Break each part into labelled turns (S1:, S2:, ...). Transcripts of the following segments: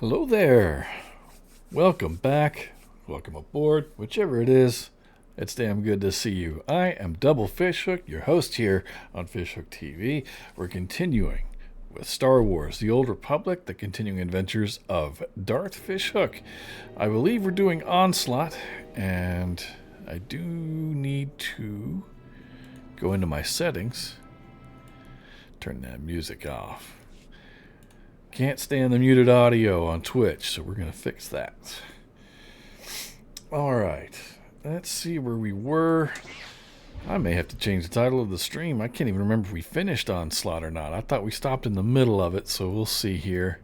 S1: Hello there. Welcome back. Welcome aboard. Whichever it is, it's damn good to see you. I am Double Fishhook, your host here on Fishhook TV. We're continuing with Star Wars, The Old Republic, the continuing adventures of Darth Fishhook. I believe we're doing Onslaught, and I do need to go into my settings, turn that music off. Can't stand the muted audio on Twitch, so we're going to fix that. Alright, let's see where we were. I may have to change the title of the stream. I can't even remember if we finished Onslaught or not. I thought we stopped in the middle of it, so we'll see here.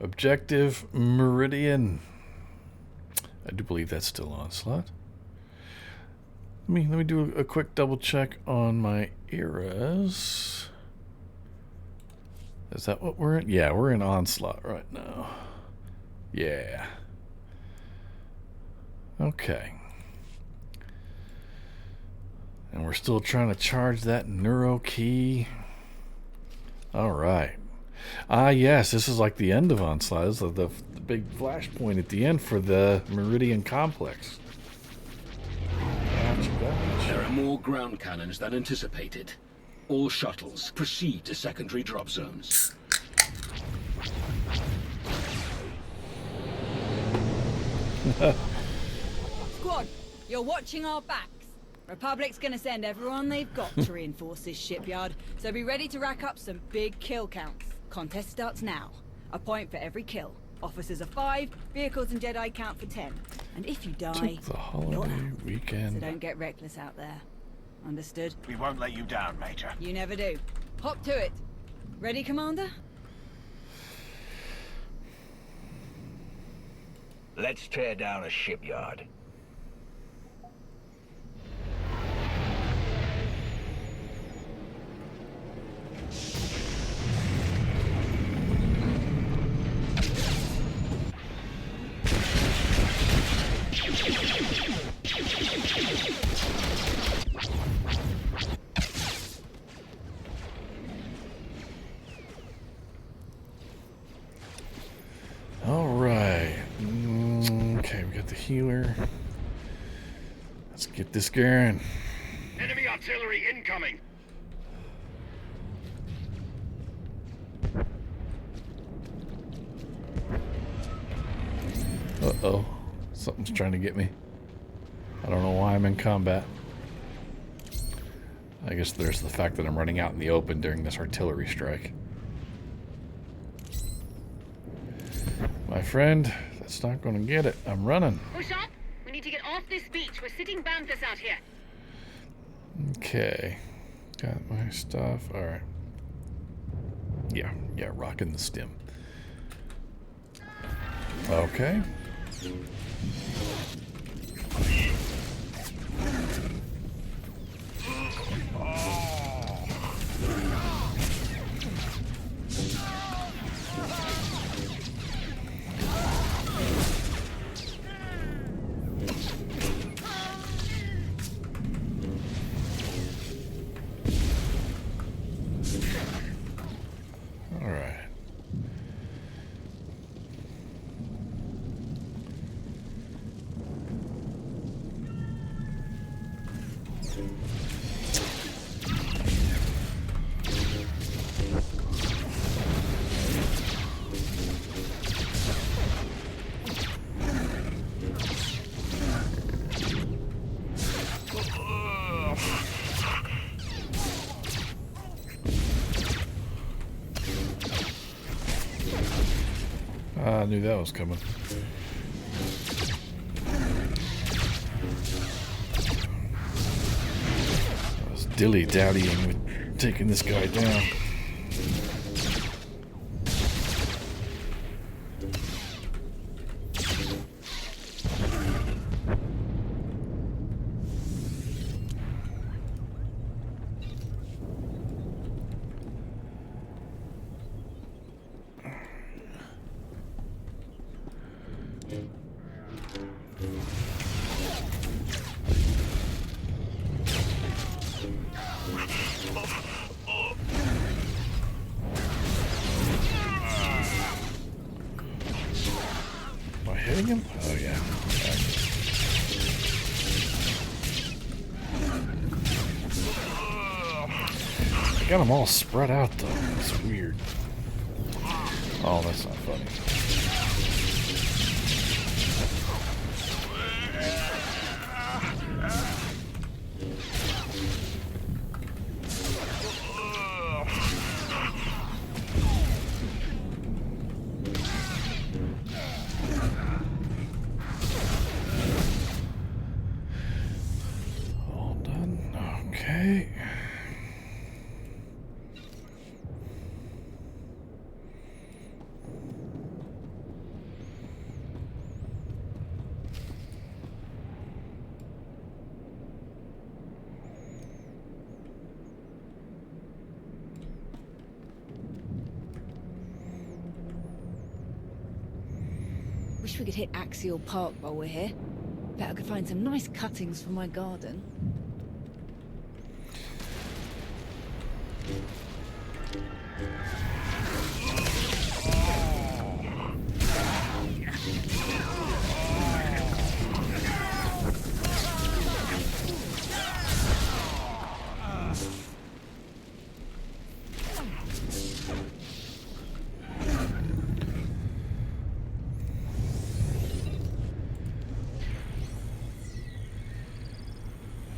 S1: Objective Meridian. I do believe that's still Onslaught. Let me do a quick double check on my eras. Is that what we're in? Yeah, we're in Onslaught right now. Yeah. Okay. And we're still trying to charge that neuro key. Alright. Yes, this is like the end of Onslaught. This is the big flashpoint at the end for the Meridian complex. Gotcha.
S2: There are more ground cannons than anticipated. All shuttles, proceed to secondary drop zones.
S3: Squad, you're watching our backs. Republic's gonna send everyone they've got to reinforce this shipyard, so be ready to rack up some big kill counts. Contest starts now. A point for every kill. Officers are 5, vehicles and Jedi count for 10. And if you die,
S1: the holiday weekend.
S3: So don't get reckless out there. Understood?
S4: We won't let you down, Major.
S3: You never do. Hop to it. Ready, Commander?
S4: Let's tear down a shipyard.
S1: Alright. Okay, we got the healer. Let's get this going.
S4: Enemy artillery incoming!
S1: Uh-oh. Something's trying to get me. I don't know why I'm in combat. I guess there's the fact that I'm running out in the open during this artillery strike. My friend, that's not going to get it. I'm running.
S5: Push up. We need to get off this beach. We're sitting banthas out here.
S1: Okay. Got my stuff. Alright. Yeah, rocking the stem. Okay. Alright. I knew that was coming. I was dilly-dallying with taking this guy down. hitting him? Oh, yeah. I got them all spread out, though. That's weird. Oh, that's not funny. All done. Okay.
S3: Wish we could hit Axial Park while we're here. Bet I could find some nice cuttings for my garden.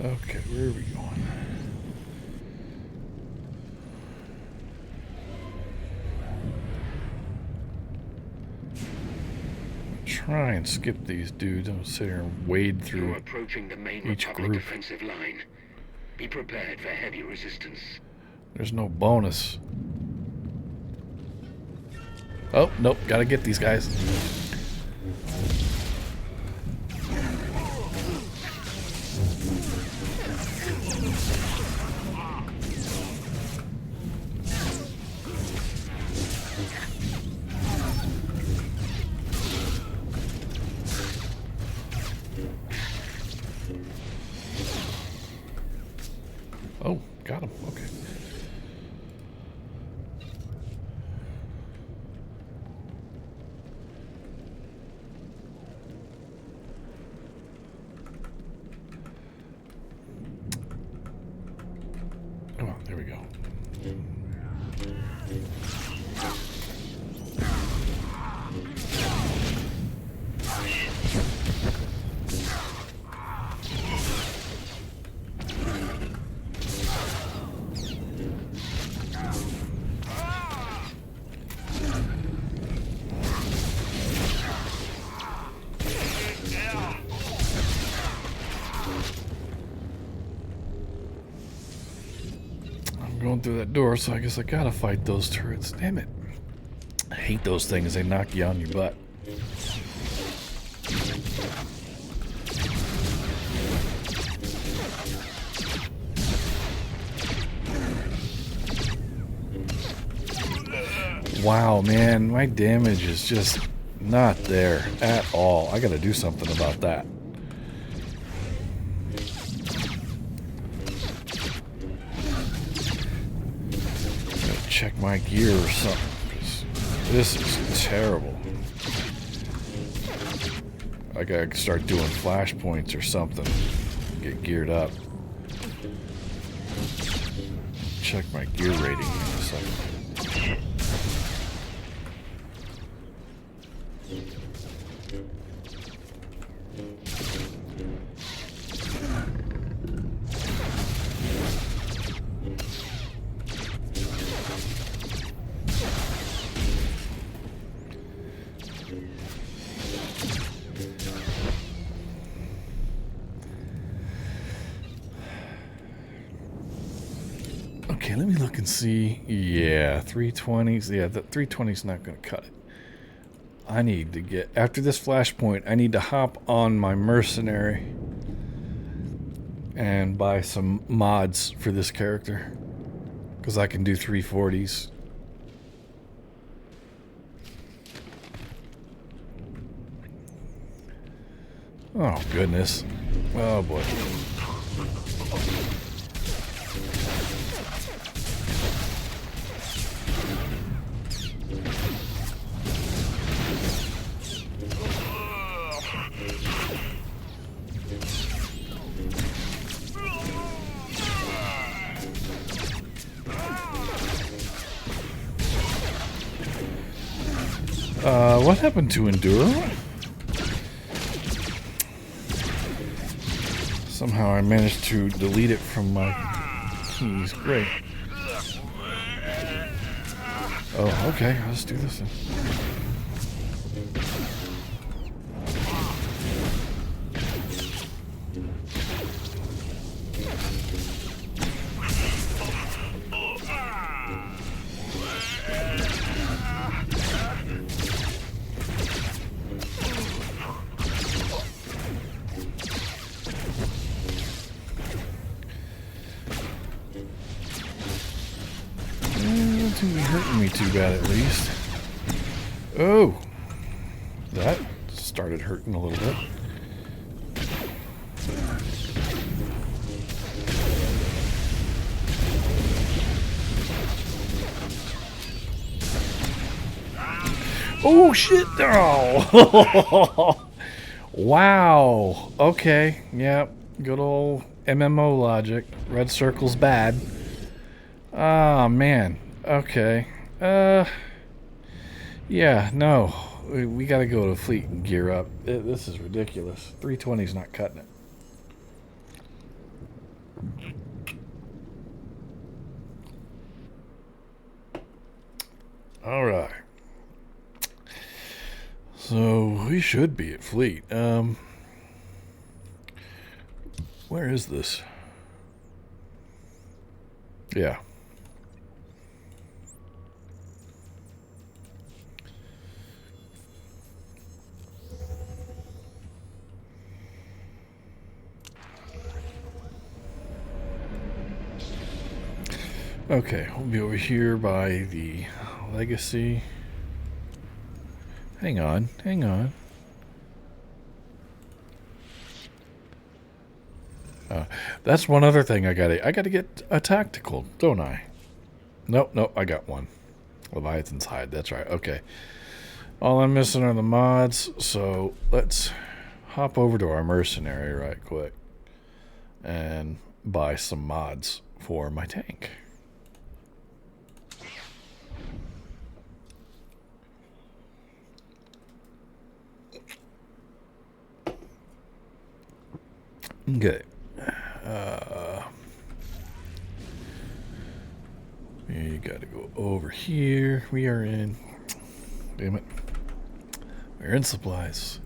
S1: Okay, where are we going? Try and skip these dudes. I'm gonna sit here and wade through
S2: You're approaching the main
S1: each
S2: Republic
S1: group.
S2: defensive line. Be prepared for heavy resistance.
S1: There's no bonus. Oh, nope. Gotta get these guys. Oh, got him. Okay. Come on, there we go. Going through that door, so I guess I gotta fight those turrets. Damn it. I hate those things. They knock you on your butt. Wow, man. My damage is just not there at all. I gotta do something about that. Check my gear or something, 'cause this is terrible. I gotta start doing flashpoints or something. Get geared up. Check my gear rating in a second. Okay, let me look and see. Yeah, 320s. Yeah, the 320's not going to cut it. I need to get... After this flashpoint, I need to hop on my mercenary and buy some mods for this character. Because I can do 340s. Oh, goodness. Oh, boy. What happened to Enduro? Somehow I managed to delete it from my keys. Great. Oh, okay. Let's do this then. Hurting me too bad at least. Oh, that started hurting a little bit. Oh shit! Oh, wow. Okay, yep. Good old MMO logic. Red circle's bad. Ah, man. Okay. Yeah, no. We gotta go to fleet and gear up. This is ridiculous. 320's not cutting it. Alright. So, we should be at fleet. Where is this? Yeah. Okay, we'll be over here by the Legacy. Hang on, hang on. That's one other thing I gotta get a tactical, don't I? Nope, I got one. Leviathan's Hide, that's right, okay. All I'm missing are the mods, so let's hop over to our mercenary right quick and buy some mods for my tank. Okay. You gotta go over here. We are in. Damn it. We're in supplies.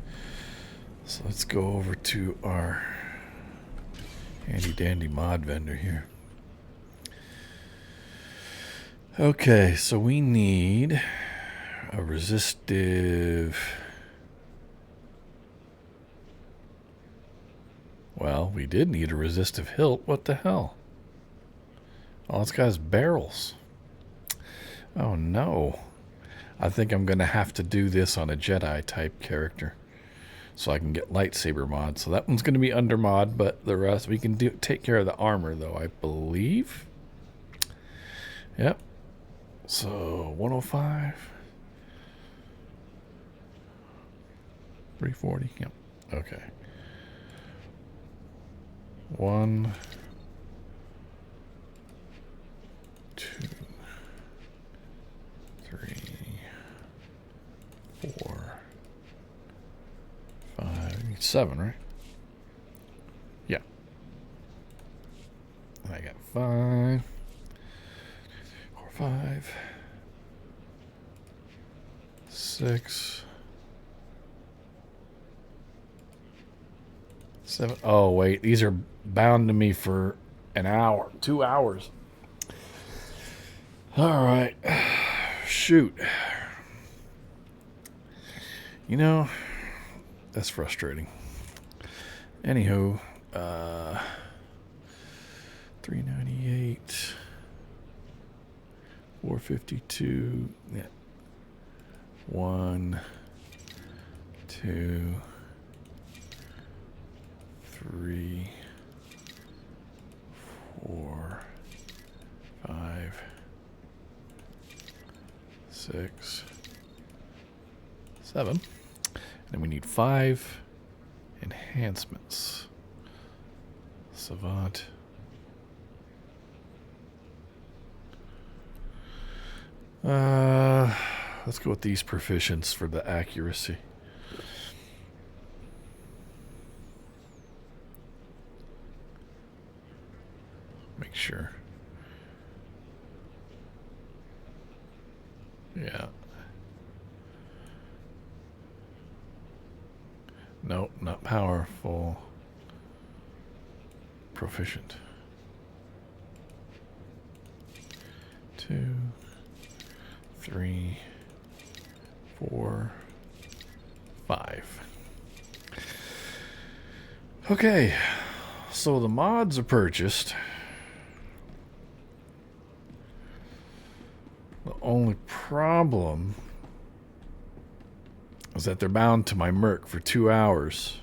S1: So let's go over to our handy dandy mod vendor here. Okay, so we need a resistive. Well, we did need a resistive hilt. What the hell? All it's got is barrels. Oh no. I think I'm going to have to do this on a Jedi type character so I can get lightsaber mod. So that one's going to be under mod, but the rest we can take care of the armor though, I believe. Yep. So 105. 340. Yep. Okay. 1, 2, 3, 4, 5, 7, right? Yeah. And I got 5, 4, 5, 6, 7. Oh, wait. These are bound to me for an hour, 2 hours. All right. Shoot. You know, that's frustrating. Anywho, 398, 452. Yeah. 1, 2, 3, 4, 5, 6, 7. And we need 5 enhancements. Savant. Let's go with these proficients for the accuracy. Make sure. Yeah. Nope, not powerful. Proficient. 2, 3, 4, 5. Okay, so the mods are purchased. The only problem is that they're bound to my Merc for 2 hours.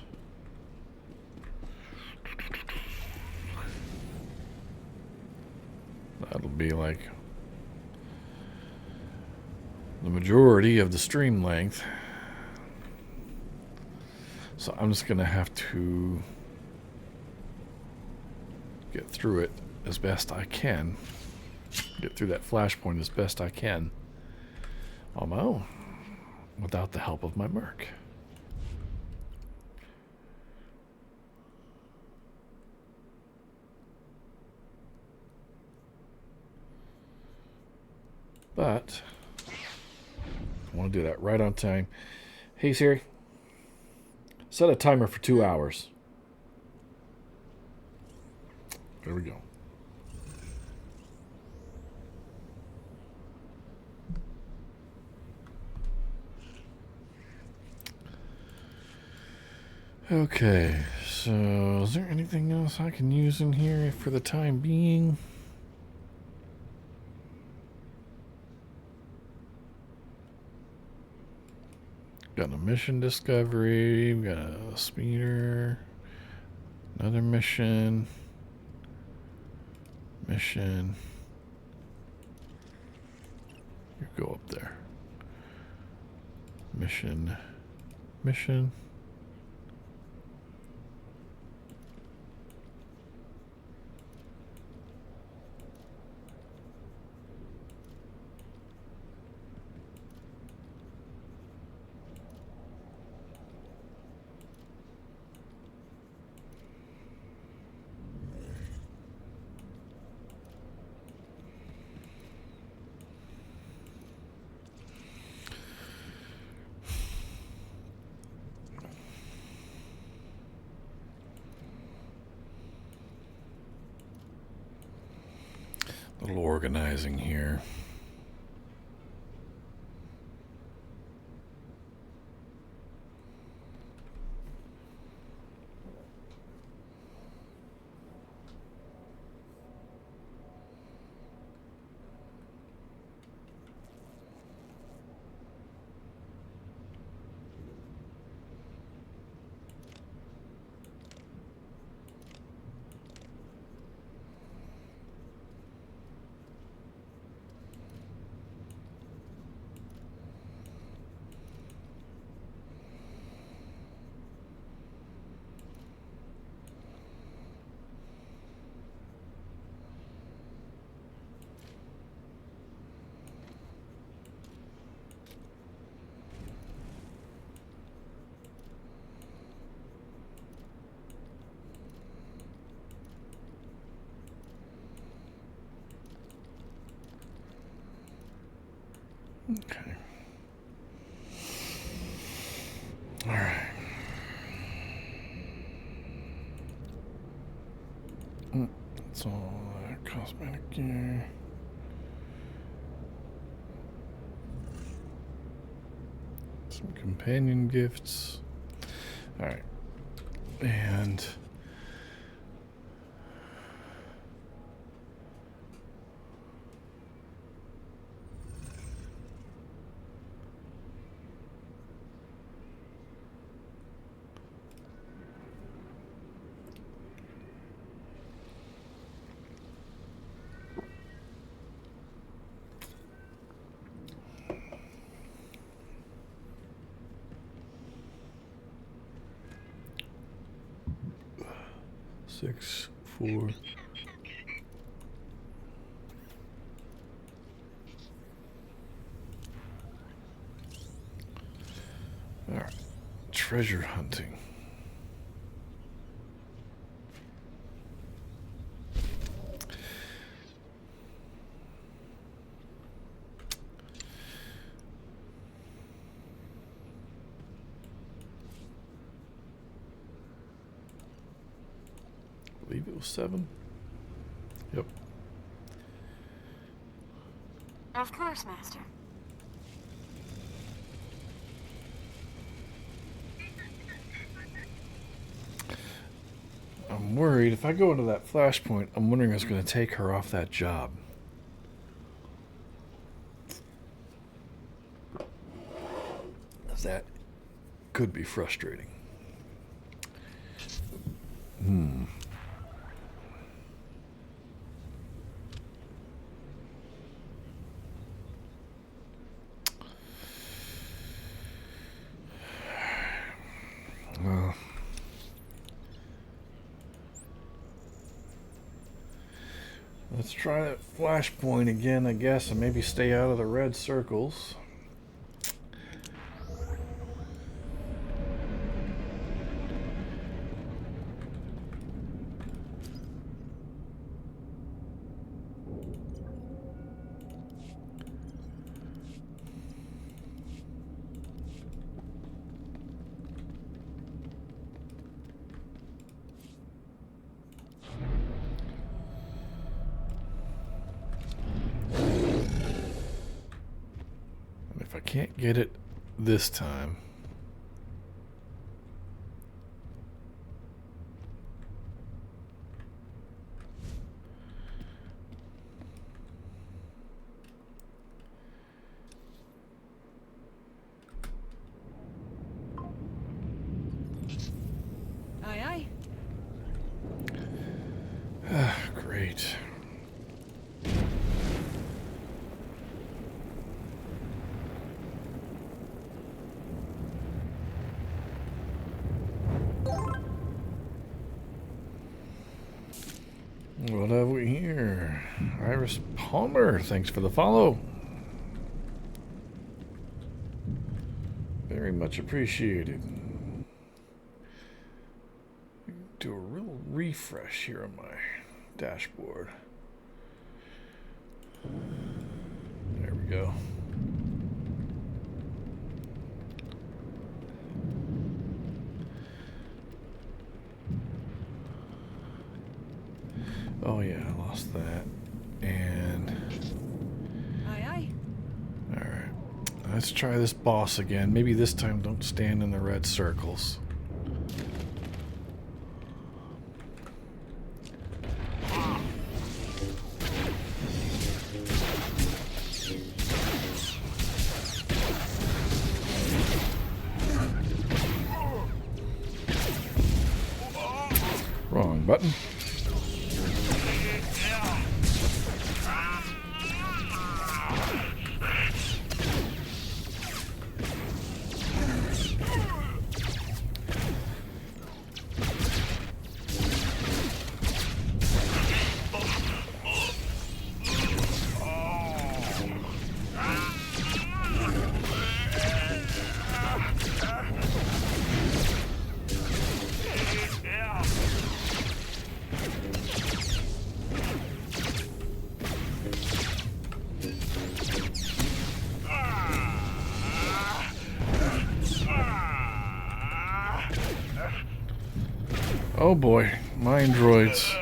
S1: That'll be like the majority of the stream length. So I'm just going to have to get through it as best I can. Get through that flashpoint as best I can on my own without the help of my Merc. But I want to do that right on time. Hey Siri, set a timer for 2 hours. There we go. Okay, so is there anything else I can use in here for the time being? Got a mission discovery, we got a speeder, another mission, you go up there, mission. A little organizing here. Okay. All right. That's all that cosmetic gear. Some companion gifts. All right. And six, 4. Alright. Treasure hunting. I believe it was 7. Yep.
S6: Of course, Master.
S1: I'm worried if I go into that flashpoint, I'm wondering if it's going to take her off that job. That could be frustrating. Well, let's try that flashpoint again, I guess, and maybe stay out of the red circles. If I can't get it this time,
S3: Aye,
S1: ah, great. What have we here? Iris Palmer, thanks for the follow. Very much appreciated. Do a real refresh here on my dashboard. There we go. Oh yeah, I lost that. And
S3: aye.
S1: alright. Let's try this boss again. Maybe this time don't stand in the red circles. Wrong button. Oh boy, mind droids.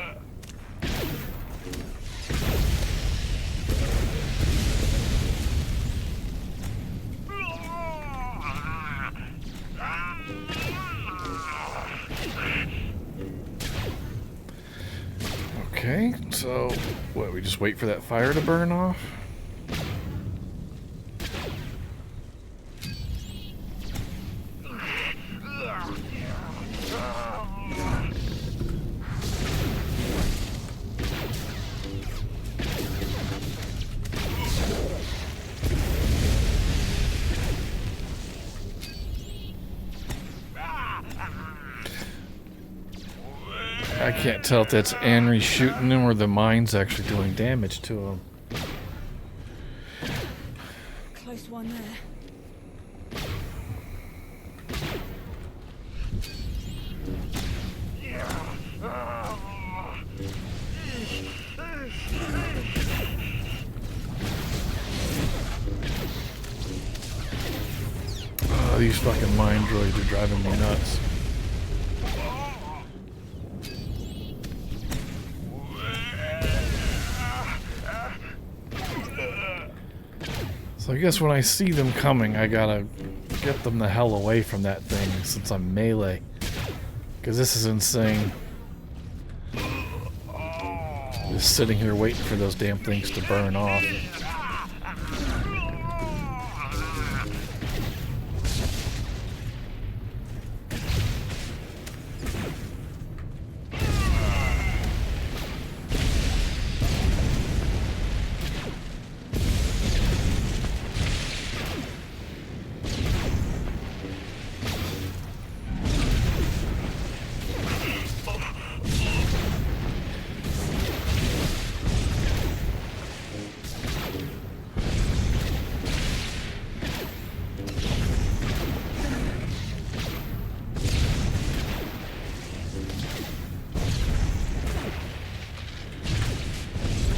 S1: Okay, so what, we just wait for that fire to burn off? I can't tell if that's Anri shooting him or the mine's actually doing damage to him.
S3: Close one there.
S1: these fucking mind droids are driving me nuts. So I guess when I see them coming, I gotta get them the hell away from that thing since I'm melee. Because this is insane. Just sitting here waiting for those damn things to burn off.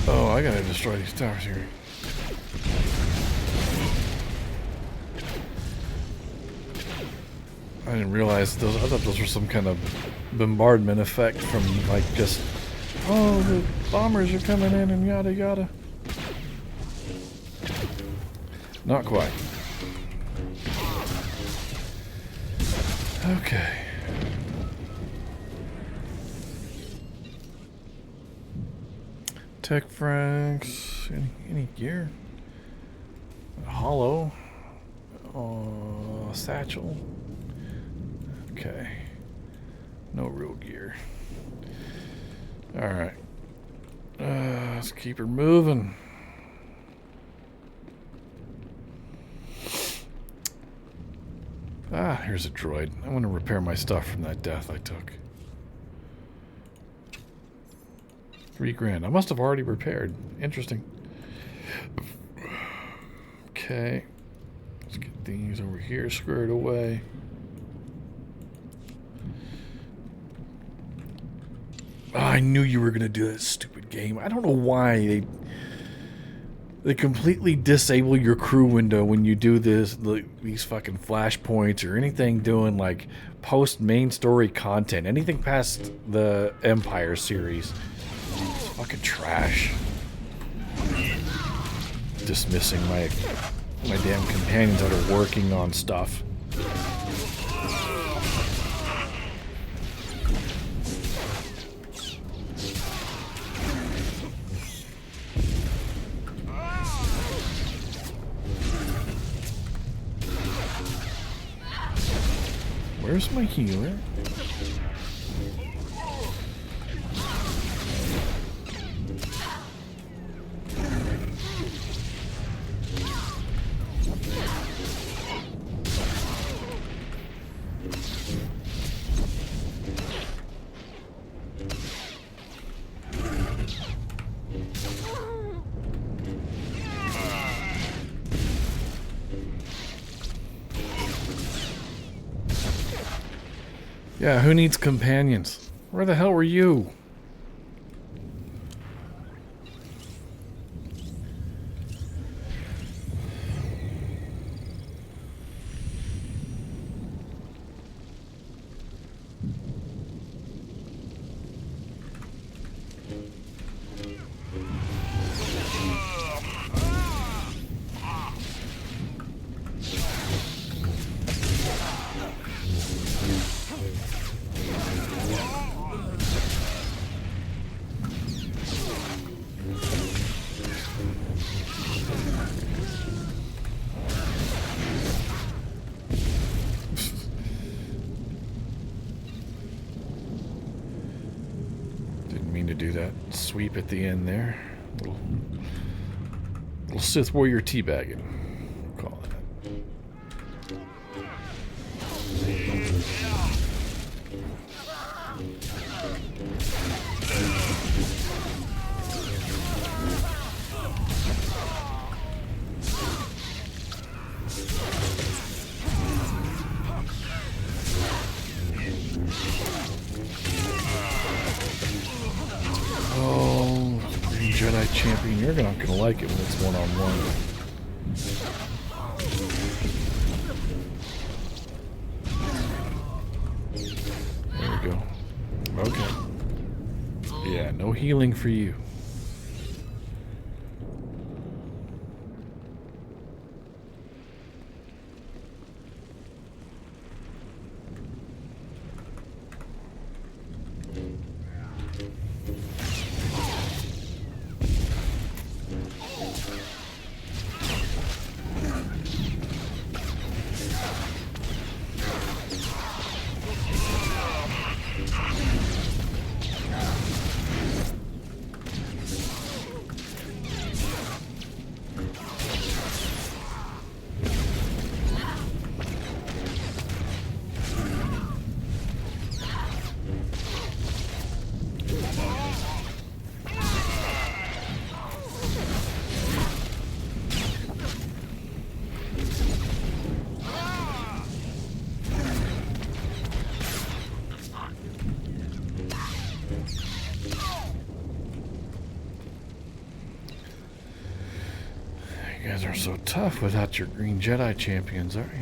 S1: Oh, I gotta destroy these towers here. I didn't realize those. I thought those were some kind of bombardment effect from like just, oh, the bombers are coming in and yada yada. Not quite. Okay. Tech Franks. Any gear? Hollow. Satchel. Okay. No real gear. Alright. Let's keep her moving. Ah, here's a droid. I want to repair my stuff from that death I took. $3,000. I must have already repaired. Interesting. Okay. Let's get these over here squared away. Oh, I knew you were going to do that stupid game. I don't know why they completely disable your crew window when you do these fucking flashpoints or anything doing like post main story content. Anything past the Empire series. It's fucking trash. Dismissing my damn companions that are working on stuff. Where's my healer? Yeah, who needs companions? Where the hell were you? Do that sweep at the end there. Little Sith warrior teabagging. We'll call it that. Jedi champion, you're not gonna like it when it's one-on-one. healing for you. You guys are so tough without your green Jedi champions, aren't you?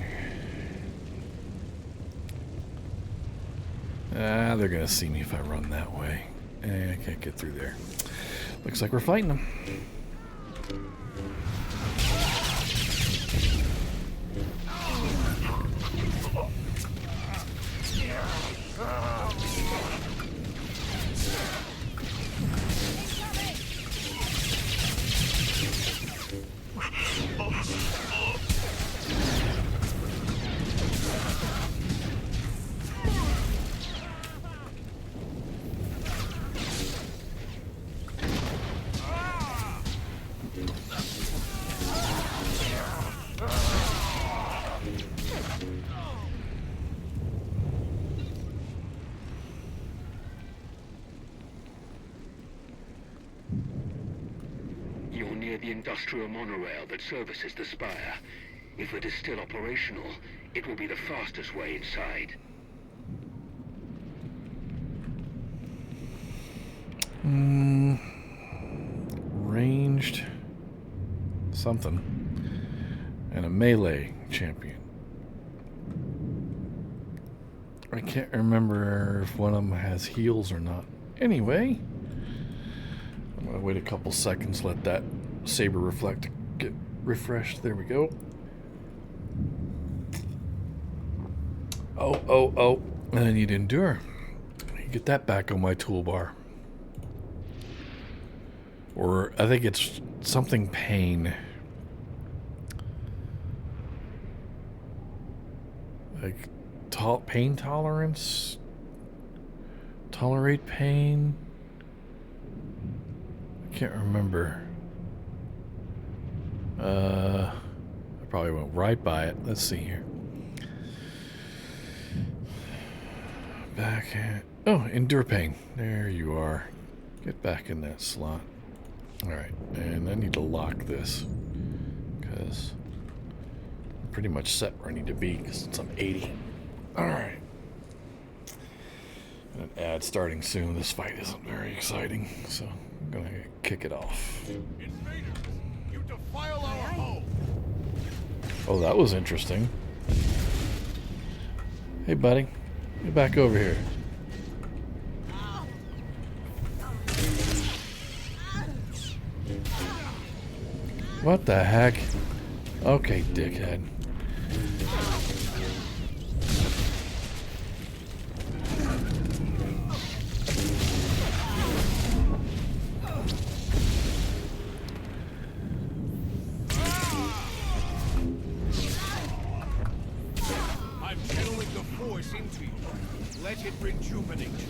S1: Ah, they're gonna see me if I run that way. I can't get through there. Looks like we're fighting them.
S2: You're near the industrial monorail that services the spire. If it is still operational, it will be the fastest way inside.
S1: Ranged something. And a melee champion. I can't remember if one of them has heals or not. Anyway, I'm going to wait a couple seconds, let that saber reflect get refreshed. There we go. Oh. And I need endure. Get that back on my toolbar. Or I think it's something pain. Like pain tolerance? Tolerate pain? I can't remember. I probably went right by it. Let's see here. Back at... Oh, endure pain. There you are. Get back in that slot. Alright, and I need to lock this. Because I'm pretty much set where I need to be, because it's on 80. Alright. An ad starting soon. This fight isn't very exciting, so I'm going to kick it off.
S4: Invaders, you defile our home.
S1: Oh, that was interesting. Hey, buddy. Get back over here. What the heck? Okay, dickhead.
S4: I'm channeling the force into you. Let it rejuvenate you.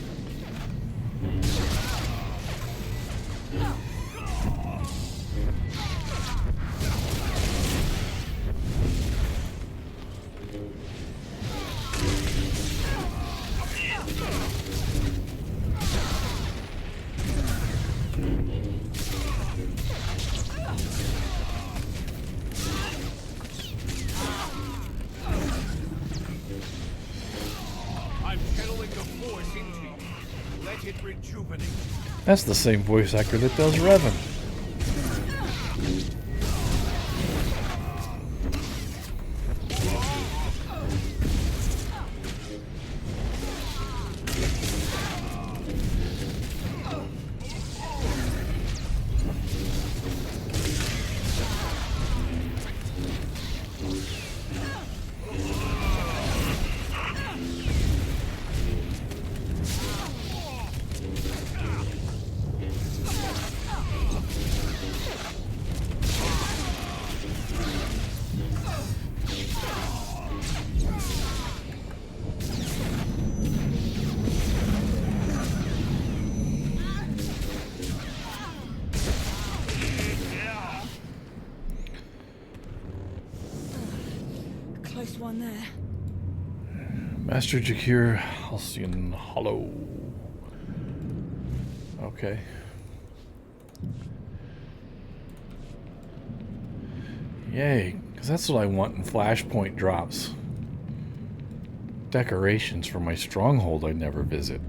S4: I'm channeling the force into you. Let it rejuvenate you.
S1: That's the same voice actor that does Revan.
S3: one there.
S1: Master Jakir Halcyon Hollow. Okay. Yay, because that's what I want in Flashpoint drops. Decorations for my stronghold I never visit.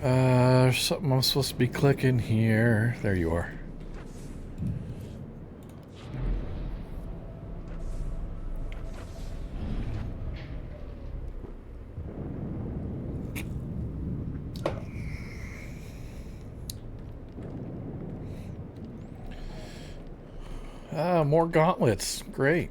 S1: There's something I'm supposed to be clicking here. There you are. Ah, more gauntlets. Great.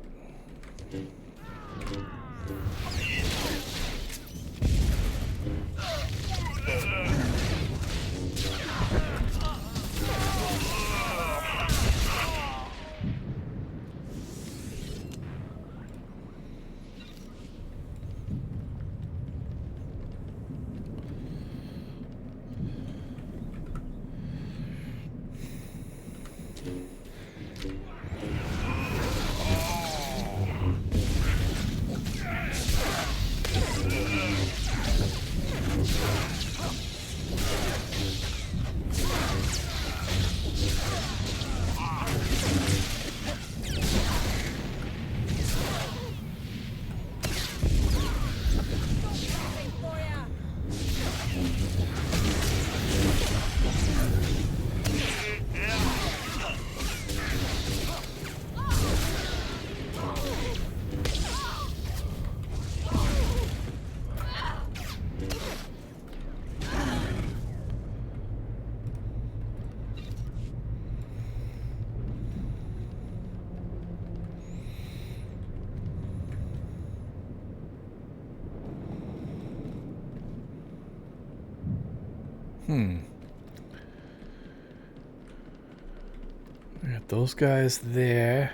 S1: We got those guys there.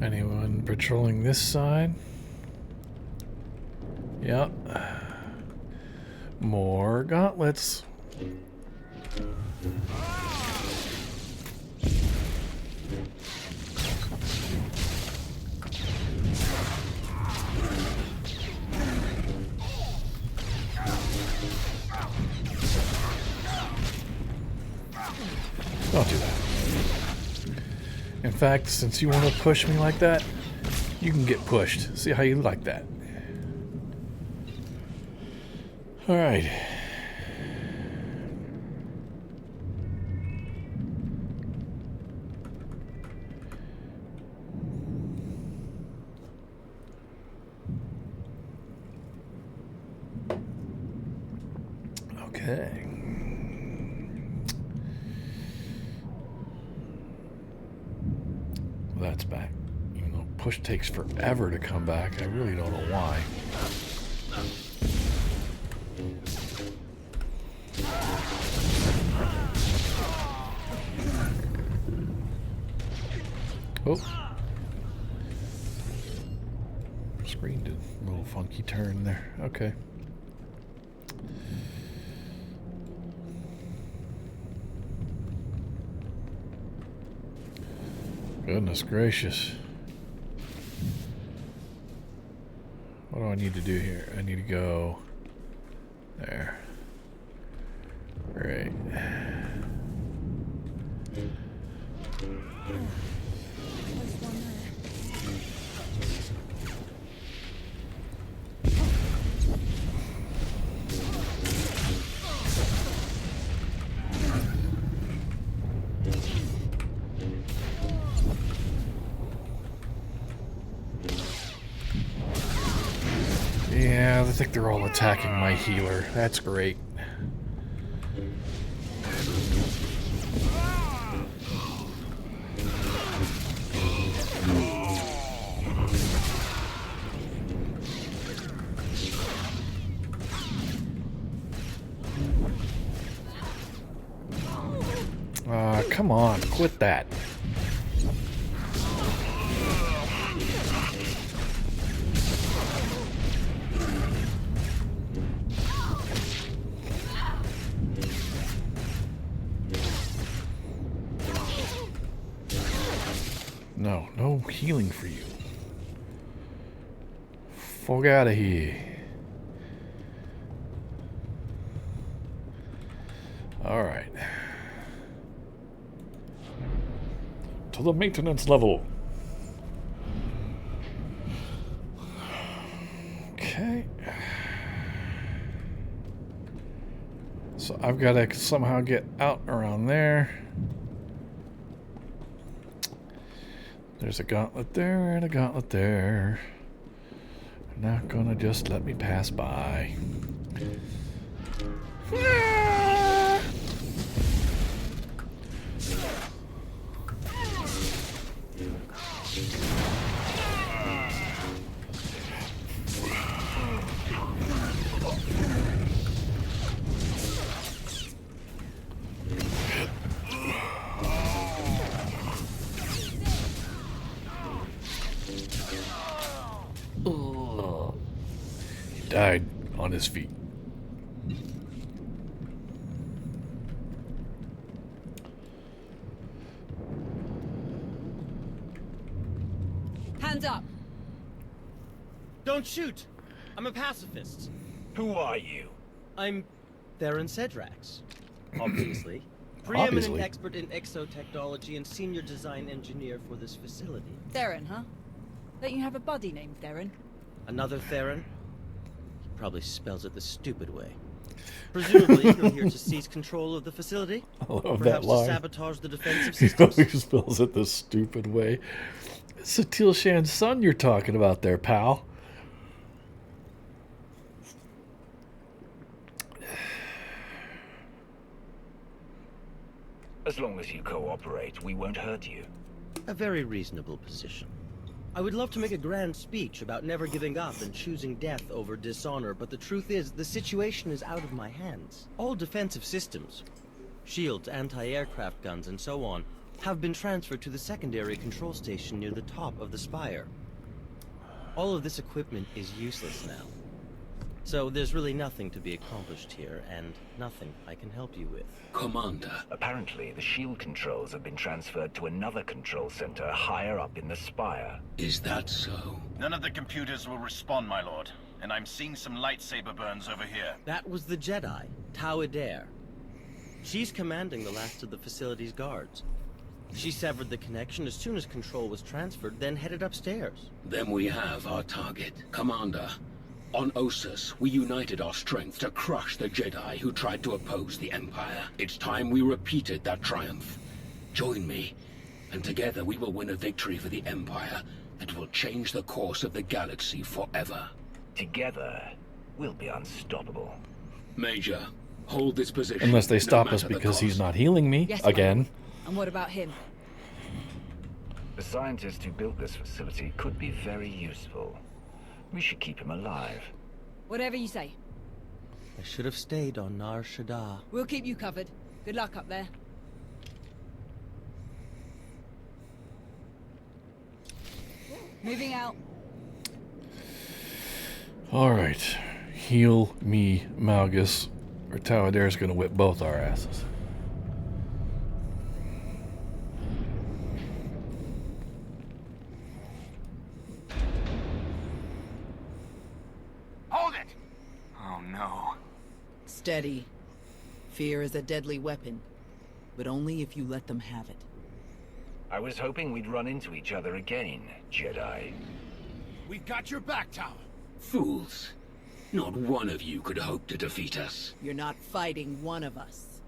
S1: Anyone patrolling this side? Yep. More gauntlets. Don't do that. In fact, since you want to push me like that, you can get pushed. See how you like that. All right. Okay. Well, that's back. Even though push takes forever to come back, I really don't know why. Oh. Screen did a little funky turn there. Okay. Goodness gracious. What do I need to do here? I need to go there. Great. Yeah, I think they're all attacking my healer. That's great. come on, quit that. No, no healing for you. Fuck out of here. Alright. To the maintenance level. Okay. So I've got to somehow get out around there. There's a gauntlet there and a gauntlet there. They're not gonna just let me pass by. He died on his feet.
S3: Hands up.
S7: Don't shoot! I'm a pacifist.
S8: Who are you?
S7: I'm Theron Cedrax, obviously. Preeminent
S1: Obviously.
S7: expert in exotechnology and senior design engineer for this facility.
S3: Theron, huh? Don't you have a buddy named Theron?
S7: Another Theron? He probably spells it the stupid way. Presumably, you're here to seize control of the facility?
S1: I love that
S7: Perhaps to
S1: line.
S7: sabotage the defensive
S1: He
S7: systems?
S1: always spells it the stupid way. It's Satil Shan's son you're talking about there, pal.
S8: As long as you cooperate, we won't hurt you.
S7: A very reasonable position. I would love to make a grand speech about never giving up and choosing death over dishonor, but the truth is, the situation is out of my hands. All defensive systems, shields, anti-aircraft guns, and so on, have been transferred to the secondary control station near the top of the spire. All of this equipment is useless now. So there's really nothing to be accomplished here, and nothing I can help you with.
S9: Commander.
S8: Apparently, the shield controls have been transferred to another control center higher up in the spire.
S9: Is that so?
S10: None of the computers will respond, my lord. And I'm seeing some lightsaber burns over here.
S7: That was the Jedi, Tau Adair. She's commanding the last of the facility's guards. She severed the connection as soon as control was transferred, then headed upstairs.
S9: Then we have our target. Commander, on Ossus, we united our strength to crush the Jedi who tried to oppose the Empire. It's time we repeated that triumph. Join me, and together we will win a victory for the Empire that will change the course of the galaxy forever.
S8: Together, we'll be unstoppable.
S9: Major, hold this position.
S1: Unless they stop
S9: no
S1: us
S9: matter the
S1: because he's
S9: cost.
S1: not healing me
S3: Yes,
S1: again.
S3: And what about him?
S8: The scientist who built this facility could be very useful. We should keep him alive.
S3: Whatever you say.
S7: I should have stayed on Nar Shaddaa.
S3: We'll keep you covered. Good luck up there. Moving out.
S1: Alright. Heal me, Malgus, or Tau Adair's gonna whip both our asses.
S10: Hold it! Oh no.
S11: Steady. Fear is a deadly weapon, but only if you let them have it.
S8: I was hoping we'd run into each other again, Jedi.
S4: We've got your back, Tower.
S9: Fools. Not one of you could hope to defeat us.
S11: You're not fighting one of us.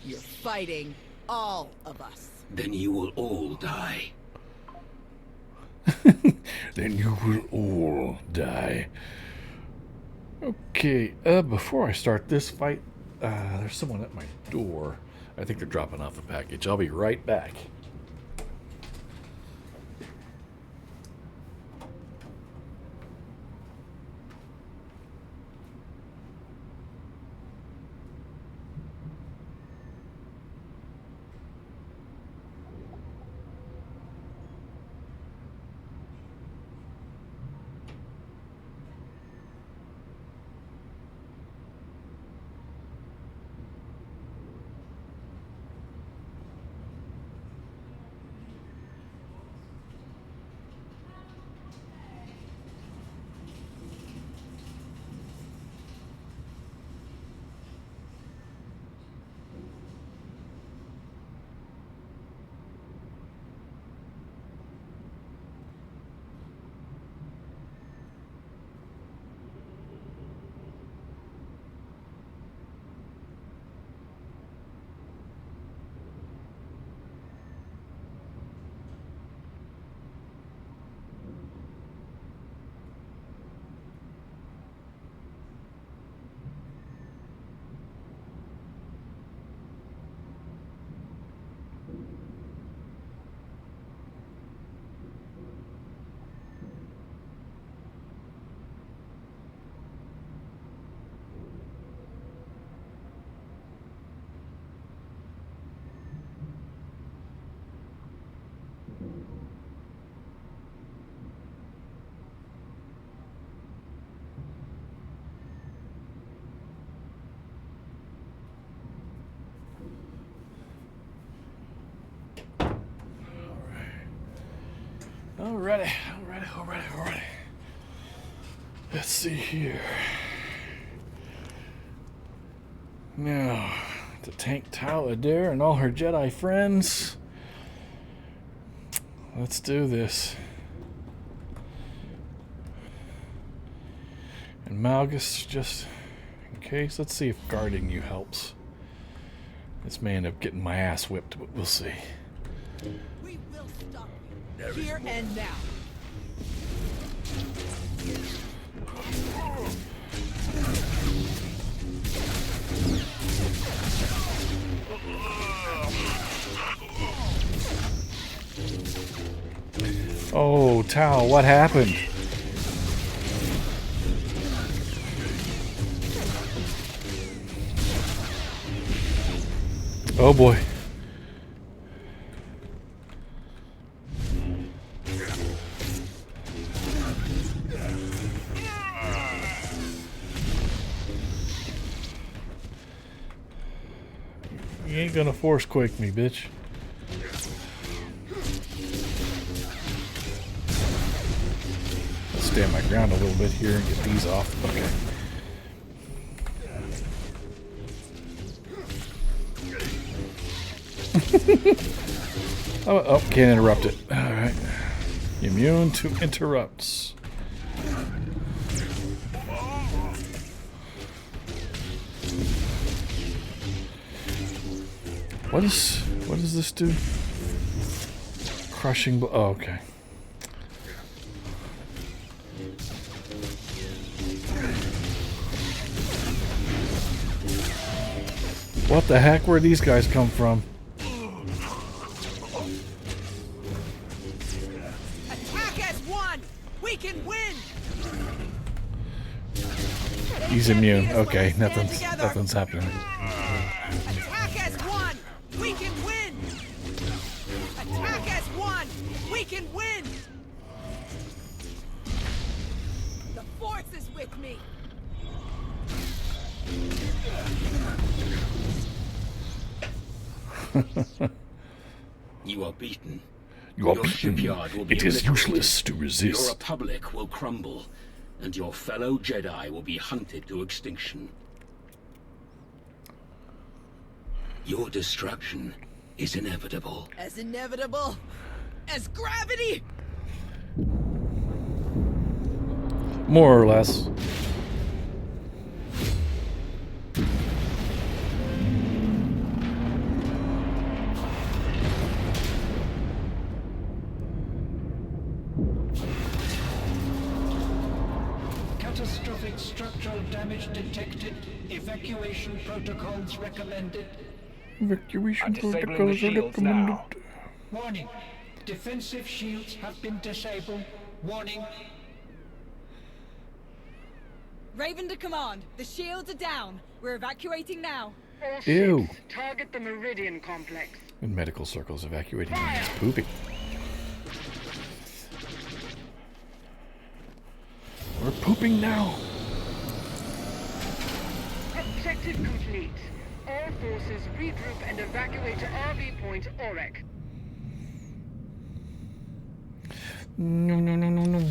S11: You're fighting all of us.
S9: Then you will all die.
S1: Then you will all die. Okay, before I start this fight, there's someone at my door. I think they're dropping off a package. I'll be right back. Alrighty. Let's see here. Now, to tank Tau Adair and all her Jedi friends. Let's do this. And Malgus, just in case, let's see if guarding you helps. This may end up getting my ass whipped, but we'll see.
S11: We will stop you. Here and now.
S1: Oh, Tau, what happened? Oh boy. You ain't gonna force quake me, bitch. Let's stand my ground a little bit here and get these off. Okay. Oh, can't interrupt it. Alright. Immune to interrupts. What does this do? Crushing blow. Oh, okay. What the heck? Where'd these guys come from?
S11: Attack as one! We can win!
S1: He's immune. Okay, nothing's happening.
S11: Attack as one! We can win! Attack as one! We can win! The Force is with me!
S9: You are beaten.
S1: You are
S9: Your
S1: beaten.
S9: shipyard will be
S1: It is
S9: obliterated.
S1: useless to
S9: Your
S1: resist.
S9: republic will crumble, and your fellow Jedi will be hunted to extinction. Your destruction is inevitable.
S11: As inevitable as gravity!
S1: More or less.
S12: Catastrophic structural damage detected. Evacuation protocols recommended.
S1: Evacuation
S8: disabling the
S1: protocols are
S8: shields
S1: recommended.
S8: now.
S12: Warning. Defensive shields have been disabled. Warning.
S3: Raven to command. The shields are down. We're evacuating now.
S5: All
S1: Ew.
S5: ships, target the Meridian complex.
S1: In medical circles, evacuating means pooping. We're pooping now.
S5: Objective complete. All forces regroup and evacuate to RV Point Orek.
S1: No.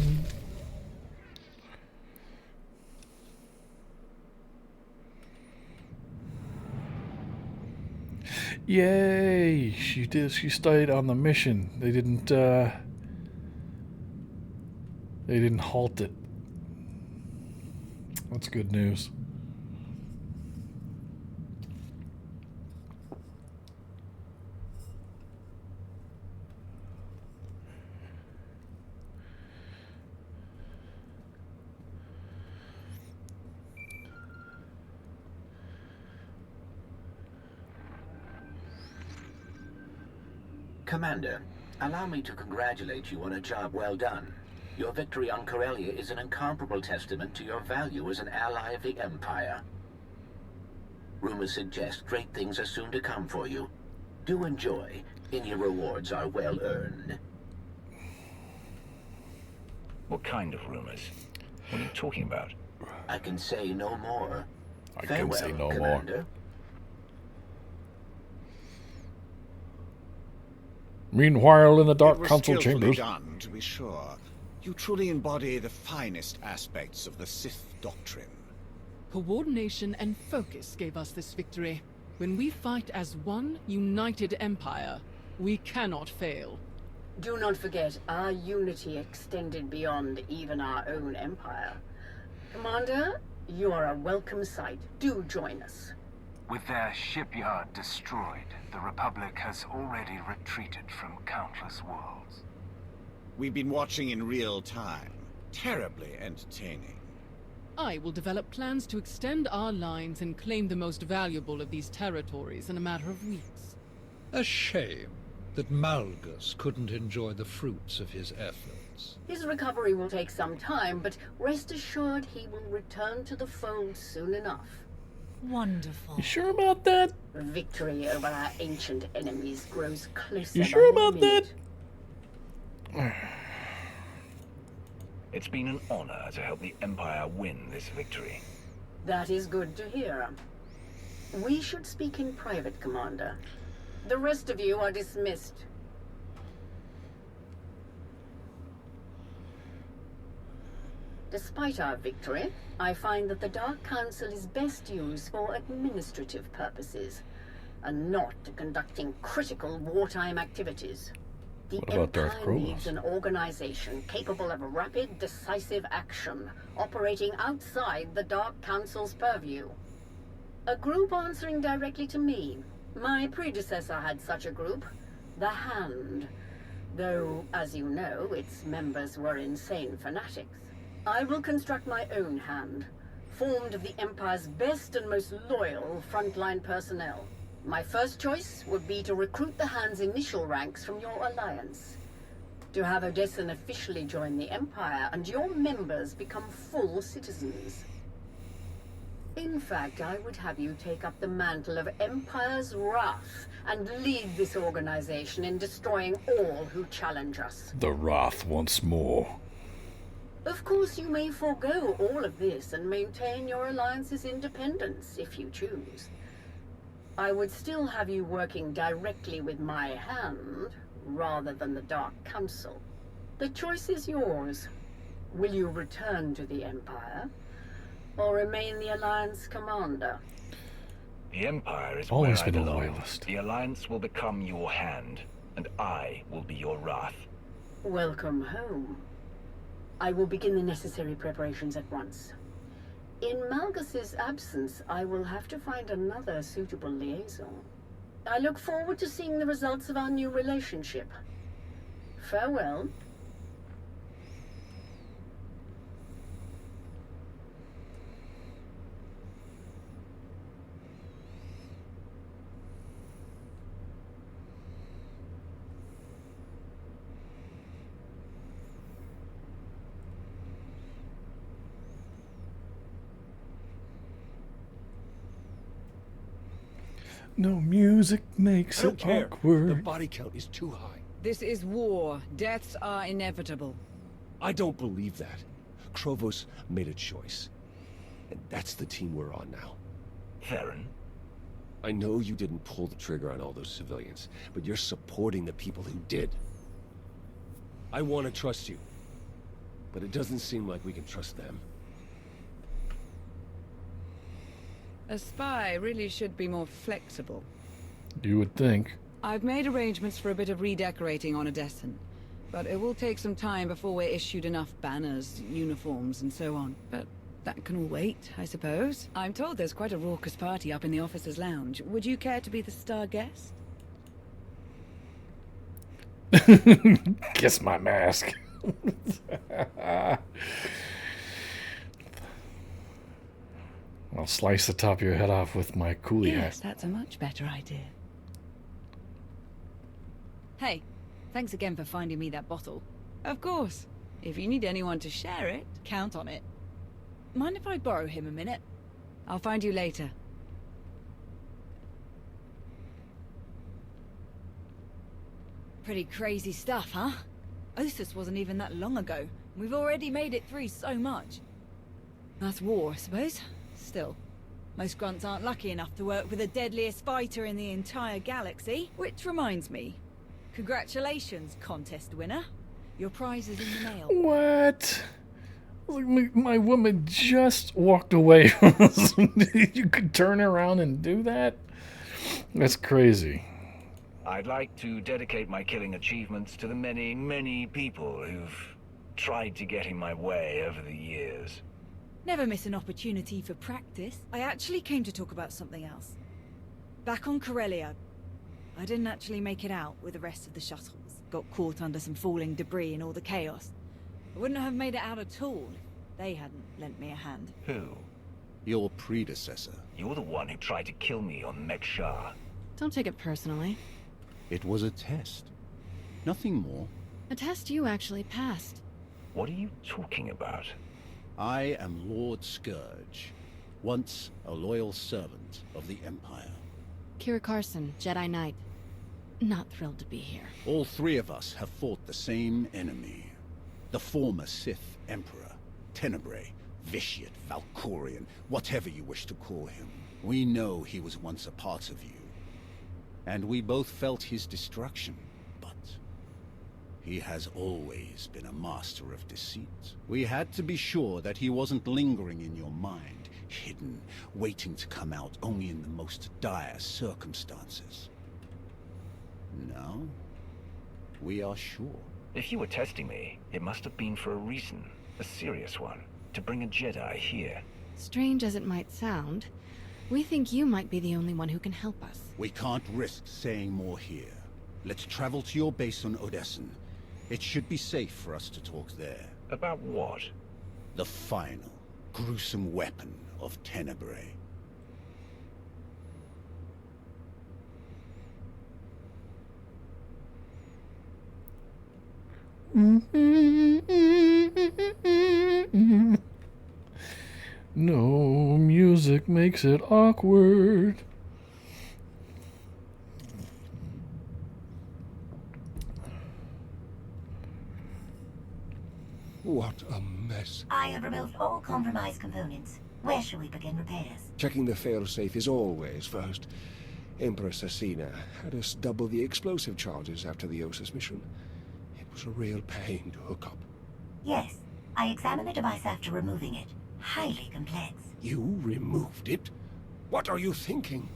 S1: Yay! She did. She stayed on the mission. They didn't halt it. That's good news.
S13: Commander, allow me to congratulate you on a job well done. Your victory on Corellia is an incomparable testament to your value as an ally of the Empire. Rumors suggest great things are soon to come for you. Do enjoy. Any rewards are well earned.
S8: What kind of rumors? What are you talking about?
S13: I can say no more.
S1: I
S13: Farewell,
S1: can say no
S13: Commander.
S1: more. Meanwhile, in the Dark
S4: It was
S1: Council
S4: skillfully
S1: chambers.
S4: done, to be sure. You truly embody the finest aspects of the Sith doctrine.
S14: Coordination and focus gave us this victory. When we fight as one united empire, we cannot fail.
S15: Do not forget, our unity extended beyond even our own empire. Commander, you are a welcome sight. Do join us.
S16: With their shipyard destroyed, the Republic has already retreated from countless worlds.
S4: We've been watching in real time. Terribly entertaining.
S14: I will develop plans to extend our lines and claim the most valuable of these territories in a matter of weeks.
S17: A shame that Malgus couldn't enjoy the fruits of his efforts.
S15: His recovery will take some time, but rest assured he will return to the fold soon enough.
S3: Wonderful.
S1: You sure about that?
S15: Victory over our ancient enemies grows closer.
S1: You sure
S15: by the
S1: about that?
S15: minute.
S8: It's been an honor to help the Empire win this victory.
S15: That is good to hear. We should speak in private, Commander. The rest of you are dismissed. Despite our victory, I find that the Dark Council is best used for administrative purposes, and not to conducting critical wartime activities. The
S1: What about Darth
S15: Empire
S1: Krolos?
S15: needs an organization capable of rapid, decisive action, operating outside the Dark Council's purview. A group answering directly to me. My predecessor had such a group, the Hand. Though, as you know, its members were insane fanatics. I will construct my own Hand, formed of the Empire's best and most loyal frontline personnel. My first choice would be to recruit the Hand's initial ranks from your alliance. To have Odessen officially join the Empire and your members become full citizens. In fact, I would have you take up the mantle of Empire's Wrath and lead this organization in destroying all who challenge us.
S1: The Wrath once more.
S15: Of course, you may forego all of this and maintain your alliance's independence if you choose. I would still have you working directly with my Hand, rather than the Dark Council. The choice is yours. Will you return to the Empire, or remain the Alliance commander?
S8: The Empire is
S1: Always
S8: where I
S1: been a
S8: belong.
S1: loyalist.
S8: The Alliance will become your Hand, and I will be your Wrath.
S15: Welcome home. I will begin the necessary preparations at once. In Malgus's absence, I will have to find another suitable liaison. I look forward to seeing the results of our new relationship. Farewell.
S1: No music makes
S18: I don't
S1: it
S18: care.
S1: awkward.
S18: The body count is too high.
S3: This is war. Deaths are inevitable.
S18: I don't believe that. Krovos made a choice. And that's the team we're on now.
S8: Theron?
S18: I know you didn't pull the trigger on all those civilians, but you're supporting the people who did. I want to trust you, but it doesn't seem like we can trust them.
S3: A spy really should be more flexible.
S1: You would think.
S3: I've made arrangements for a bit of redecorating on Odessen, but it will take some time before we're issued enough banners, uniforms, and so on. But that can all wait, I suppose. I'm told there's quite a raucous party up in the officers' lounge. Would you care to be the star guest?
S1: Kiss my mask. I'll slice the top of your head off with my coolie
S3: Yes,
S1: hat.
S3: that's a much better idea. Hey, thanks again for finding me that bottle. Of course. If you need anyone to share it, count on it. Mind if I borrow him a minute? I'll find you later. Pretty crazy stuff, huh? Ossus wasn't even that long ago. We've already made it through so much. That's war, I suppose. Still, most grunts aren't lucky enough to work with the deadliest fighter in the entire galaxy. Which reminds me, Congratulations, contest winner. Your prize is in the mail.
S1: What? Like my woman just walked away. You could turn around and do that? That's crazy.
S8: I'd like to dedicate my killing achievements to the many, many people who've tried to get in my way over the years.
S3: Never miss an opportunity for practice. I actually came to talk about something else. Back on Corellia, I didn't actually make it out with the rest of the shuttles. Got caught under some falling debris and all the chaos. I wouldn't have made it out at all if they hadn't lent me a hand.
S8: Who?
S4: Your predecessor.
S8: You're the one who tried to kill me on Mek-Shar.
S19: Don't take it personally.
S4: It was a test. Nothing more.
S19: A test you actually passed.
S8: What are you talking about?
S4: I am Lord Scourge, once a loyal servant of the Empire.
S19: Kira Carson, Jedi Knight. Not thrilled to be here.
S4: All three of us have fought the same enemy. The former Sith Emperor, Tenebrae, Vitiate, Valkorian, whatever you wish to call him. We know he was once a part of you. And we both felt his destruction, but he has always been a master of deceit. We had to be sure that he wasn't lingering in your mind, hidden, waiting to come out only in the most dire circumstances. Now, we are sure.
S8: If you were testing me, it must have been for a reason. A serious one. To bring a Jedi here.
S19: Strange as it might sound, we think you might be the only one who can help us.
S4: We can't risk saying more here. Let's travel to your base on Odessen. It should be safe for us to talk there.
S8: About what?
S4: The final, gruesome weapon of Tenebrae.
S1: No music makes it awkward.
S18: What a mess.
S20: I have removed all compromised components. Where shall we begin repairs?
S18: Checking the failsafe is always first. Empress Asina had us double the explosive charges after the Ossus mission. It was a real pain to hook up.
S20: Yes, I examined the device after removing it. Highly complex.
S18: You removed it? What are you thinking?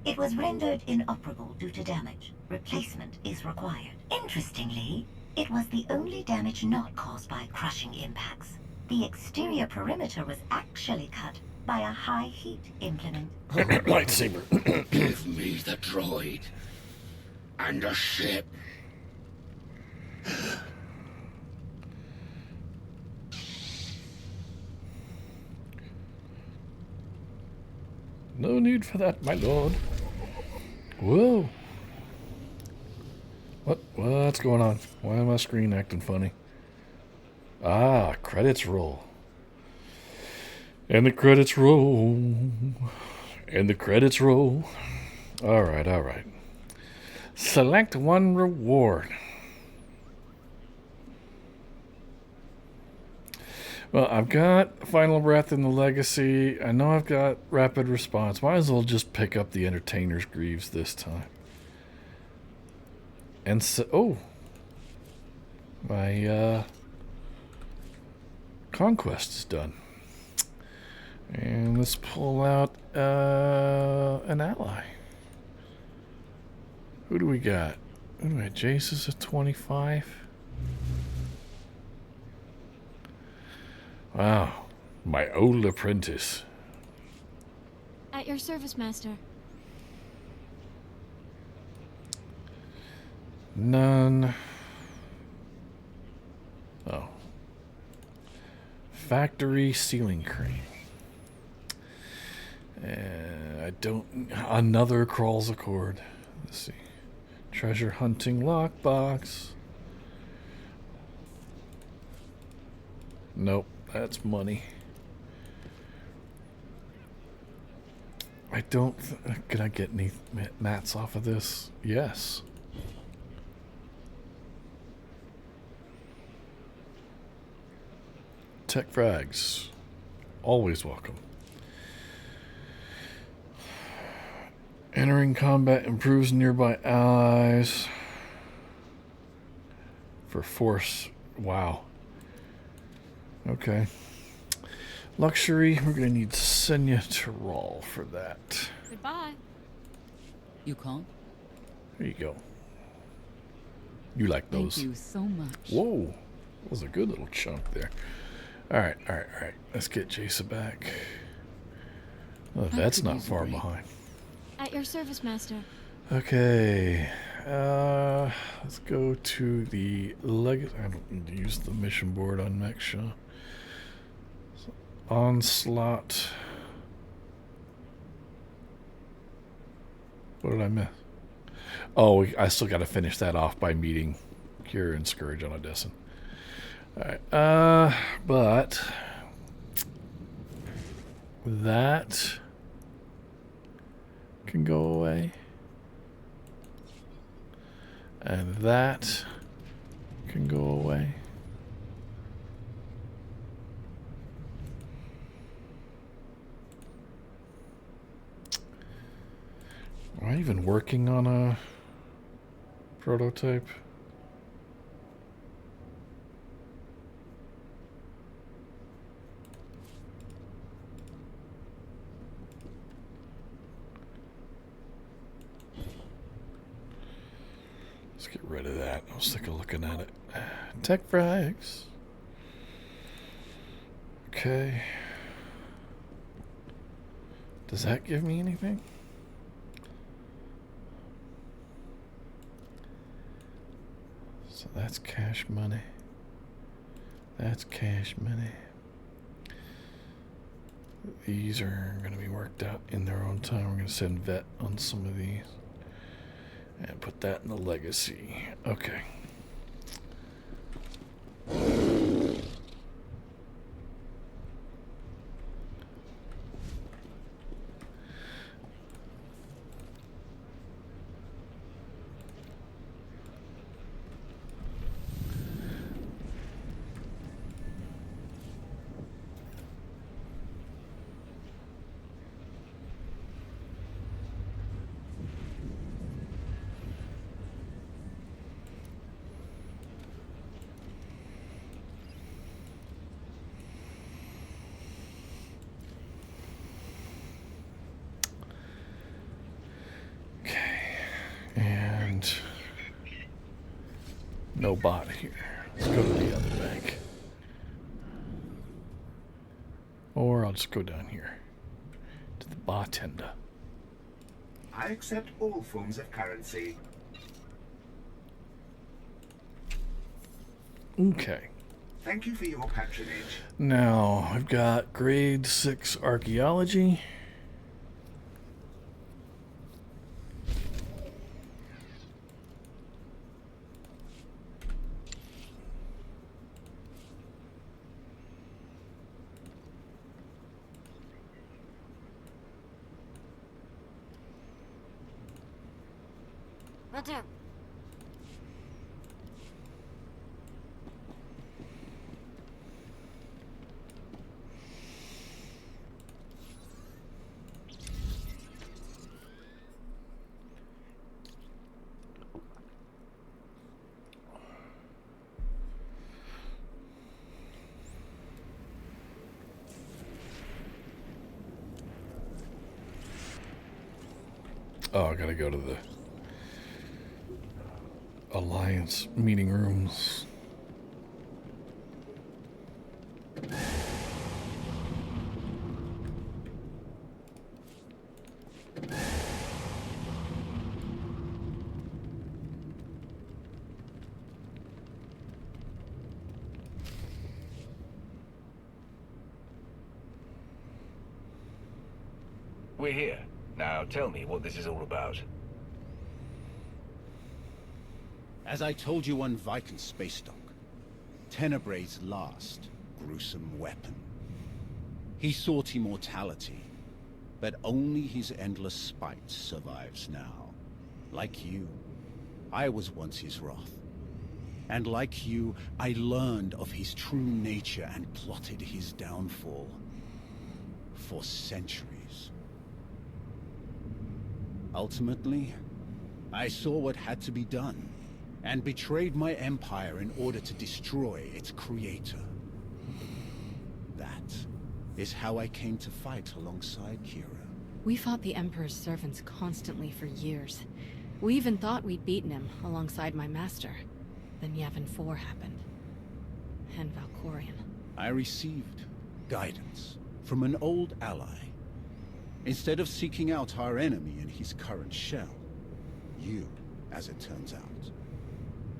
S20: It was rendered inoperable due to damage. Replacement is required. Interestingly, it was the only damage not caused by crushing impacts. The exterior perimeter was actually cut by a high heat implement.
S1: Lightsaber.
S9: Give me the droid. And a ship.
S1: No need for that, my lord. Whoa. What's going on? Why am my screen acting funny? Ah, credits roll. And the credits roll. And the credits roll. Alright, alright. Select one reward. Well, I've got Final Breath in the Legacy. I know I've got Rapid Response. Might as well just pick up the Entertainer's Greaves this time. And so, oh, my conquest is done. And let's pull out an ally. Who do we got? Who do we got? Jace is a 25. Wow, my old apprentice.
S6: At your service, Master.
S1: None. Oh. Factory ceiling crane. I don't... Another Crawls Accord. Let's see. Treasure hunting lockbox. Nope, that's money. I don't... Can I get any mats off of this? Yes. Tech frags. Always welcome. Entering combat improves nearby allies. For force. Wow. Okay. Luxury, we're going to need SWTOR for that.
S6: Goodbye.
S21: You can't?
S1: There you go. You like those.
S21: Thank you so much.
S1: Whoa. That was a good little chunk there. Alright. Let's get Jason back. Oh, that's not far behind.
S6: At your service, Master.
S1: Okay. Let's go to the legacy. I don't need to use the mission board on Meksha. So, Onslaught. What did I miss? Oh, I still got to finish that off by meeting Cure and Scourge on Odessan. Alright, but that can go away. And that can go away. Am I even working on a prototype? Let's get rid of that. I was sick of looking at it. Tech frags. Okay. Does that give me anything? So that's cash money. That's cash money. These are going to be worked out in their own time. We're going to send vet on some of these. And put that in the legacy. Okay. No bot here. Let's go to the other bank. Or I'll just go down here to the bartender.
S22: I accept all forms of currency.
S1: Okay.
S22: Thank you for your patronage.
S1: Now, I've got grade 6 archaeology.
S6: Will do.
S1: Oh, I gotta go to the Alliance meeting rooms.
S8: We're here. Now tell me what this is all about.
S4: As I told you on Viking Space Dock, Tenebray's last gruesome weapon. He sought immortality, but only his endless spite survives now. Like you, I was once his wrath. And like you, I learned of his true nature and plotted his downfall. For centuries. Ultimately, I saw what had to be done. and betrayed my empire in order to destroy its creator. That is how I came to fight alongside Kira.
S19: We fought the Emperor's servants constantly for years. We even thought we'd beaten him alongside my master. Then Yavin 4 happened. And Valkorion.
S4: I received guidance from an old ally. Instead of seeking out our enemy in his current shell, you, as it turns out,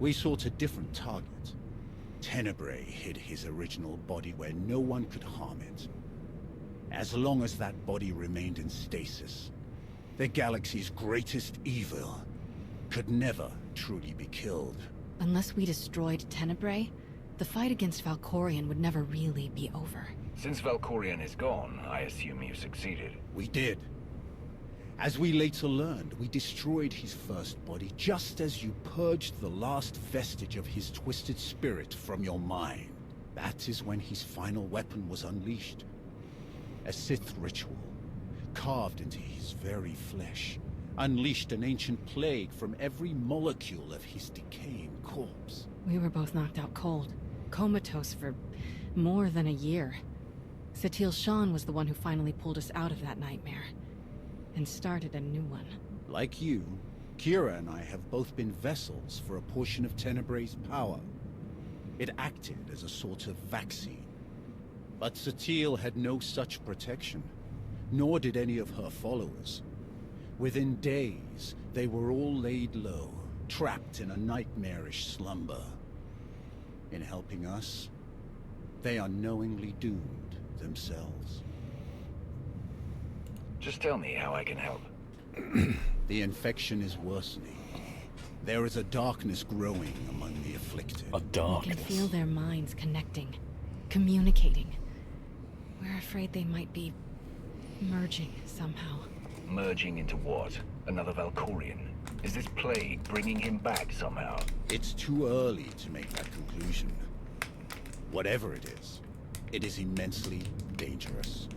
S4: we sought a different target. Tenebrae hid his original body where no one could harm it. As long as that body remained in stasis, the galaxy's greatest evil could never truly be killed.
S19: Unless we destroyed Tenebrae, the fight against Valkorion would never really be over.
S8: Since Valkorion is gone, I assume you succeeded.
S4: We did. As we later learned, we destroyed his first body just as you purged the last vestige of his twisted spirit from your mind. That is when his final weapon was unleashed. A Sith ritual, carved into his very flesh, unleashed an ancient plague from every molecule of his decaying corpse.
S19: We were both knocked out cold, comatose for more than a year. Satil Shan was the one who finally pulled us out of that nightmare, and started a new one.
S4: Like you, Kira and I have both been vessels for a portion of Tenebrae's power. It acted as a sort of vaccine. But Satil had no such protection, nor did any of her followers. Within days, they were all laid low, trapped in a nightmarish slumber. In helping us, they unknowingly doomed themselves.
S8: Just tell me how I can help.
S4: The infection is worsening. There is a darkness growing among the afflicted.
S1: A darkness?
S19: We can feel their minds connecting, communicating. We're afraid they might be merging somehow.
S8: Merging into what? Another Valkorion? Is this plague bringing him back somehow?
S4: It's too early to make that conclusion. Whatever it is immensely dangerous.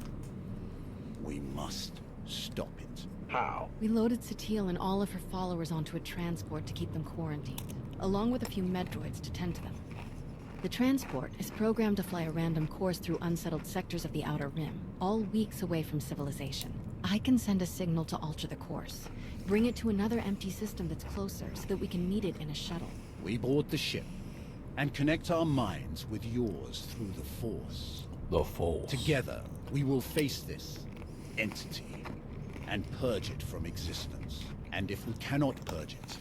S4: We must stop it.
S8: How?
S19: We loaded Satil and all of her followers onto a transport to keep them quarantined, along with a few medroids to tend to them. The transport is programmed to fly a random course through unsettled sectors of the Outer Rim, all weeks away from civilization. I can send a signal to alter the course, bring it to another empty system that's closer so that we can meet it in a shuttle.
S4: We board the ship and connect our minds with yours through the Force.
S1: The Force.
S4: Together, we will face this entity and purge it from existence. And if we cannot purge it,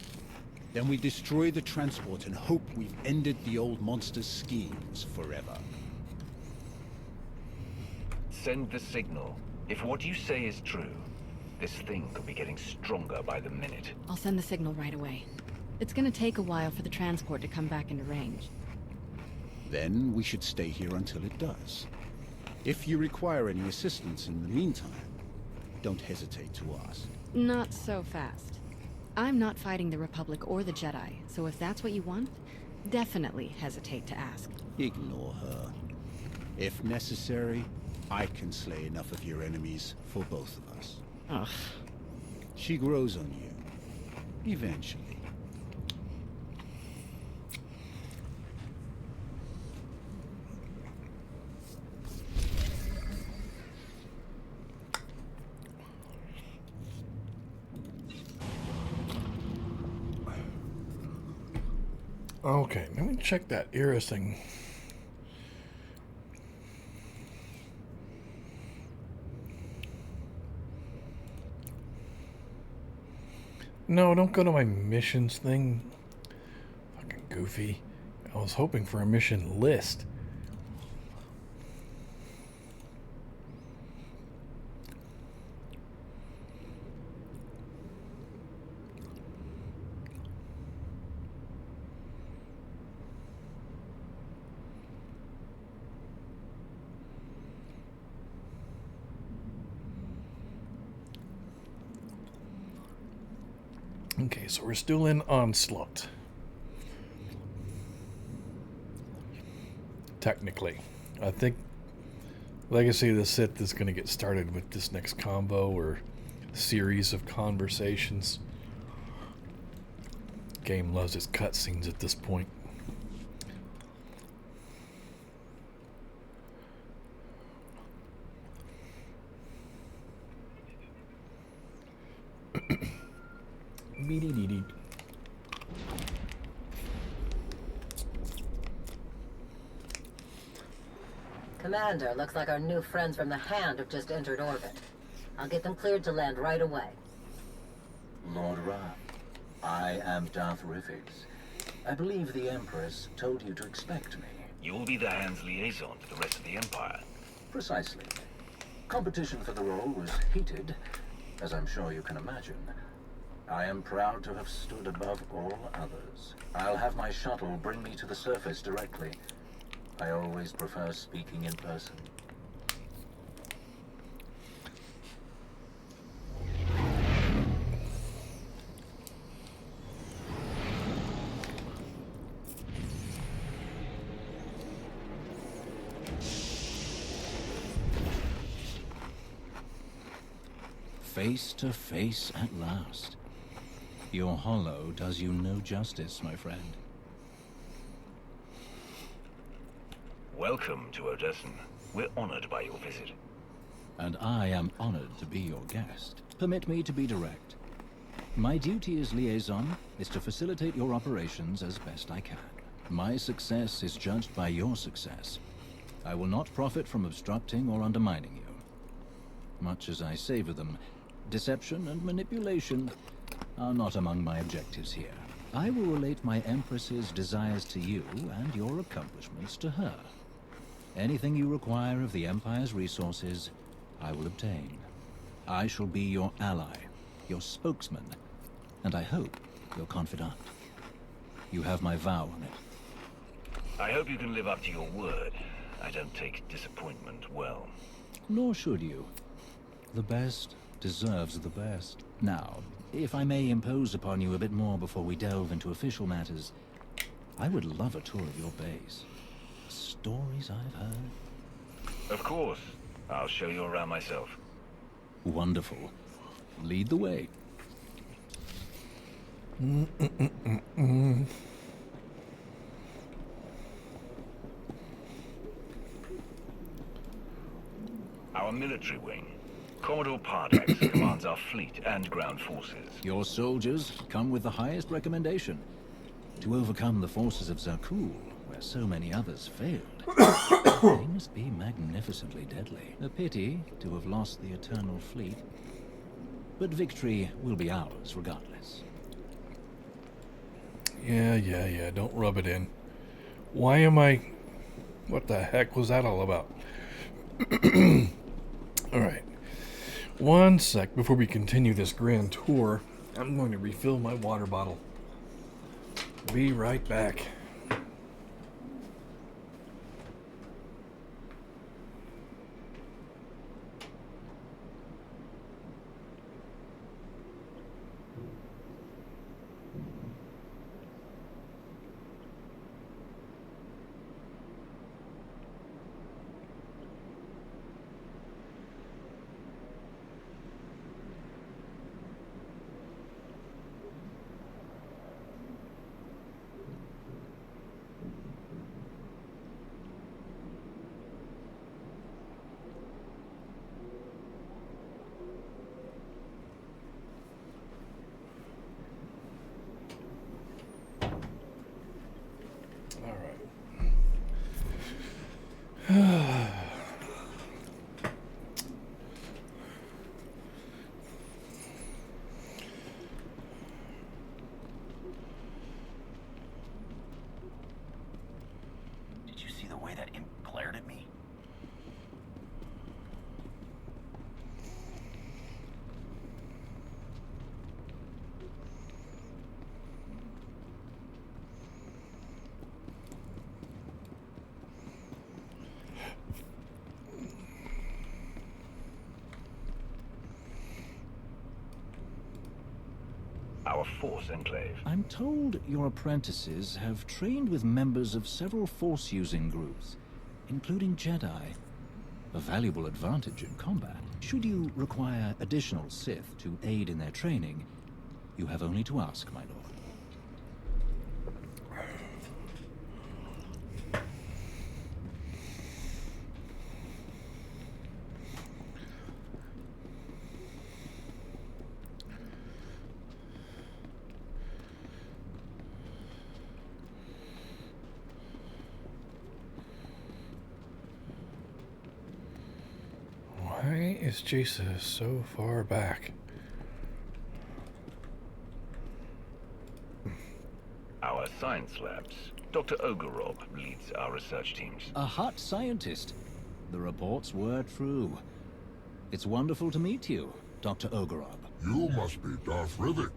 S4: then we destroy the transport and hope we've ended the old monster's schemes forever.
S8: Send the signal. If what you say is true, this thing could be getting stronger by the minute.
S19: I'll send the signal right away. It's gonna take a while for the transport to come back into range.
S4: Then we should stay here until it does. If you require any assistance in the meantime, don't hesitate to ask.
S19: Not so fast. I'm not fighting the Republic or the Jedi, so if that's what you want, definitely hesitate to ask.
S4: Ignore her. If necessary, I can slay enough of your enemies for both of us.
S19: Ugh.
S4: She grows on you. Eventually.
S1: Okay, let me check that Iris thing. No, don't go to my missions thing. Fucking goofy. I was hoping for a mission list. Okay, so we're still in Onslaught. Technically. I think Legacy of the Sith is going to get started with this next combo or series of conversations. Game loves its cutscenes at this point. Beep-dee-dee-dee.
S15: Commander, looks like our new friends from the Hand have just entered orbit. I'll get them cleared to land right away.
S13: Lord Ra, I am Darth Riffids. I believe the Empress told you to expect me.
S8: You'll be the Hand's liaison to the rest of the Empire.
S13: Precisely. Competition for the role was heated, as I'm sure you can imagine. I am proud to have stood above all others. I'll have my shuttle bring me to the surface directly. I always prefer speaking in person.
S2: Face to face at last. Your hollow does you no justice, my friend.
S8: Welcome to Odessen. We're honored by your visit.
S2: And I am honored to be your guest. Permit me to be direct. My duty as liaison is to facilitate your operations as best I can. My success is judged by your success. I will not profit from obstructing or undermining you. Much as I savor them, deception and manipulation are not among my objectives here. I will relate my Empress's desires to you and your accomplishments to her. Anything you require of the Empire's resources, I will obtain. I shall be your ally, your spokesman, and I hope your confidant. You have my vow on it.
S8: I hope you can live up to your word. I don't take disappointment well.
S2: Nor should you. The best deserves the best. Now, if I may impose upon you a bit more before we delve into official matters, I would love a tour of your base. The stories I've heard.
S8: Of course. I'll show you around myself.
S2: Wonderful. Lead the way.
S8: Our military wing. Commodore Pardax commands our fleet and ground forces.
S2: Your soldiers come with the highest recommendation. To overcome the forces of Zakul, where so many others failed, they must be magnificently deadly. A pity to have lost the Eternal Fleet. But victory will be ours regardless.
S1: Yeah, don't rub it in. Why am I... What the heck was that all about? Alright. One sec before we continue this grand tour. I'm going to refill my water bottle. Be right back.
S10: Did you see the way that imp glared at me?
S8: Our Force Enclave.
S2: I'm told your apprentices have trained with members of several Force-using groups, including Jedi. A valuable advantage in combat. Should you require additional Sith to aid in their training, you have only to ask, my lord.
S1: is Jesus so far back?
S8: Our science labs. Dr. Ogorob leads our research teams.
S2: A hot scientist. The reports were true. It's wonderful to meet you, Dr. Ogorob.
S7: You must be Darth Rivix.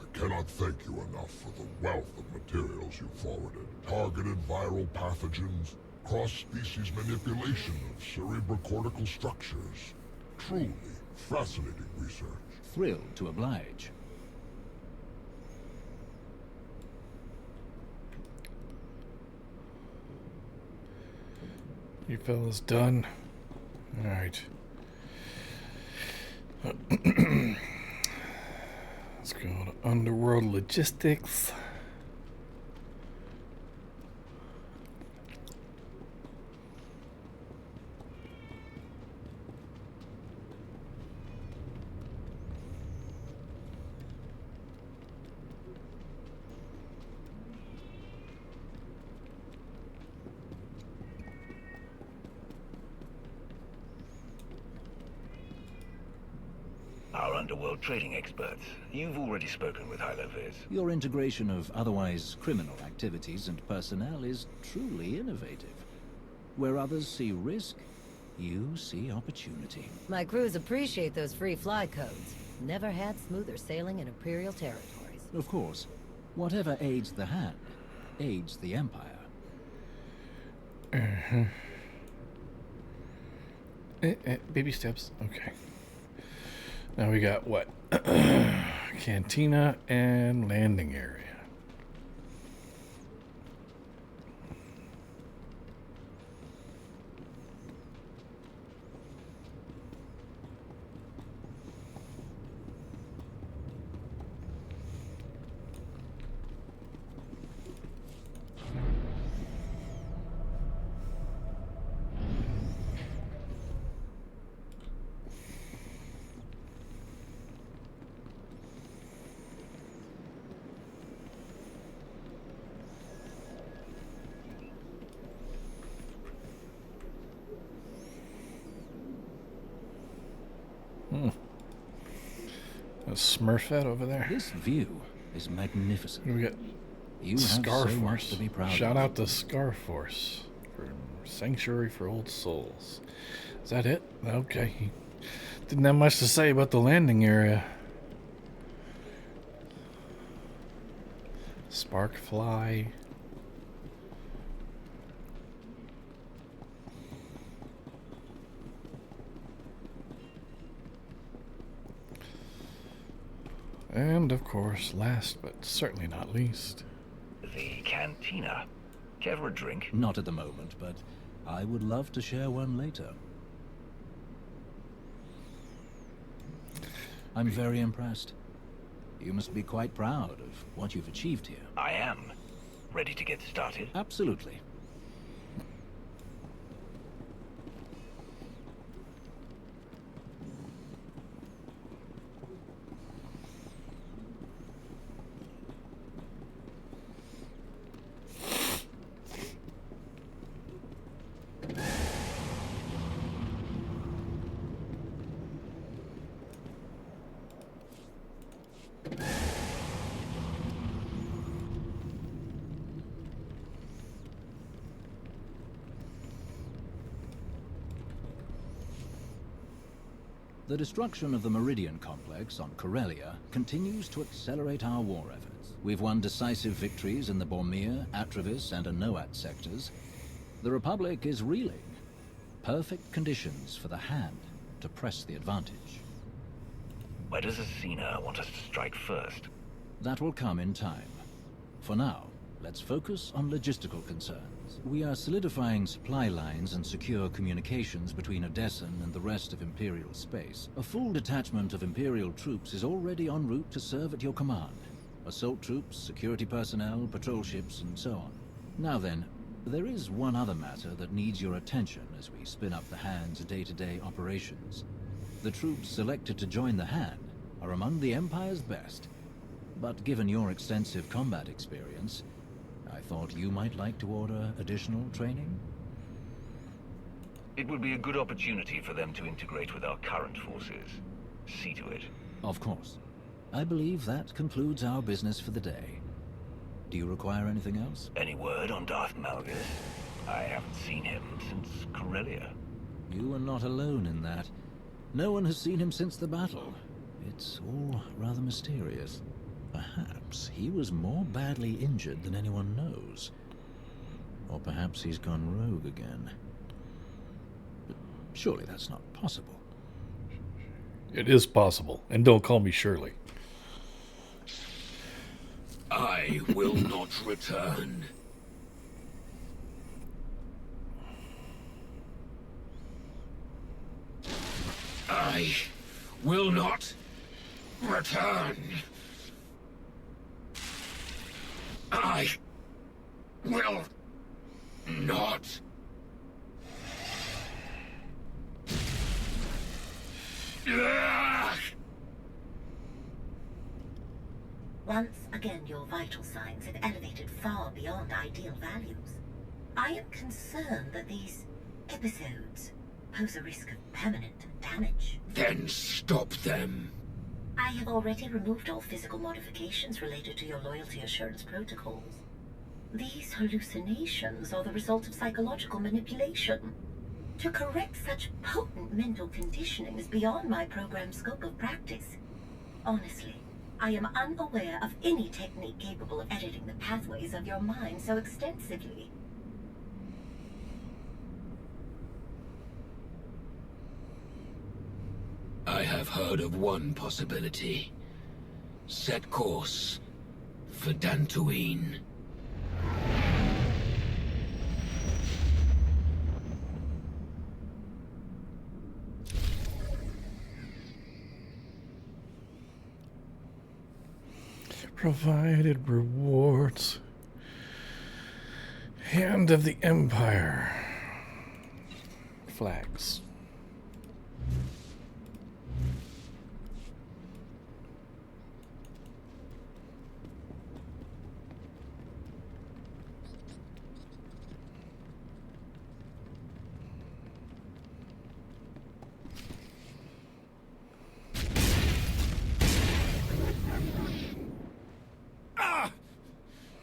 S7: I cannot thank you enough for the wealth of materials you forwarded. Targeted viral pathogens, cross-species manipulation of cerebrocortical structures. Truly fascinating research.
S2: Thrilled to oblige.
S1: You fellas done? Alright. Let's go to Underworld Logistics.
S8: Our underworld trading experts. You've already spoken with Hylo Viz.
S2: Your integration of otherwise criminal activities and personnel is truly innovative. Where others see risk, you see opportunity.
S11: My crews appreciate those free fly codes. Never had smoother sailing in Imperial territories.
S2: Of course, whatever aids the hand, aids the Empire.
S1: Baby steps. Okay. Now we got what? Cantina and landing area. A Smurfette over there.
S2: This view is magnificent.
S1: We got
S2: You have
S1: Scar
S2: so much
S1: Force.
S2: to be proud
S1: Shout
S2: of.
S1: out to Scar Force for Sanctuary for Old Souls. Is that it? Okay. Didn't have much to say about the landing area. Sparkfly. And, of course, last but certainly not least,
S8: The cantina. Care for a drink?
S2: Not at the moment, but I would love to share one later. I'm very impressed. You must be quite proud of what you've achieved here.
S8: I am. Ready to get started?
S2: Absolutely. The destruction of the Meridian complex on Corellia continues to accelerate our war efforts. We've won decisive victories in the Bormir, Atravis, and Anoat sectors. The Republic is reeling. Perfect conditions for the Hand to press the advantage.
S8: Where does Asina want us to strike first?
S2: That will come in time. For now, let's focus on logistical concerns. We are solidifying supply lines and secure communications between Odessen and the rest of Imperial space. A full detachment of Imperial troops is already en route to serve at your command. Assault troops, security personnel, patrol ships, and so on. Now then, there is one other matter that needs your attention as we spin up the Hand's day-to-day operations. The troops selected to join the Hand are among the Empire's best. But given your extensive combat experience, I thought you might like to order additional training?
S8: It would be a good opportunity for them to integrate with our current forces. See to it.
S2: Of course. I believe that concludes our business for the day. Do you require anything else?
S8: Any word on Darth Malgus? I haven't seen him since Corellia.
S2: You are not alone in that. No one has seen him since the battle. It's all rather mysterious. Perhaps he was more badly injured than anyone knows. Or perhaps he's gone rogue again. But surely that's not possible.
S1: It is possible, and don't call me Shirley.
S9: I will not return. I will not return. I will not.
S20: Once again, your vital signs have elevated far beyond ideal values. I am concerned that these episodes pose a risk of permanent damage.
S9: Then stop them.
S20: I have already removed all physical modifications related to your loyalty assurance protocols. These hallucinations are the result of psychological manipulation. To correct such potent mental conditioning is beyond my program's scope of practice. Honestly, I am unaware of any technique capable of editing the pathways of your mind so extensively.
S9: I have heard of one possibility. Set course for Dantooine.
S1: Provided rewards. Hand of the Empire. Flags.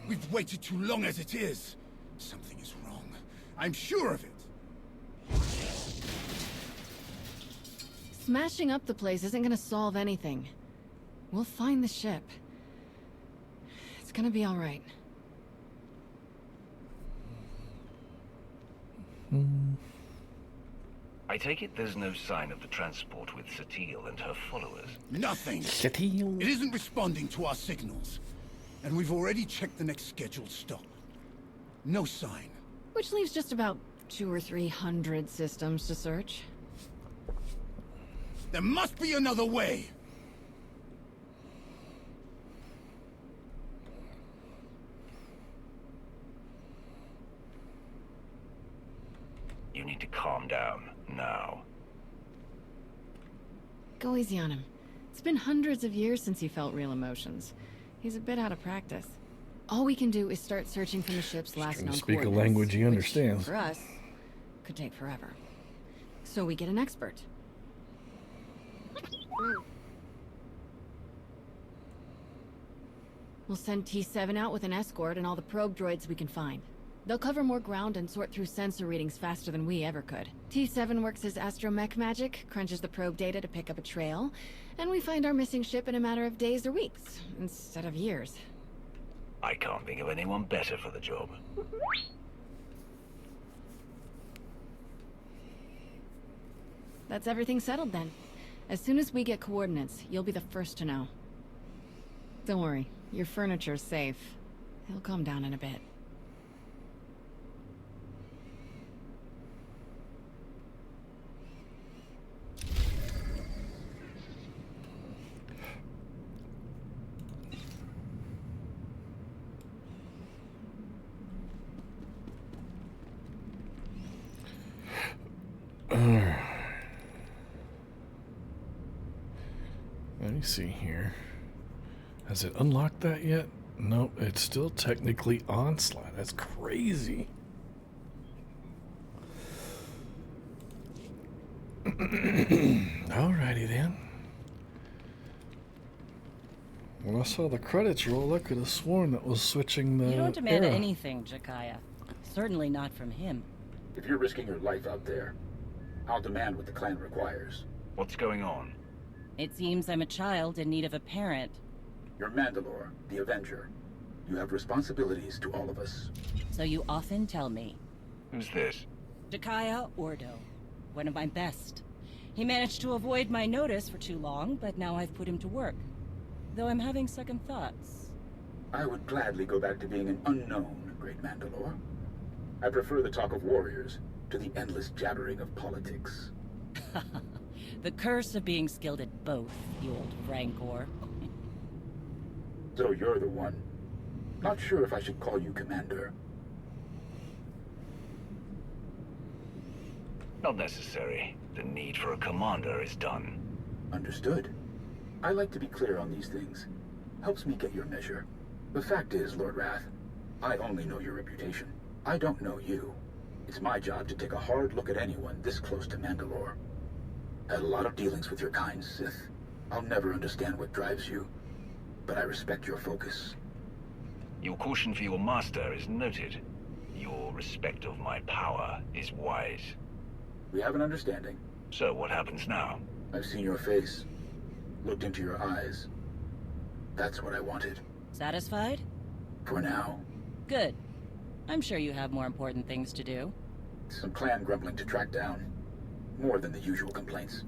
S4: We've waited too long as it is. Something is wrong. I'm sure of it.
S19: Smashing up the place isn't gonna solve anything. We'll find the ship. It's gonna be all right.
S8: I take it there's no sign of the transport with Satele and her followers.
S4: Nothing.
S1: Satele.
S4: It isn't responding to our signals. And we've already checked the next scheduled stop. No sign.
S19: Which leaves just about 200 or 300 systems to search.
S4: There must be another way!
S8: You need to calm down, now.
S19: Go easy on him. It's been hundreds of years since he felt real emotions. He's a bit out of practice. All we can do is start searching from the ship's last known
S1: Speak a
S19: coordinates,
S1: language he
S19: which,
S1: understands.
S19: for us, could take forever. So we get an expert. We'll send T7 out with an escort and all the probe droids we can find. They'll cover more ground and sort through sensor readings faster than we ever could. T7 works as astromech magic, crunches the probe data to pick up a trail, and we find our missing ship in a matter of days or weeks, instead of years.
S8: I can't think of anyone better for the job.
S19: That's everything settled then. As soon as we get coordinates, you'll be the first to know. Don't worry, your furniture's safe. He'll calm down in a bit.
S1: Let me see here. Has it unlocked that yet? Nope, it's still technically Onslaught. That's crazy. Alrighty then. When I saw the credits roll, I could have sworn that was switching the
S5: You don't demand
S1: era.
S5: anything, Jakaya. Certainly not from him.
S12: If you're risking your life out there, I'll demand what the clan requires.
S8: What's going on?
S5: It seems I'm a child in need of a parent.
S12: You're Mandalore, the Avenger. You have responsibilities to all of us.
S5: So you often tell me.
S8: Who's this?
S5: Jakaya Ordo. One of my best. He managed to avoid my notice for too long, but now I've put him to work. Though I'm having second thoughts.
S12: I would gladly go back to being an unknown, Great Mandalore. I prefer the talk of warriors to the endless jabbering of politics.
S5: The curse of being skilled at both, you old rancor.
S12: So you're the one. Not sure if I should call you Commander.
S8: Not necessary. The need for a commander is done.
S12: Understood. I like to be clear on these things. Helps me get your measure. The fact is, Lord Wrath, I only know your reputation. I don't know you. It's my job to take a hard look at anyone this close to Mandalore. Had a lot of dealings with your kind, Sith. I'll never understand what drives you, but I respect your focus.
S8: Your caution for your master is noted. Your respect of my power is wise.
S12: We have an understanding.
S8: So what happens now?
S12: I've seen your face. Looked into your eyes. That's what I wanted.
S5: Satisfied?
S12: For now.
S5: Good. I'm sure you have more important things to do.
S12: Some clan grumbling to track down. More than the usual complaints.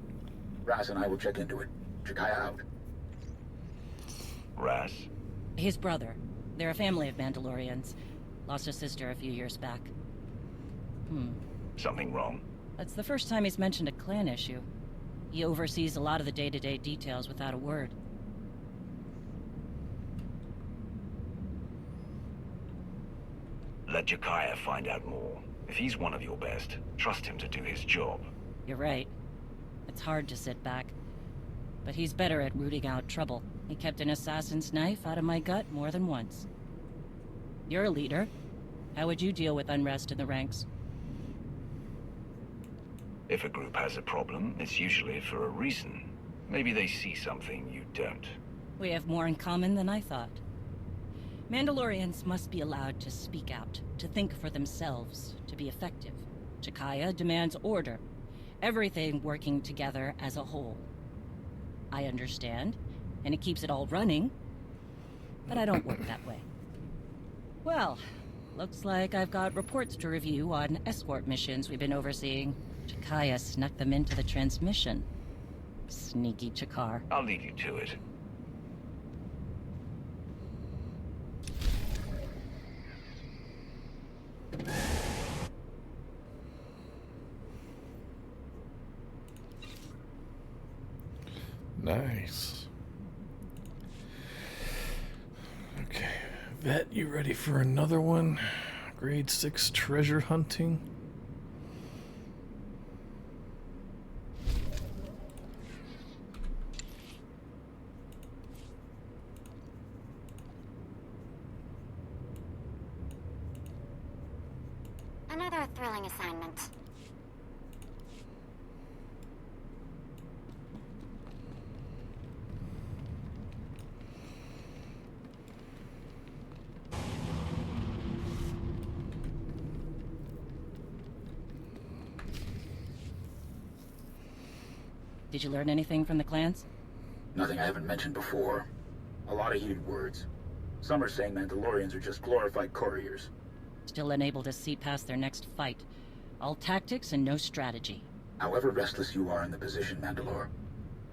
S12: Ras and I will check into it. Jakaya out.
S8: Ras?
S5: His brother. They're a family of Mandalorians. Lost a sister a few years back.
S8: Something wrong?
S5: That's the first time he's mentioned a clan issue. He oversees a lot of the day-to-day details without a word.
S8: Let Jakaya find out more. If he's one of your best, trust him to do his job.
S5: You're right. It's hard to sit back. But he's better at rooting out trouble. He kept an assassin's knife out of my gut more than once. You're a leader. How would you deal with unrest in the ranks?
S8: If a group has a problem, it's usually for a reason. Maybe they see something you don't.
S5: We have more in common than I thought. Mandalorians must be allowed to speak out, to think for themselves, to be effective. Jakaya demands order. Everything working together as a whole. I understand, and it keeps it all running, but I don't work that way. Well, looks like I've got reports to review on escort missions we've been overseeing. Jakaya snuck them into the transmission. Sneaky Chakar.
S8: I'll leave you to it.
S1: Nice. Okay. Vet, you ready for another one? Grade 6 treasure hunting?
S6: Another thrilling assignment.
S5: Did you learn anything from the clans?
S12: Nothing I haven't mentioned before. A lot of heated words. Some are saying Mandalorians are just glorified couriers.
S5: Still unable to see past their next fight. All tactics and no strategy.
S12: However restless you are in the position, Mandalore,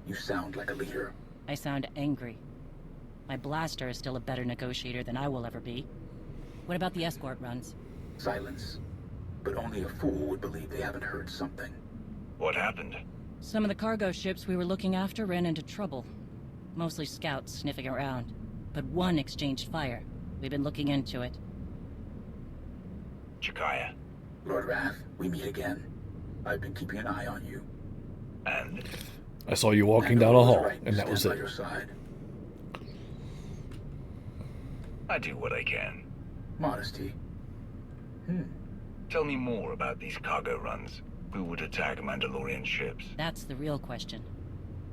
S12: you sound like a leader.
S5: I sound angry. My blaster is still a better negotiator than I will ever be. What about the escort runs?
S12: Silence. But only a fool would believe they haven't heard something.
S8: What happened?
S5: Some of the cargo ships we were looking after ran into trouble. Mostly scouts sniffing around. But one exchanged fire. We've been looking into it.
S8: Jakaya.
S12: Lord Wrath, we meet again. I've been keeping an eye on you.
S8: And?
S1: I saw you walking down a hall, and that was it.
S12: By your side.
S8: I do what I can.
S12: Modesty.
S8: Tell me more about these cargo runs. Who would attack Mandalorian ships?
S5: That's the real question.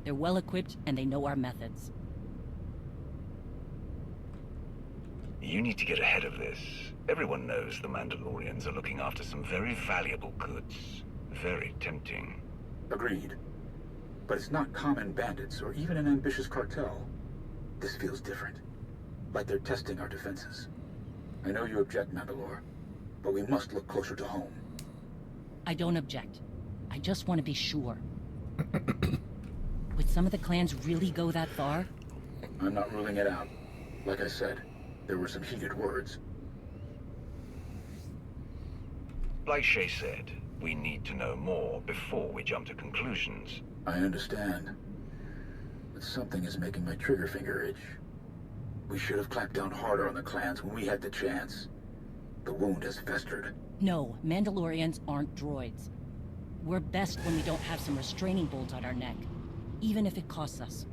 S5: They're well equipped and they know our methods.
S8: You need to get ahead of this. Everyone knows the Mandalorians are looking after some very valuable goods. Very tempting.
S12: Agreed. But it's not common bandits or even an ambitious cartel. This feels different. Like they're testing our defenses. I know you object, Mandalore, but we must look closer to home.
S5: I don't object. I just want to be sure. Would some of the clans really go that far?
S12: I'm not ruling it out. Like I said, there were some heated words.
S8: Like Shay said, we need to know more before we jump to conclusions.
S12: I understand. But something is making my trigger finger itch. We should have clamped down harder on the clans when we had the chance. The wound has festered.
S5: No, Mandalorians aren't droids. We're best when we don't have some restraining bolts on our neck, even if it costs us.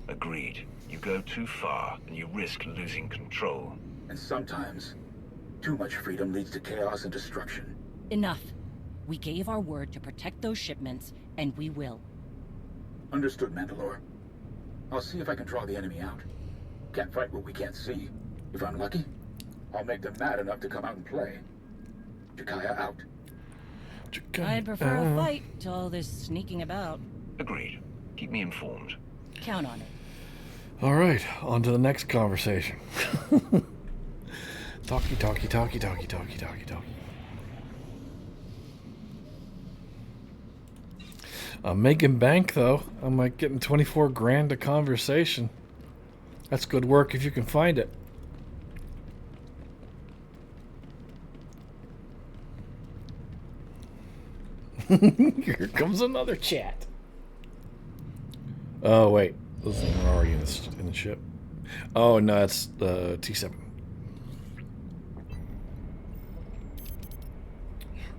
S8: Agreed. You go too far, and you risk losing control.
S12: And sometimes, too much freedom leads to chaos and destruction.
S5: Enough. We gave our word to protect those shipments, and we will.
S12: Understood, Mandalore. I'll see if I can draw the enemy out. Can't fight what we can't see. If I'm lucky, I'll make them mad enough to come out and play. Jakaya out.
S5: I'd prefer a fight to all this sneaking about.
S8: Agreed. Keep me informed.
S5: Count on it.
S1: All right, on to the next conversation. Talkie. I'm making bank, though. I'm like getting 24 grand a conversation. That's good work if you can find it. Here comes another chat. Oh, wait. Those are already in the ship. Oh, no, it's the T7.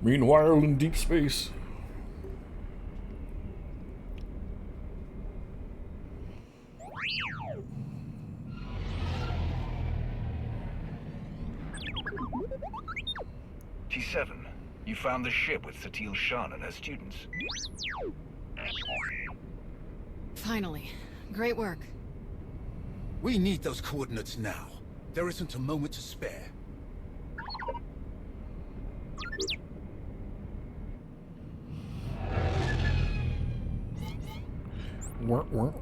S1: Meanwhile, in deep space.
S8: T7, you found the ship with Satil Shan and her students.
S19: Finally. Great work.
S4: We need those coordinates now. There isn't a moment to spare.
S1: Work.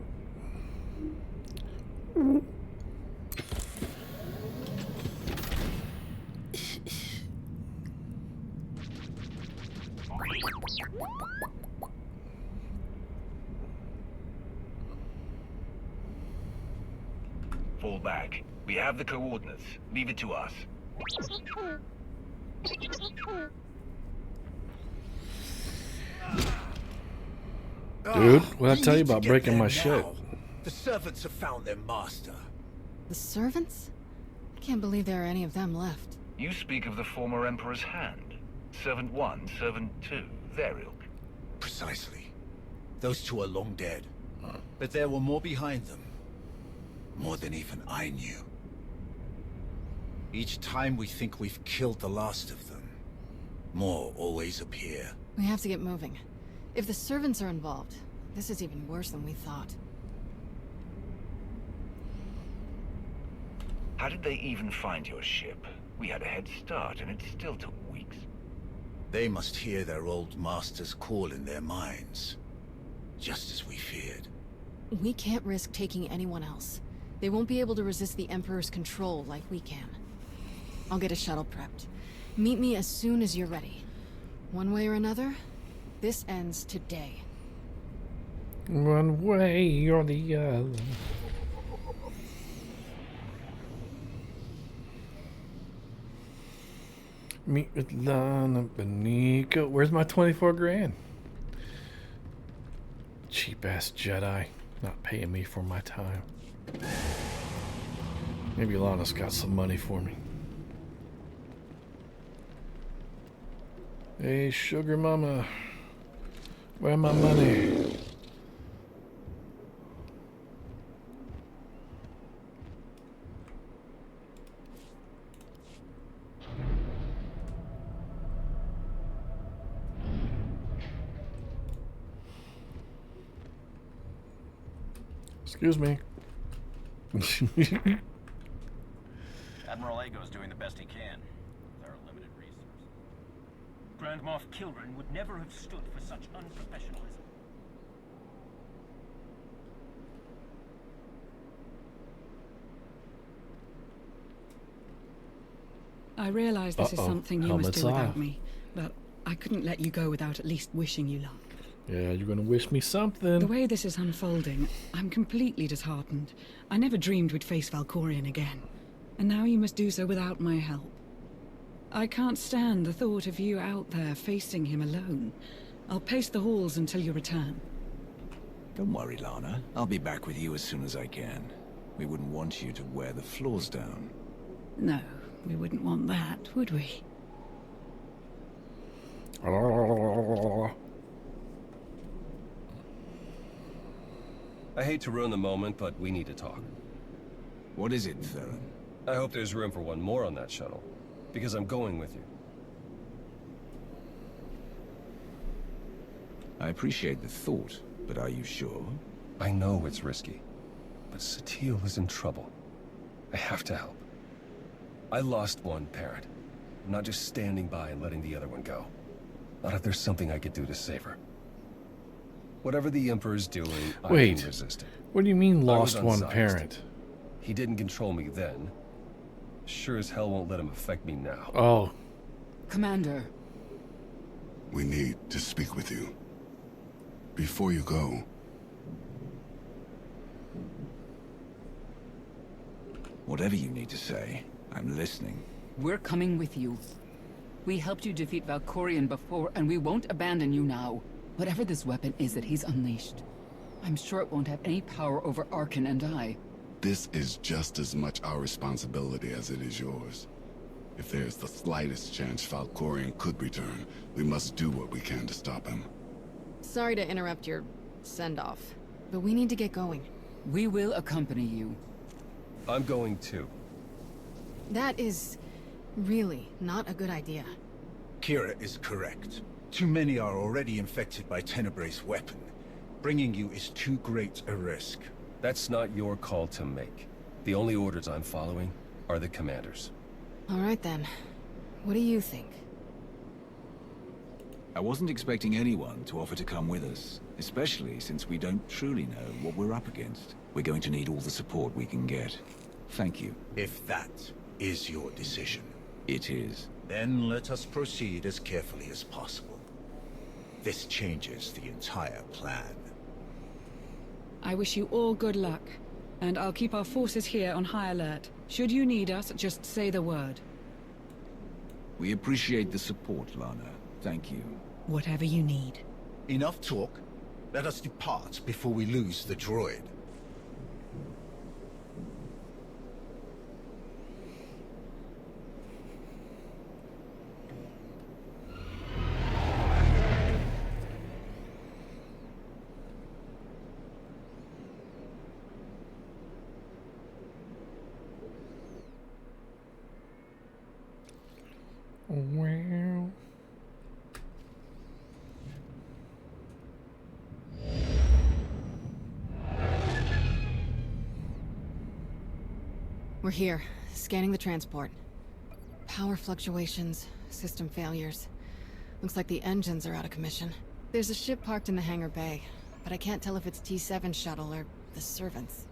S8: Fall back. We have the coordinates. Leave it to us.
S1: Dude, what'd I tell you about breaking my shit?
S4: The servants have found their master.
S19: The servants? Can't believe there are any of them left.
S8: You speak of the former Emperor's hand. Servant 1, Servant 2, their ilk.
S4: Precisely. Those two are long dead. But there were more behind them. More than even I knew. Each time we think we've killed the last of them, more always appear.
S19: We have to get moving. If the servants are involved, this is even worse than we thought.
S8: How did they even find your ship? We had a head start, and it still took weeks.
S4: They must hear their old master's call in their minds. Just as we feared.
S19: We can't risk taking anyone else. They won't be able to resist the Emperor's control like we can. I'll get a shuttle prepped. Meet me as soon as you're ready. One way or another, this ends today.
S1: One way or the other. Meet with Lana Beniko. Where's my 24 grand? Cheap ass Jedi. Not paying me for my time. Maybe Lana's got some money for me. Hey, sugar mama. Where my money? Excuse me.
S10: Admiral Aego's doing the best he can with our limited resources. Grand Moff Kilrin would never have stood for such unprofessionalism.
S14: I realize this is something you must do
S1: Helmet's
S14: without
S1: off.
S14: me, but I couldn't let you go without at least wishing you luck.
S1: Yeah, you're gonna wish me something.
S14: The way this is unfolding, I'm completely disheartened. I never dreamed we'd face Valkorion again, and now you must do so without my help. I can't stand the thought of you out there facing him alone. I'll pace the halls until you return.
S16: Don't worry, Lana. I'll be back with you as soon as I can. We wouldn't want you to wear the floors down.
S14: No, we wouldn't want that, would we?
S18: I hate to ruin the moment, but we need to talk.
S16: What is it, Theron?
S18: I hope there's room for one more on that shuttle, because I'm going with you.
S16: I appreciate the thought, but are you sure?
S18: I know it's risky, but Satele is in trouble. I have to help. I lost one parent. I'm not just standing by and letting the other one go. Not if there's something I could do to save her. Whatever the Emperor's doing, I can resist it.
S1: What do you mean
S18: I was
S1: lost one
S18: unsized.
S1: parent?
S18: He didn't control me then. Sure as hell won't let him affect me now.
S1: Oh.
S23: Commander.
S24: We need to speak with you. Before you go.
S16: Whatever you need to say, I'm listening.
S23: We're coming with you. We helped you defeat Valkorion before, and we won't abandon you now. Whatever this weapon is that he's unleashed, I'm sure it won't have any power over Arkin and I.
S24: This is just as much our responsibility as it is yours. If there's the slightest chance Valkorion could return, we must do what we can to stop him.
S19: Sorry to interrupt your send-off, but we need to get going.
S23: We will accompany you.
S18: I'm going too.
S19: That is really not a good idea.
S4: Kira is correct. Too many are already infected by Tenebray's weapon. Bringing you is too great a risk.
S18: That's not your call to make. The only orders I'm following are the commander's.
S19: All right then. What do you think?
S16: I wasn't expecting anyone to offer to come with us, especially since we don't truly know what we're up against. We're going to need all the support we can get. Thank you.
S4: If that is your decision.
S16: It is.
S4: Then let us proceed as carefully as possible. This changes the entire plan.
S14: I wish you all good luck, and I'll keep our forces here on high alert. Should you need us, just say the word.
S16: We appreciate the support, Lana. Thank you.
S14: Whatever you need.
S4: Enough talk. Let us depart before we lose the droid.
S1: Wow.
S19: We're here, scanning the transport. Power fluctuations, system failures. Looks like the engines are out of commission. There's a ship parked in the hangar bay, but I can't tell if it's T7 shuttle or the servants.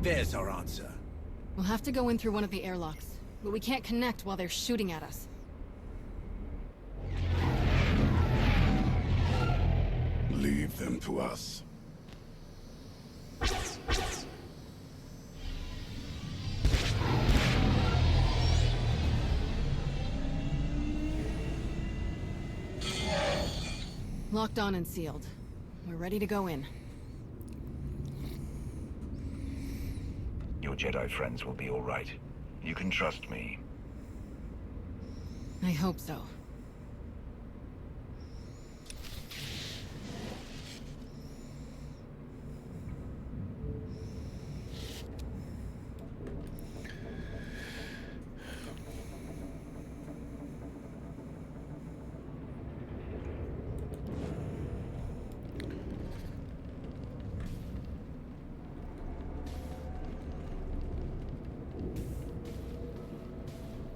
S4: There's our answer.
S19: We'll have to go in through one of the airlocks, but we can't connect while they're shooting at us.
S24: Leave them to us.
S19: Locked on and sealed. We're ready to go in.
S8: Your Jedi friends will be all right. You can trust me.
S19: I hope so.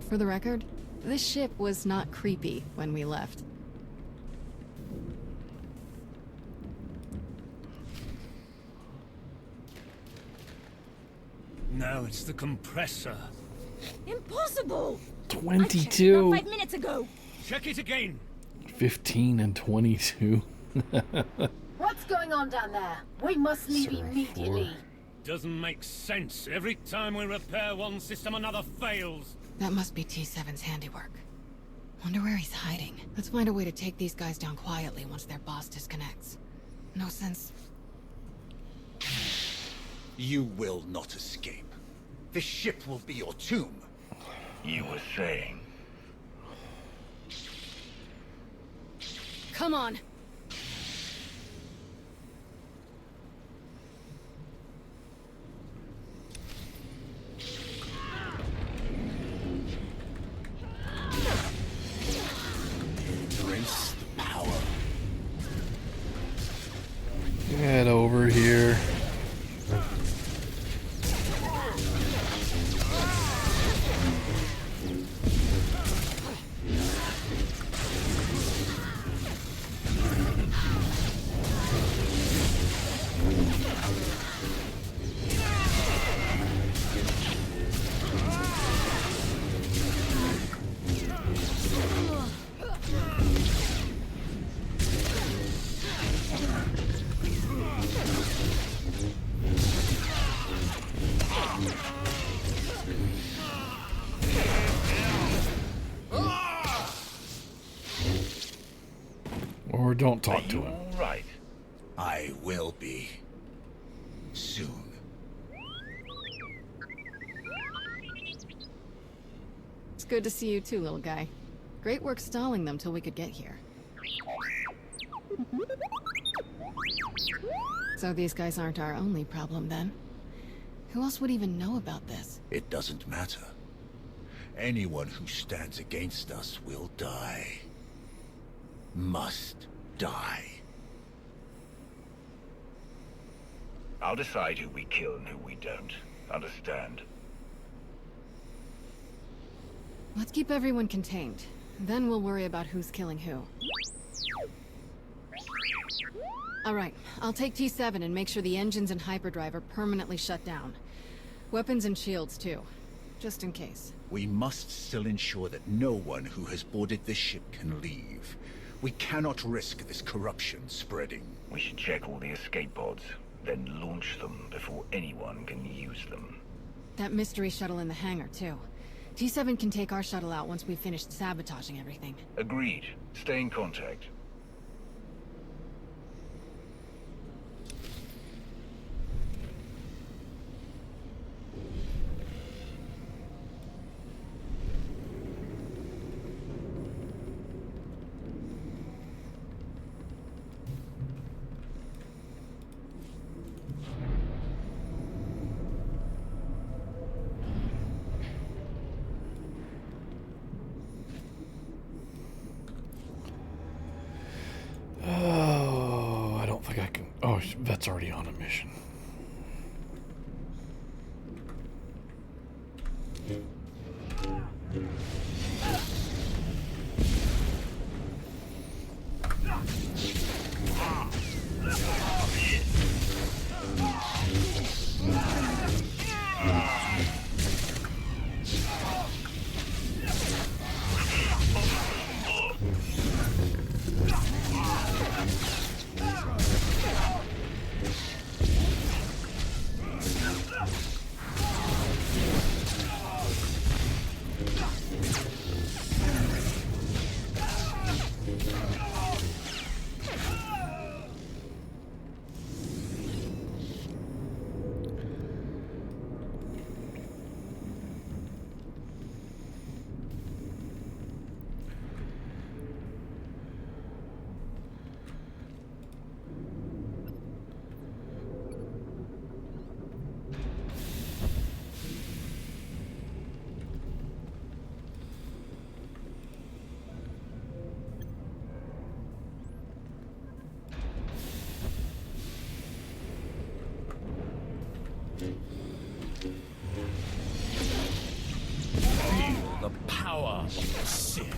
S19: For the record, this ship was not creepy when we left.
S10: No, it's the compressor.
S5: Impossible!
S1: 22.
S5: 5 minutes ago.
S10: Check it again.
S1: 15 and 22.
S15: What's going on down there? We must leave immediately.
S10: Doesn't make sense. Every time we repair one system, another fails.
S19: That must be T7's handiwork. Wonder where he's hiding. Let's find a way to take these guys down quietly once their boss disconnects. No sense.
S4: You will not escape. This ship will be your tomb.
S8: You were saying?
S19: Come on!
S4: Embrace the power.
S1: Get over here. Or don't talk to him.
S4: All right. I will be. Soon.
S19: It's good to see you too, little guy. Great work stalling them till we could get here. So these guys aren't our only problem then. Who else would even know about this?
S4: It doesn't matter. Anyone who stands against us will die. Must die.
S8: I'll decide who we kill and who we don't. Understand?
S19: Let's keep everyone contained. Then we'll worry about who's killing who. Alright, I'll take T7 and make sure the engines and hyperdrive are permanently shut down. Weapons and shields too, just in case.
S4: We must still ensure that no one who has boarded this ship can leave. We cannot risk this corruption spreading.
S8: We should check all the escape pods, then launch them before anyone can use them.
S19: That mystery shuttle in the hangar too. T7 can take our shuttle out once we've finished sabotaging everything.
S8: Agreed. Stay in contact.
S1: Oh, I don't think I can. Oh, that's already on a mission.
S4: Sith.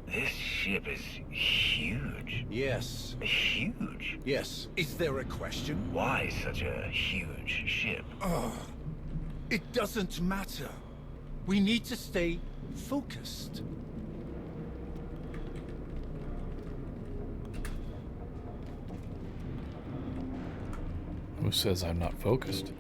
S8: This ship is huge.
S4: Yes.
S8: Huge?
S4: Yes. Is there a question?
S8: Why such a huge ship?
S4: It doesn't matter. We need to stay focused.
S1: Who says I'm not focused?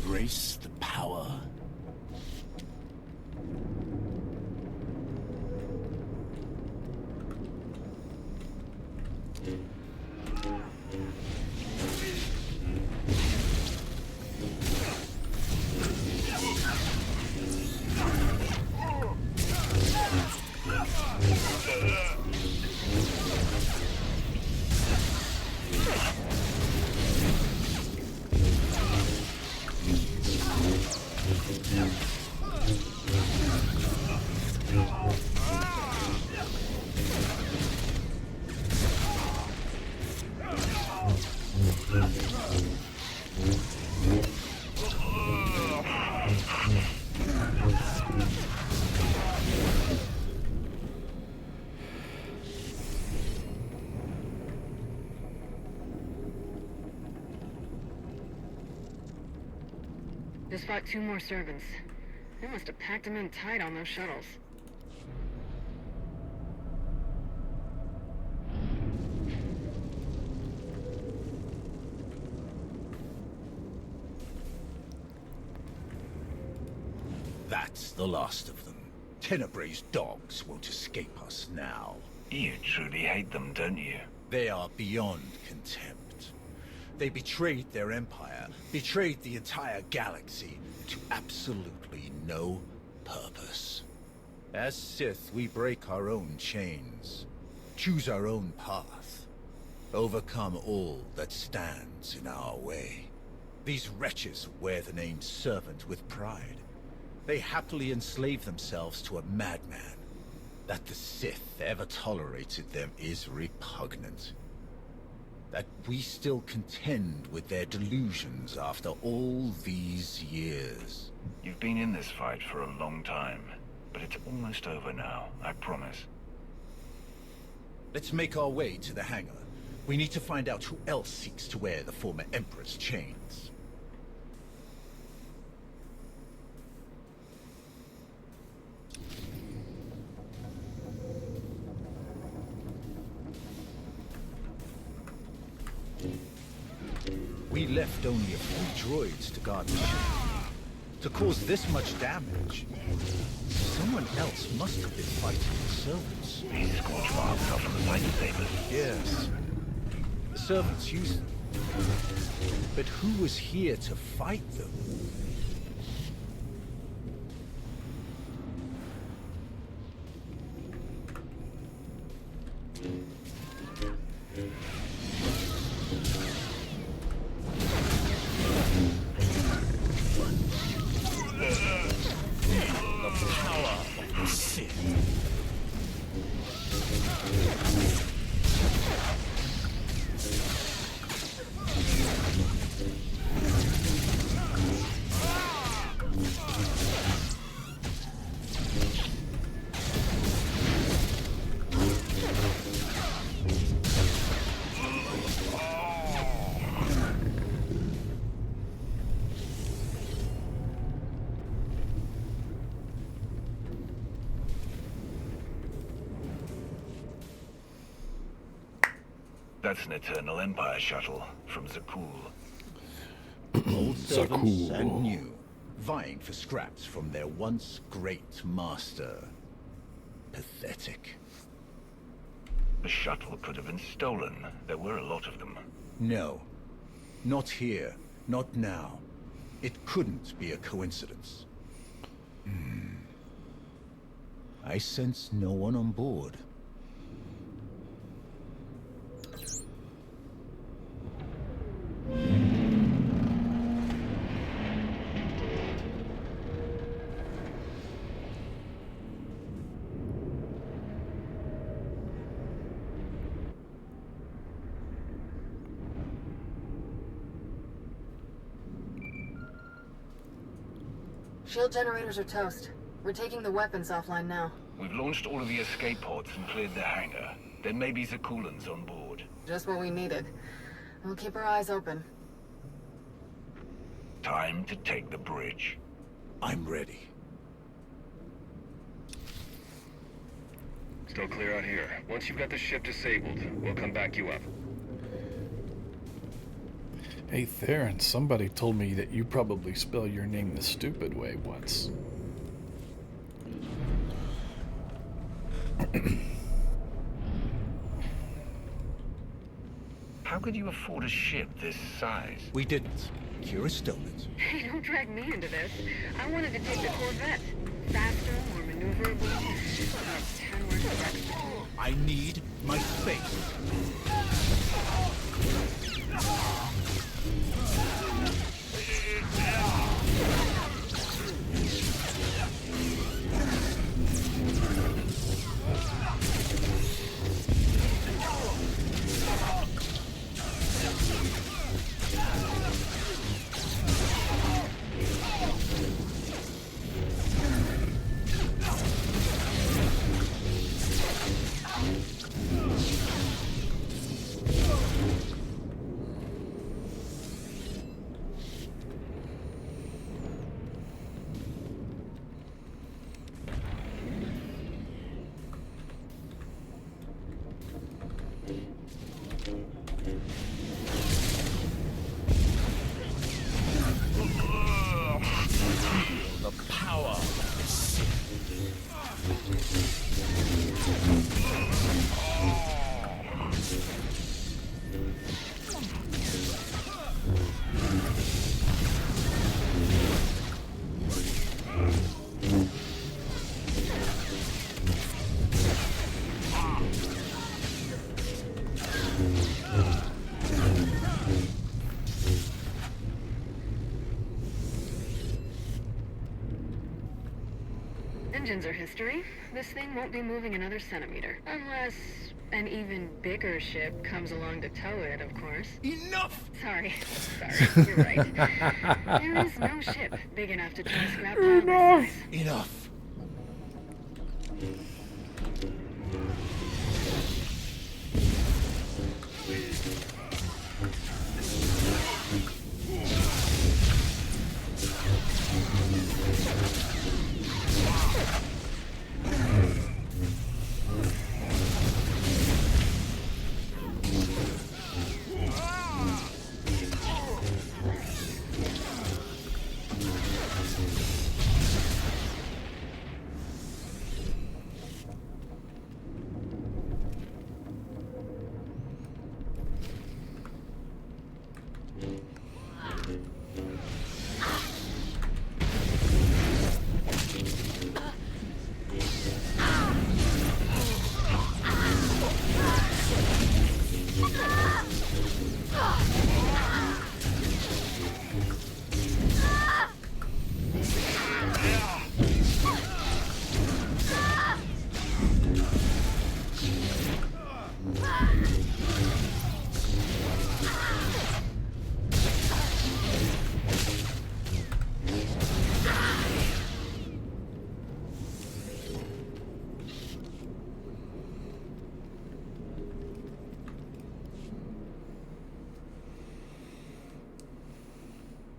S4: Embrace the power.
S3: Just fought 2 more servants. They must have packed them in tight on those shuttles.
S4: That's the last of them. Tenebrae's dogs won't escape us now.
S8: You truly hate them, don't you?
S4: They are beyond contempt. They betrayed their empire, betrayed the entire galaxy, to absolutely no purpose. As Sith, we break our own chains, choose our own path, overcome all that stands in our way. These wretches wear the name servant with pride. They happily enslave themselves to a madman. That the Sith ever tolerated them is repugnant. That we still contend with their delusions after all these years.
S8: You've been in this fight for a long time, but it's almost over now, I promise.
S4: Let's make our way to the hangar. We need to find out who else seeks to wear the former Emperor's chains. We left only a few droids to guard the ship. To cause this much damage, someone else must have been fighting the servants.
S8: These scorch marks are from the lightsabers.
S4: Yes. The servants used them. But who was here to fight them?
S8: That's an Eternal Empire shuttle from Zakul.
S4: Old servants and new, vying for scraps from their once great master. Pathetic.
S8: The shuttle could have been stolen. There were a lot of them.
S4: No. Not here. Not now. It couldn't be a coincidence. I sense no one on board.
S3: Shield generators are toast. We're taking the weapons offline now.
S8: We've launched all of the escape pods and cleared the hangar. There may be Zakulans on board.
S3: Just what we needed. We'll keep our eyes open.
S8: Time to take the bridge.
S4: I'm ready.
S10: Still clear out here. Once you've got the ship disabled, we'll come back you up.
S1: Hey Theron, somebody told me that you probably spell your name the stupid way once.
S8: How could you afford a ship this size?
S4: We didn't. Kira stole it.
S3: Hey, don't drag me into this. I wanted to take the Corvette. Faster, more maneuverable. About 10 words of extra.
S4: I need my space.
S3: Engines are history. This thing won't be moving another centimeter. Unless an even bigger ship comes along to tow it, of course.
S4: Enough!
S3: Sorry, you're right. There is no ship big enough to tow a scrap pile this size.
S4: Enough!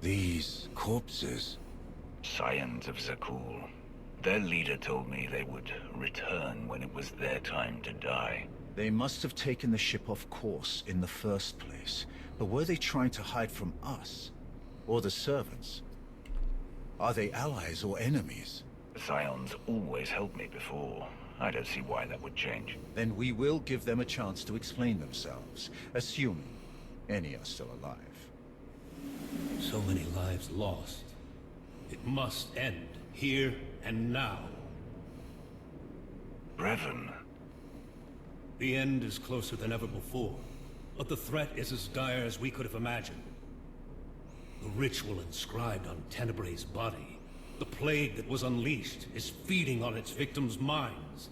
S4: These corpses.
S8: Scions of Zakul. Their leader told me they would return when it was their time to die.
S4: They must have taken the ship off course in the first place. But were they trying to hide from us? Or the servants? Are they allies or enemies?
S8: The Scions always helped me before. I don't see why that would change.
S4: Then we will give them a chance to explain themselves, assuming any are still alive.
S13: So many lives lost. It must end, here and now.
S8: Revan.
S13: The end is closer than ever before, but the threat is as dire as we could have imagined. The ritual inscribed on Tenebray's body, the plague that was unleashed, is feeding on its victims' minds.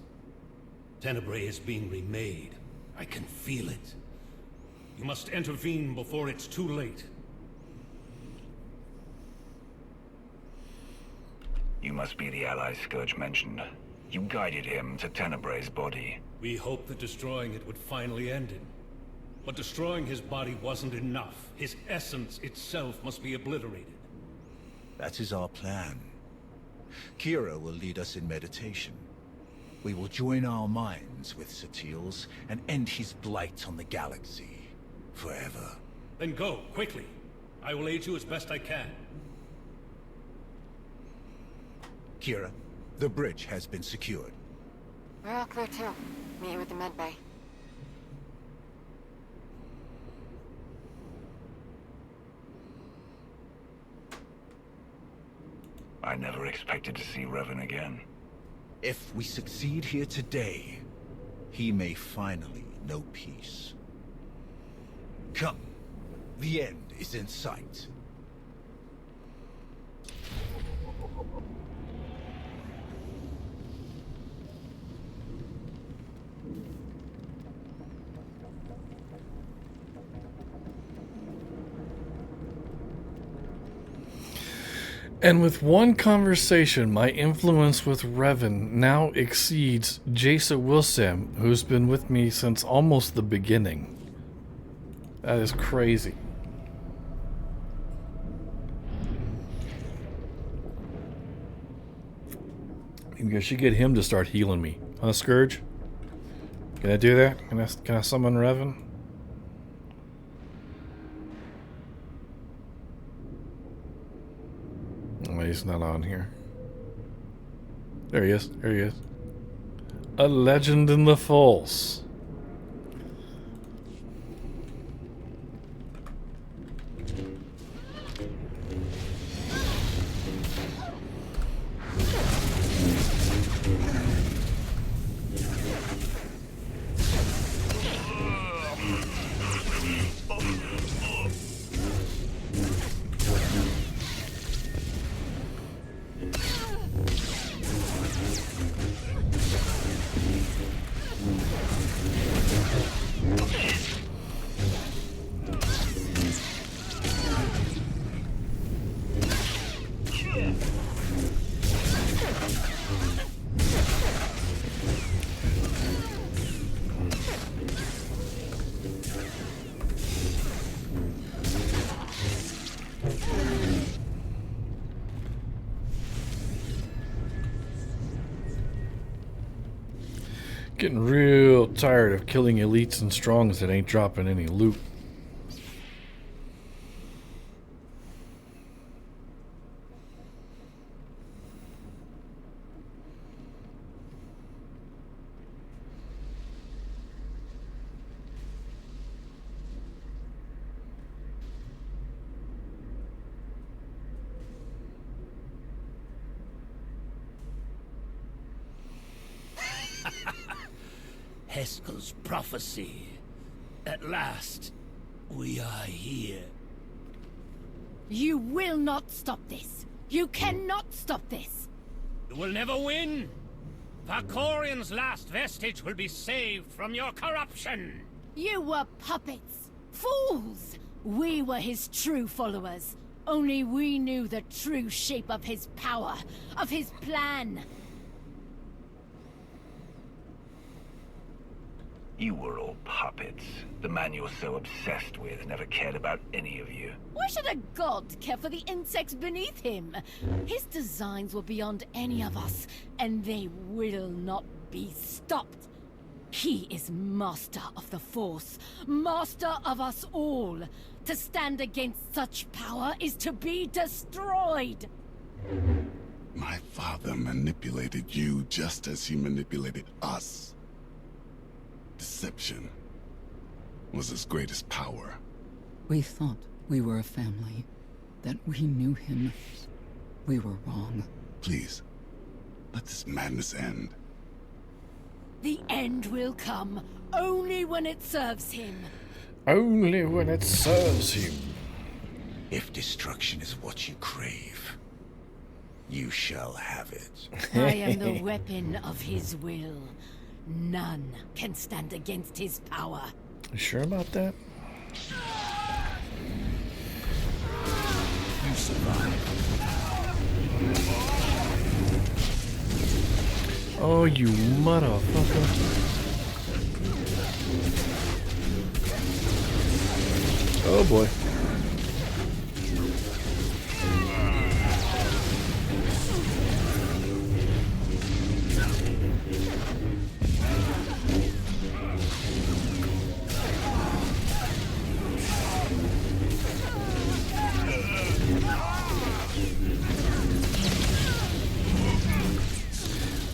S13: Tenebray is being remade. I can feel it. You must intervene before it's too late.
S8: You must be the ally Scourge mentioned. You guided him to Tenebray's body.
S13: We hoped that destroying it would finally end him. But destroying his body wasn't enough. His essence itself must be obliterated.
S4: That is our plan. Kira will lead us in meditation. We will join our minds with Sattil's and end his blight on the galaxy. Forever.
S13: Then go, quickly. I will aid you as best I can.
S4: Kira, the bridge has been secured.
S3: We're all clear too. Meet you at the med bay.
S8: I never expected to see Revan again.
S4: If we succeed here today, he may finally know peace. Come, the end is in sight.
S1: And with one conversation, my influence with Revan now exceeds Jace Wilsam, who's been with me since almost the beginning. That is crazy. Maybe I should get him to start healing me. Huh, Scourge? Can I do that? Can I summon Revan? Oh, he's not on here. There he is. There he is. A legend in the Force. Getting real tired of killing elites and strongs that ain't dropping any loot.
S13: Heskel's prophecy. At last, we are here.
S17: You will not stop this. You cannot stop this.
S13: You will never win. Valkorian's last vestige will be saved from your corruption.
S17: You were puppets. Fools. We were his true followers. Only we knew the true shape of his power, of his plan.
S8: You were all puppets. The man you were so obsessed with never cared about any of you.
S17: Why should a god care for the insects beneath him? His designs were beyond any of us, and they will not be stopped. He is master of the Force, master of us all. To stand against such power is to be destroyed.
S24: My father manipulated you just as he manipulated us. Deception was his greatest power.
S23: We thought we were a family, that we knew him. We were wrong.
S24: Please, let this madness end.
S17: The end will come only when it serves him.
S1: Only when it serves him.
S4: If destruction is what you crave, you shall have it.
S17: I am the weapon of his will. None can stand against his power.
S1: You sure about that?
S4: You survive.
S1: Oh, you motherfucker. Oh boy.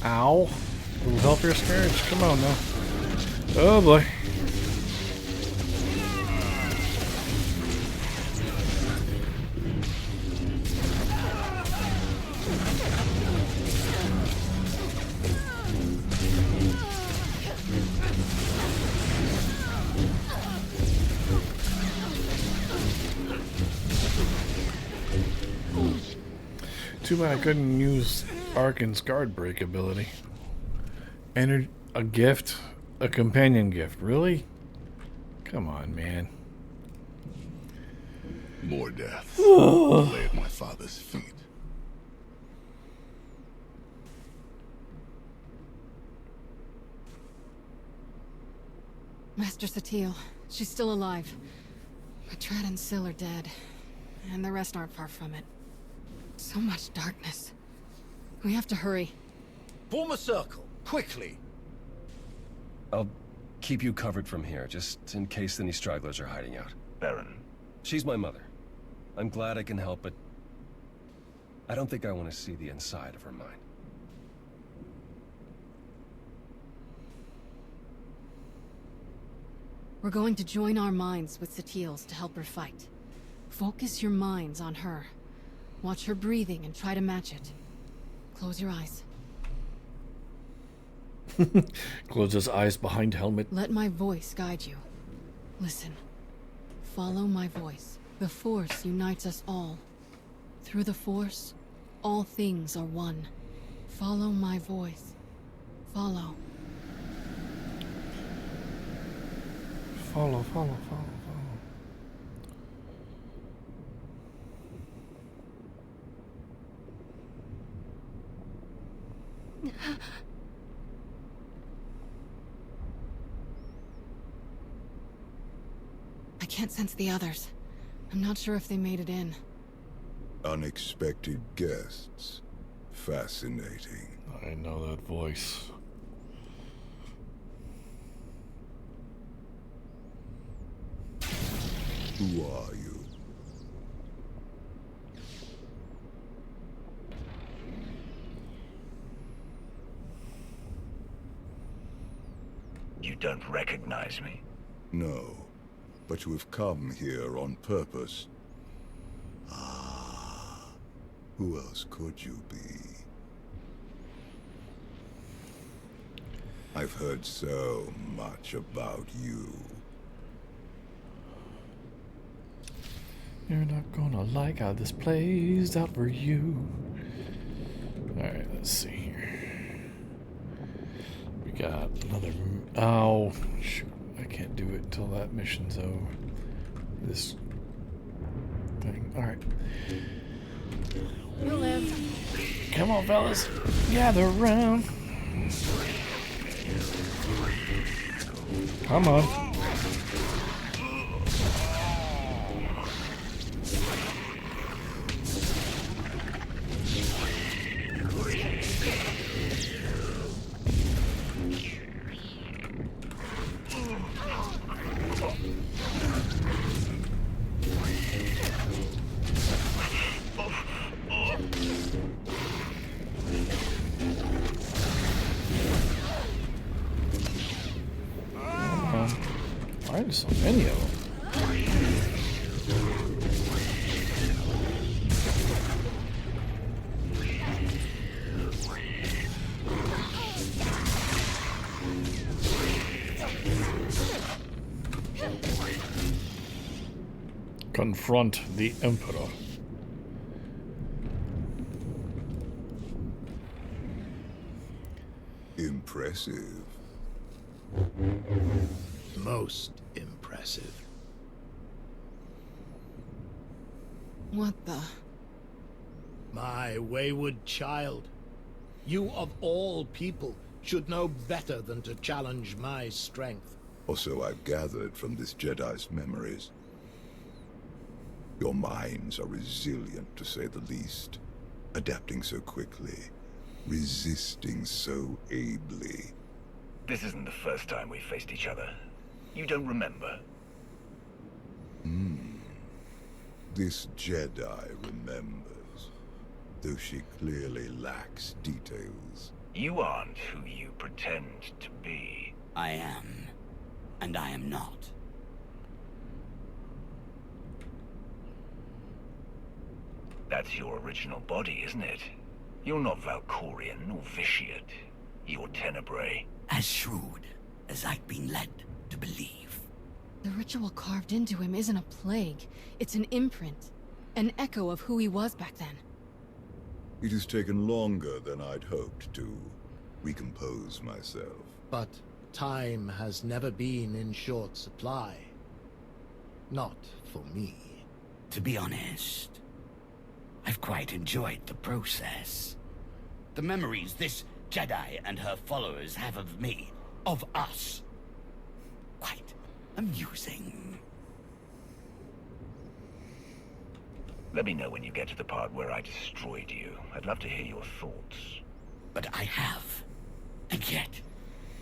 S1: Ow. A little healthier scourge. Come on now. Oh boy. Too bad I couldn't use Arkan's guard break ability. Enter a gift, a companion gift. Really? Come on, man.
S24: More death. Lay at my father's feet.
S19: Master Satele, she's still alive. But Trad and Syl are dead. And the rest aren't far from it. So much darkness. We have to hurry.
S4: Form a circle, quickly.
S18: I'll keep you covered from here, just in case any stragglers are hiding out.
S8: Baron.
S18: She's my mother. I'm glad I can help, but I don't think I want to see the inside of her mind.
S19: We're going to join our minds with Satele's to help her fight. Focus your minds on her. Watch her breathing and try to match it. Close your eyes.
S1: Close his eyes behind helmet.
S19: Let my voice guide you. Listen. Follow my voice. The Force unites us all. Through the Force, all things are one. Follow my voice. Follow.
S1: Follow, follow, follow, follow.
S19: I can't sense the others. I'm not sure if they made it in.
S7: Unexpected guests. Fascinating.
S1: I know that voice.
S7: Who are you?
S8: You don't recognize me?
S7: No, but you have come here on purpose. Ah, who else could you be? I've heard so much about you.
S1: You're not gonna like how this plays out for you. Alright, let's see here. We got another... Oh, shoot. I can't do it until that mission's over. This thing. Alright.
S17: You'll live.
S1: Come on, fellas. Gather around. Come on. There's so many of them. Confront the Emperor.
S7: Impressive.
S2: Most impressive.
S19: What the?
S2: My wayward child. You of all people should know better than to challenge my strength.
S7: Or so I've gathered from this Jedi's memories. Your minds are resilient, to say the least. Adapting so quickly. Resisting so ably.
S8: This isn't the first time we've faced each other. You don't remember?
S7: This Jedi remembers, though she clearly lacks details.
S8: You aren't who you pretend to be.
S11: I am, and I am not.
S8: That's your original body, isn't it? You're not Valkorian or Vitiate. You're Tenebrae.
S11: As shrewd as I've been led to believe.
S19: The ritual carved into him isn't a plague. It's an imprint. An echo of who he was back then.
S7: It has taken longer than I'd hoped to recompose myself.
S2: But time has never been in short supply. Not for me.
S11: To be honest, I've quite enjoyed the process. The memories this Jedi and her followers have of me, of us. Quite amusing.
S8: Let me know when you get to the part where I destroyed you. I'd love to hear your thoughts.
S11: But I have. And yet,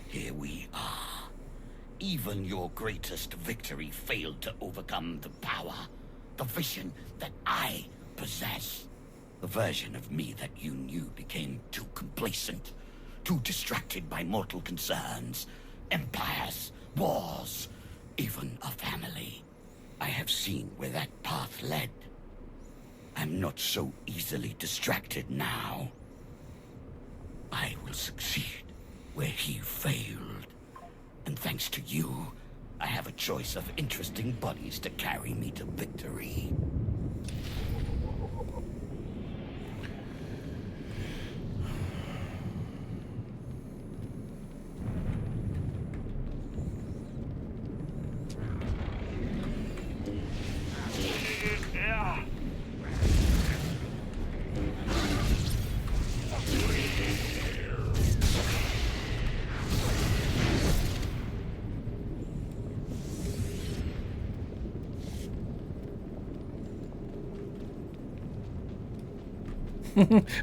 S11: here we are. Even your greatest victory failed to overcome the power, the vision that I possess. The version of me that you knew became too complacent, too distracted by mortal concerns, empires, wars, even a family. I have seen where that path led. I'm not so easily distracted now. I will succeed where he failed. And thanks to you, I have a choice of interesting bodies to carry me to victory.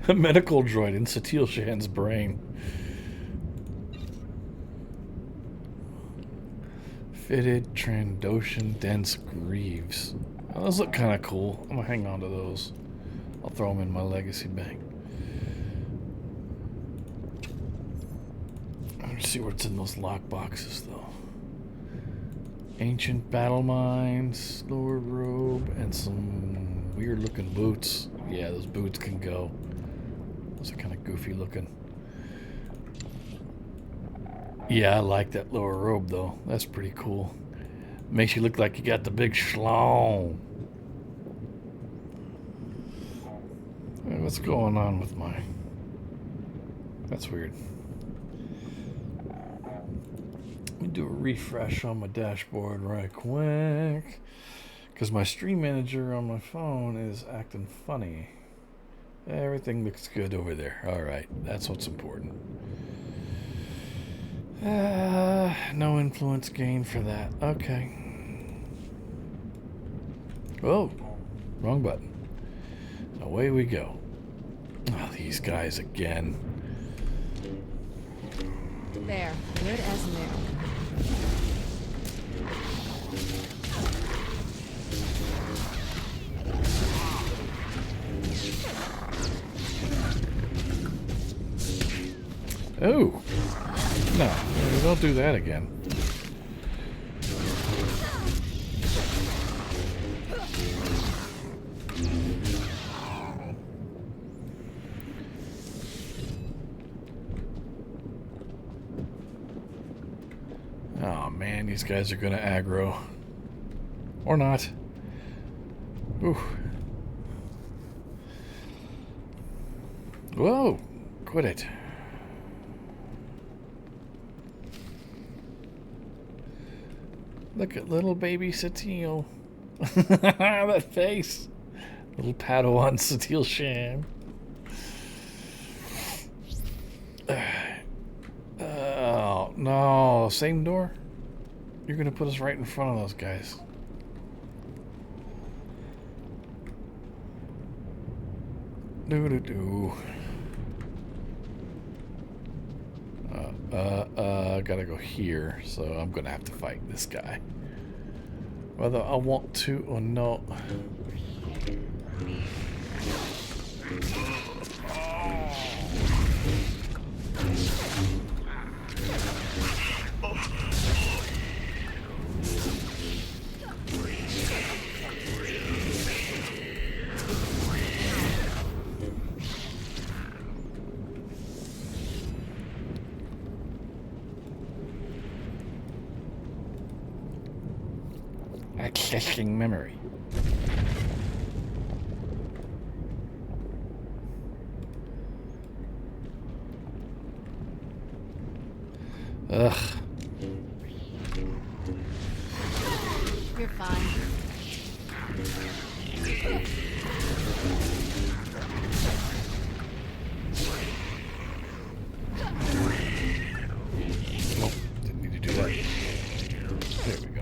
S1: A medical droid in Satil Shan's brain. Fitted Trandoshan dense greaves. Oh, those look kind of cool. I'm gonna hang on to those. I'll throw them in my legacy bag. Let's see what's in those lock boxes, though. Ancient battle mines, Lord robe, and some weird-looking boots. Yeah, those boots can go. Those are kind of goofy looking. Yeah, I like that lower robe, though. That's pretty cool. Makes you look like you got the big schlong. Hey, what's going on with my... That's weird. Let me do a refresh on my dashboard right quick. Because my stream manager on my phone is acting funny. Everything looks good over there. Alright, that's what's important. No influence gain for that. Okay. Oh, wrong button. Away we go. Oh, these guys again.
S19: There, good as new.
S1: Oh! No, don't do that again. Oh man, these guys are gonna aggro. Or not. Ooh. Whoa! Quit it. Look at little baby Satele. That face. Little Padawan Satele Sham. Oh, no. Same door? You're going to put us right in front of those guys. Doo-doo-doo. Gotta go here, so I'm gonna have to fight this guy. Whether I want to or not. Accessing memory. Ugh.
S17: You're fine.
S1: Nope, didn't need to do that. There we go.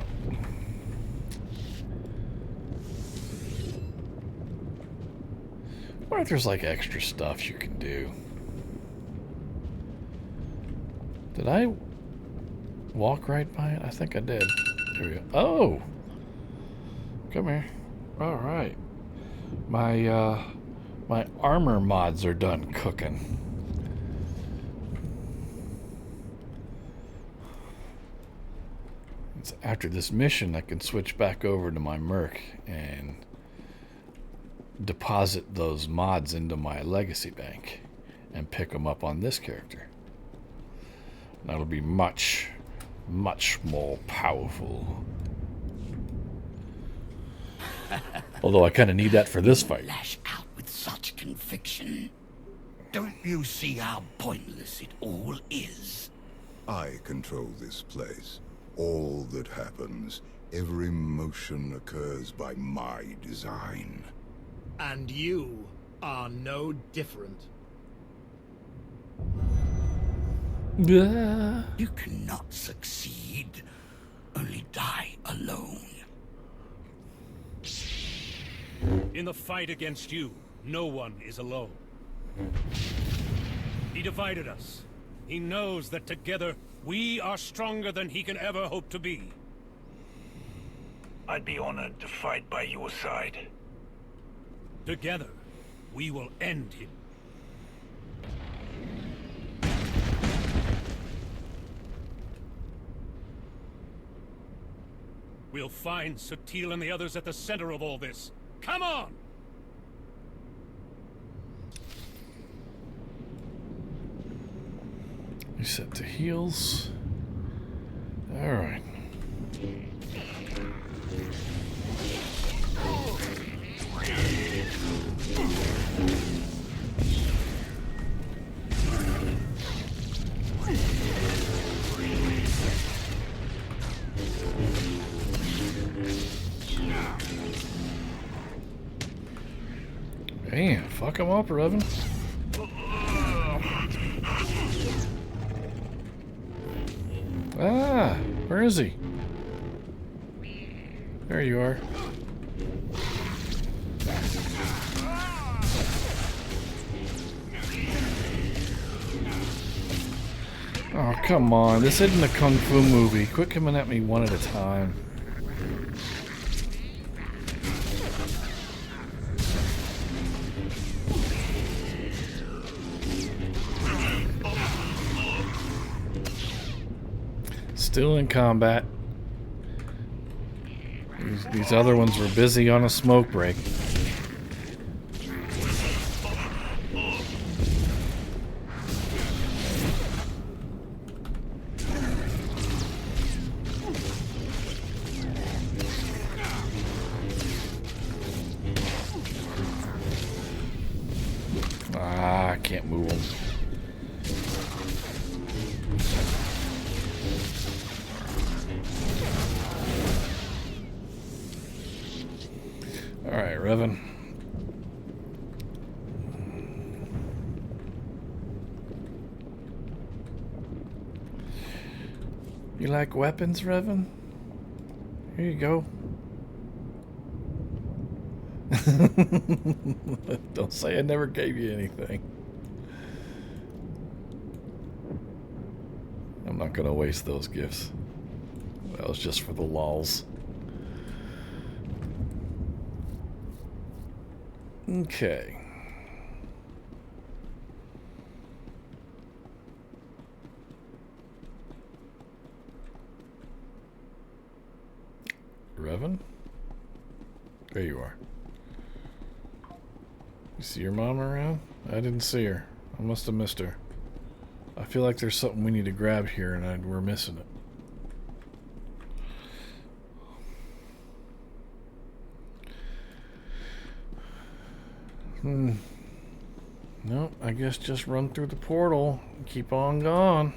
S1: I wonder if there's like extra stuff you can do. Did I walk right by it? I think I did. Here we go. Oh! Come here. Alright. My armor mods are done cooking. It's after this mission I can switch back over to my Merc and deposit those mods into my legacy bank and pick them up on this character. That'll be much, much more powerful. Although I kind of need that for this fight.
S11: Lash out with such conviction. Don't you see how pointless it all is?
S7: I control this place. All that happens, every motion occurs by my design.
S2: And you are no different.
S11: You cannot succeed, only die alone.
S13: In the fight against you, no one is alone. He divided us. He knows that together, we are stronger than he can ever hope to be.
S8: I'd be honored to fight by your side.
S13: Together, we will end him. We'll find Satele and the others at the center of all this. Come on!
S1: You set to heals. Alright. Man, fuck him up, Revan. Ah, where is he? There you are. Oh, come on. This isn't a kung fu movie. Quit coming at me one at a time. Still in combat. These other ones were busy on a smoke break. I can't move them. Alright, Revan. You like weapons, Revan? Here you go. Don't say I never gave you anything. I'm not gonna waste those gifts. That was just for the lols. Okay. Revan? There you are. You see your mom around? I didn't see her. I must have missed her. I feel like there's something we need to grab here and we're missing it. No, I guess just run through the portal and keep on going.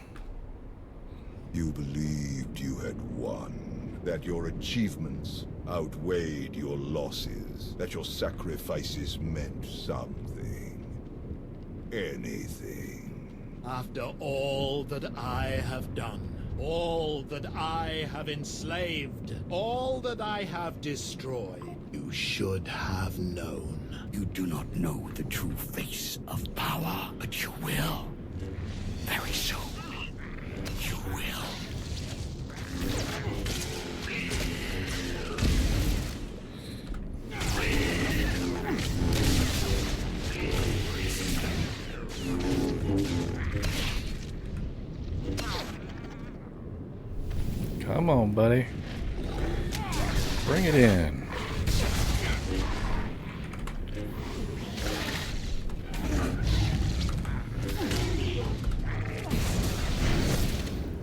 S7: You believed you had won, that your achievements outweighed your losses, that your sacrifices meant something. Anything.
S2: After all that I have done, all that I have enslaved, all that I have destroyed, you should have known.
S11: You do not know the true face of power, but you will. Very soon. You will.
S1: Come on, buddy. Bring it in.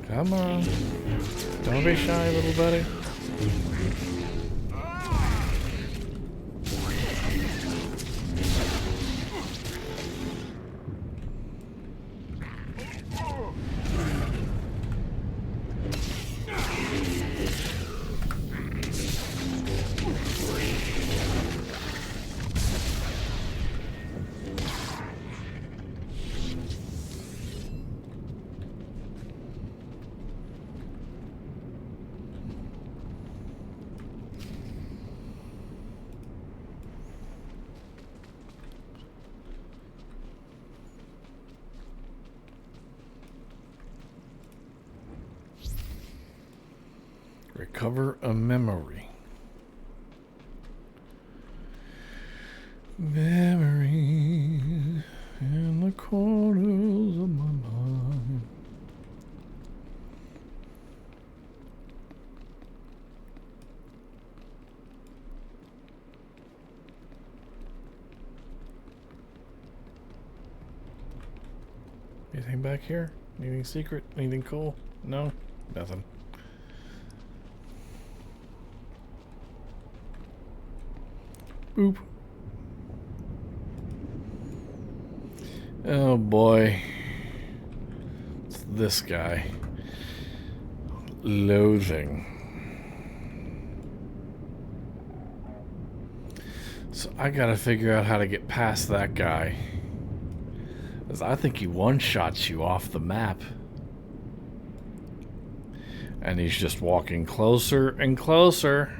S1: Come on. Don't be shy, little buddy. Recover a memory. Memories in the corners of my mind. Anything back here? Anything secret? Anything cool? No? Nothing. Boop. Oh boy. It's this guy. Loathing. So I gotta figure out how to get past that guy. 'Cause I think he one-shots you off the map. And he's just walking closer and closer.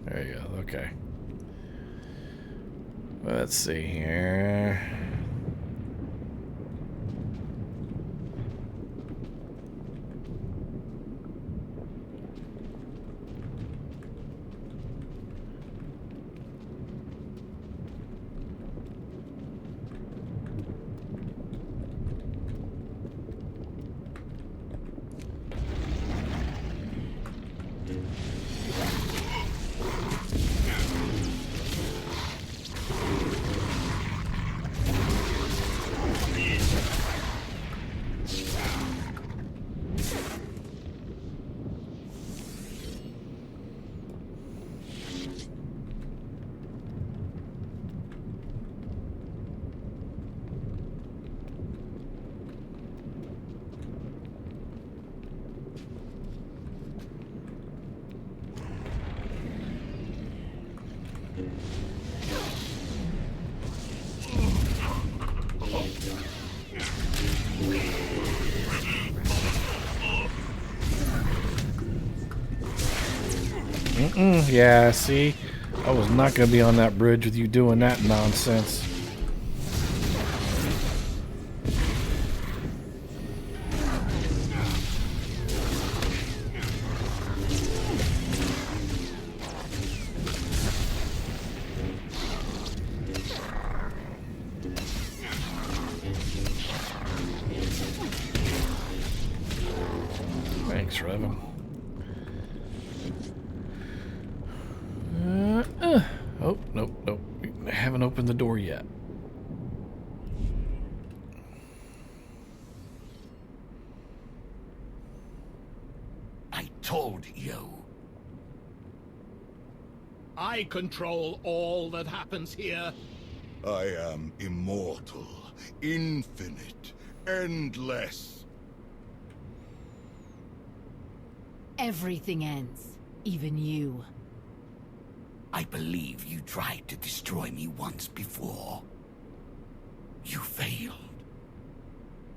S1: There you go, okay. Let's see here. Yeah, see? I was not going to be on that bridge with you doing that nonsense. Thanks, Revan. Oh, nope. I haven't opened the door yet.
S11: I told you.
S2: I control all that happens here.
S7: I am immortal, infinite, endless.
S17: Everything ends. Even you.
S11: I believe you tried to destroy me once before. You failed.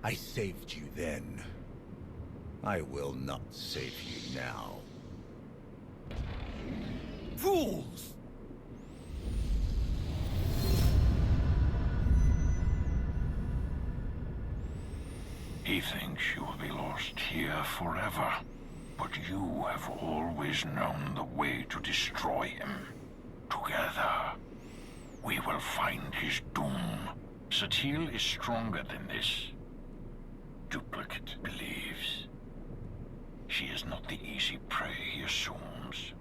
S4: I saved you then. I will not save you now.
S11: Fools!
S9: He thinks you will be lost here forever, but you have always known the way to destroy him. Together, we will find his doom. Satele is stronger than this. Duplicate believes. She is not the easy prey he assumes.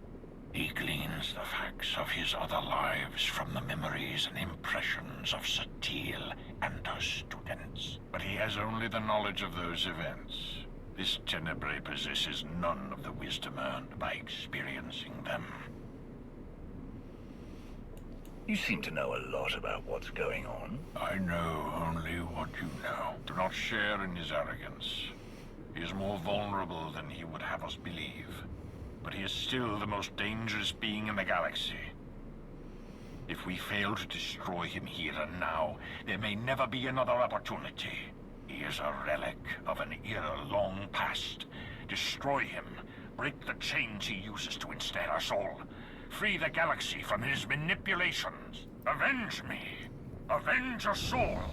S9: He gleans the facts of his other lives from the memories and impressions of Satele and her students. But he has only the knowledge of those events. This Tenebrae possesses none of the wisdom earned by experiencing them.
S8: You seem to know a lot about what's going on.
S9: I know only what you know. Do not share in his arrogance. He is more vulnerable than he would have us believe. But he is still the most dangerous being in the galaxy. If we fail to destroy him here and now, there may never be another opportunity. He is a relic of an era long past. Destroy him. Break the chains he uses to ensnare us all. Free the galaxy from his manipulations. Avenge me. Avenge us all.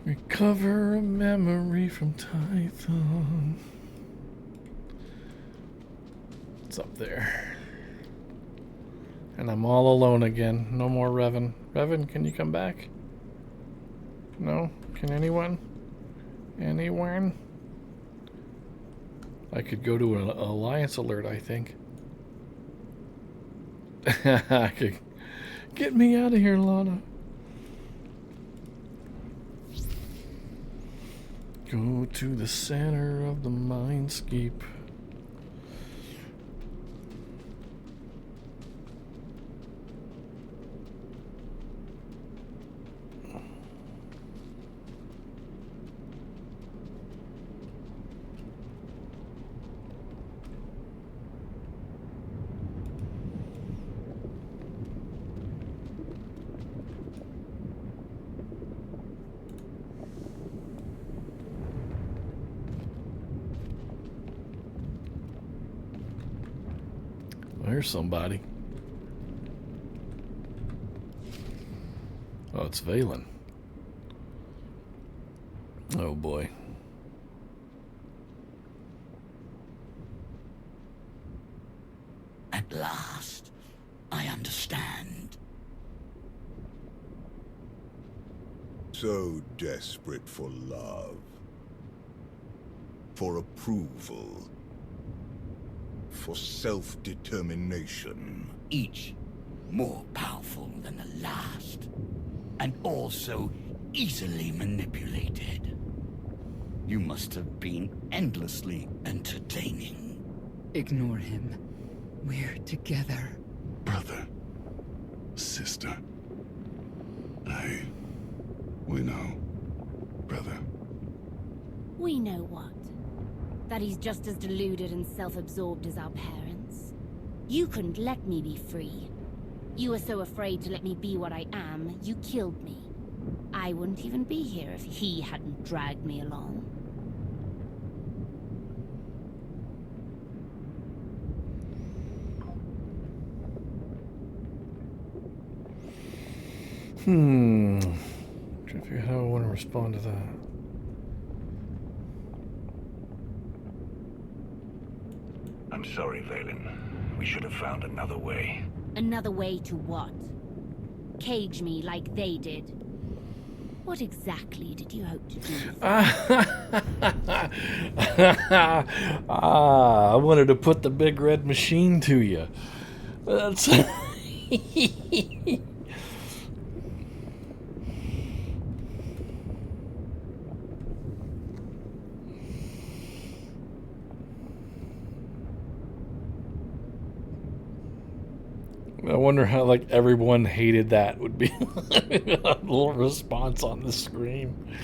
S1: Recover a memory from Tython. It's up there. And I'm all alone again. No more Revan. Revan, can you come back? No? Can anyone? Anyone? I could go to an alliance alert, I think. I could get me out of here, Lana. Go to the center of the mindscape. There's somebody. Oh, it's Valen. Oh boy.
S11: At last, I understand.
S7: So desperate for love. For approval. For self-determination.
S11: Each more powerful than the last. And also easily manipulated. You must have been endlessly entertaining.
S23: Ignore him. We're together.
S24: Brother. Sister. We know. Brother.
S17: We know what? That he's just as deluded and self-absorbed as our parents. You couldn't let me be free. You were so afraid to let me be what I am, you killed me.
S6: I wouldn't even be here if he hadn't dragged me along.
S1: Trying to figure out how I want to respond to that.
S8: I'm sorry, Valen. We should have found another way.
S6: Another way to what? Cage me like they did? What exactly did you hope to do?
S1: I wanted to put the big red machine to you. That's... I wonder how, like, everyone hated that would be a little response on the screen.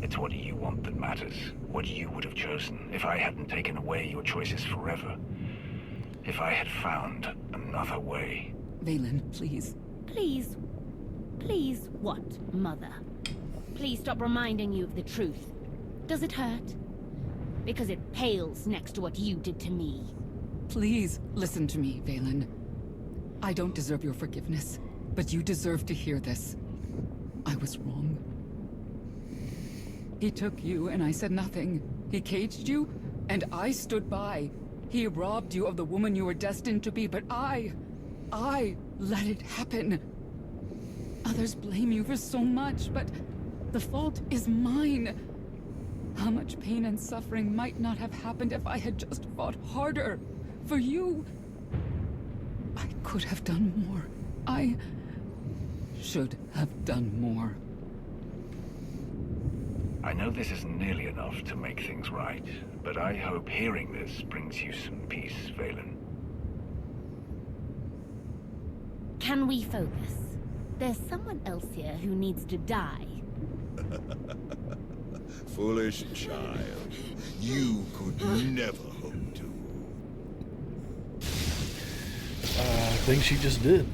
S8: It's what you want that matters. What you would have chosen if I hadn't taken away your choices forever. If I had found another way.
S23: Valen, please.
S6: Please? Please what, Mother? Please stop reminding you of the truth. Does it hurt? Because it pales next to what you did to me.
S23: Please, listen to me, Valen. I don't deserve your forgiveness, but you deserve to hear this. I was wrong. He took you, and I said nothing. He caged you, and I stood by. He robbed you of the woman you were destined to be, but I let it happen. Others blame you for so much, but the fault is mine. How much pain and suffering might not have happened if I had just fought harder. For you, I could have done more. I should have done more.
S8: I know this isn't nearly enough to make things right, but I hope hearing this brings you some peace, Valen.
S6: Can we focus? There's someone else here who needs to die.
S24: Foolish child. You could never hope to.
S1: I think she just did.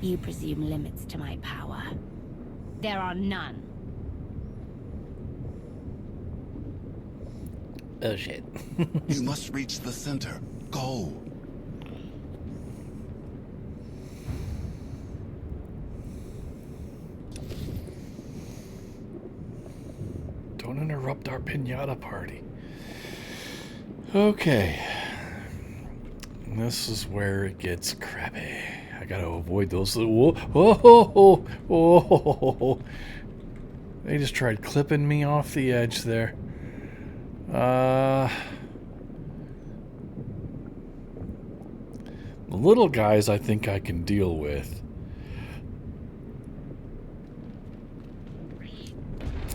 S6: You presume limits to my power. There are none.
S1: Oh shit.
S24: You must reach the center. Go.
S1: Don't interrupt our piñata party. Okay. This is where it gets crappy. I gotta avoid those little... Whoa. They just tried clipping me off the edge there. The little guys I think I can deal with.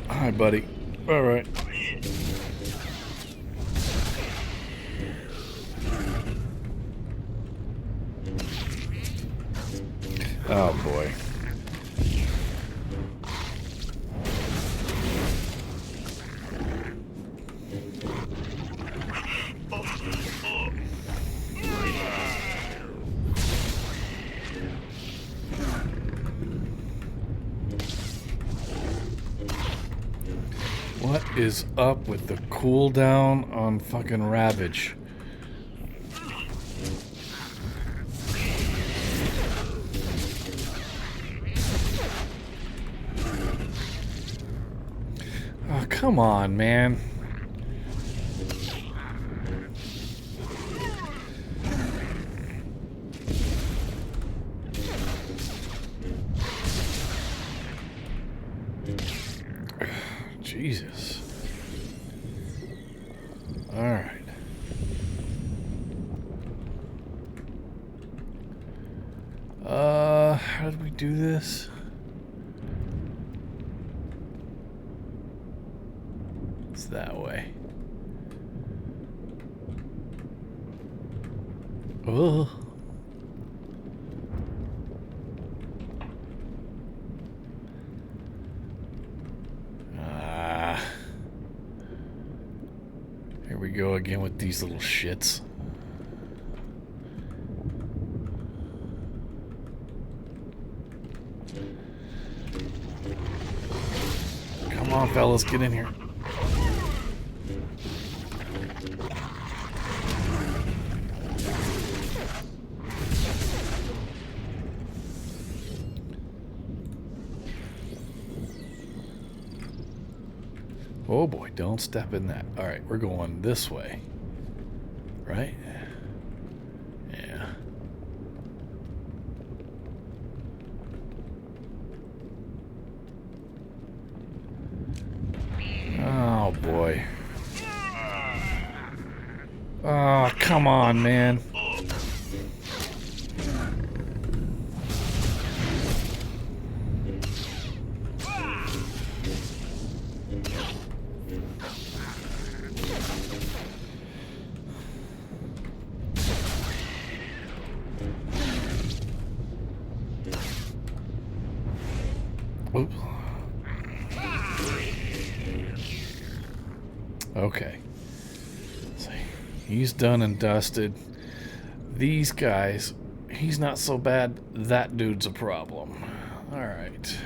S1: Hi, buddy. All right. Oh boy. What is up with the cooldown on fucking Ravage? Oh, come on, man. Jesus. All right. How did we do this? It's that way. Oh. Here we go again with these little shits. fellas, get in here. Oh boy, don't step in that. Alright, we're going this way. Right? Yeah. Oh boy. Oh, come on, man. Oops. Okay. So he's done and dusted. These guys, he's not so bad. That dude's a problem. All right.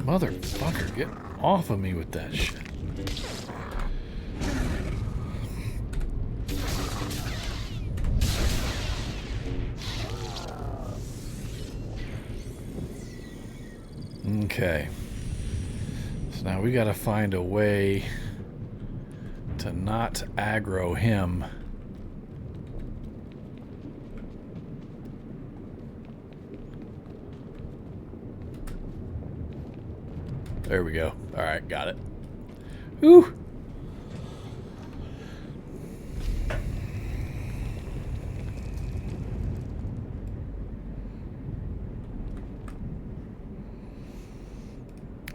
S1: Motherfucker, get off of me with that shit. Okay. So now we gotta find a way to not aggro him. There we go. Alright, got it. Whew.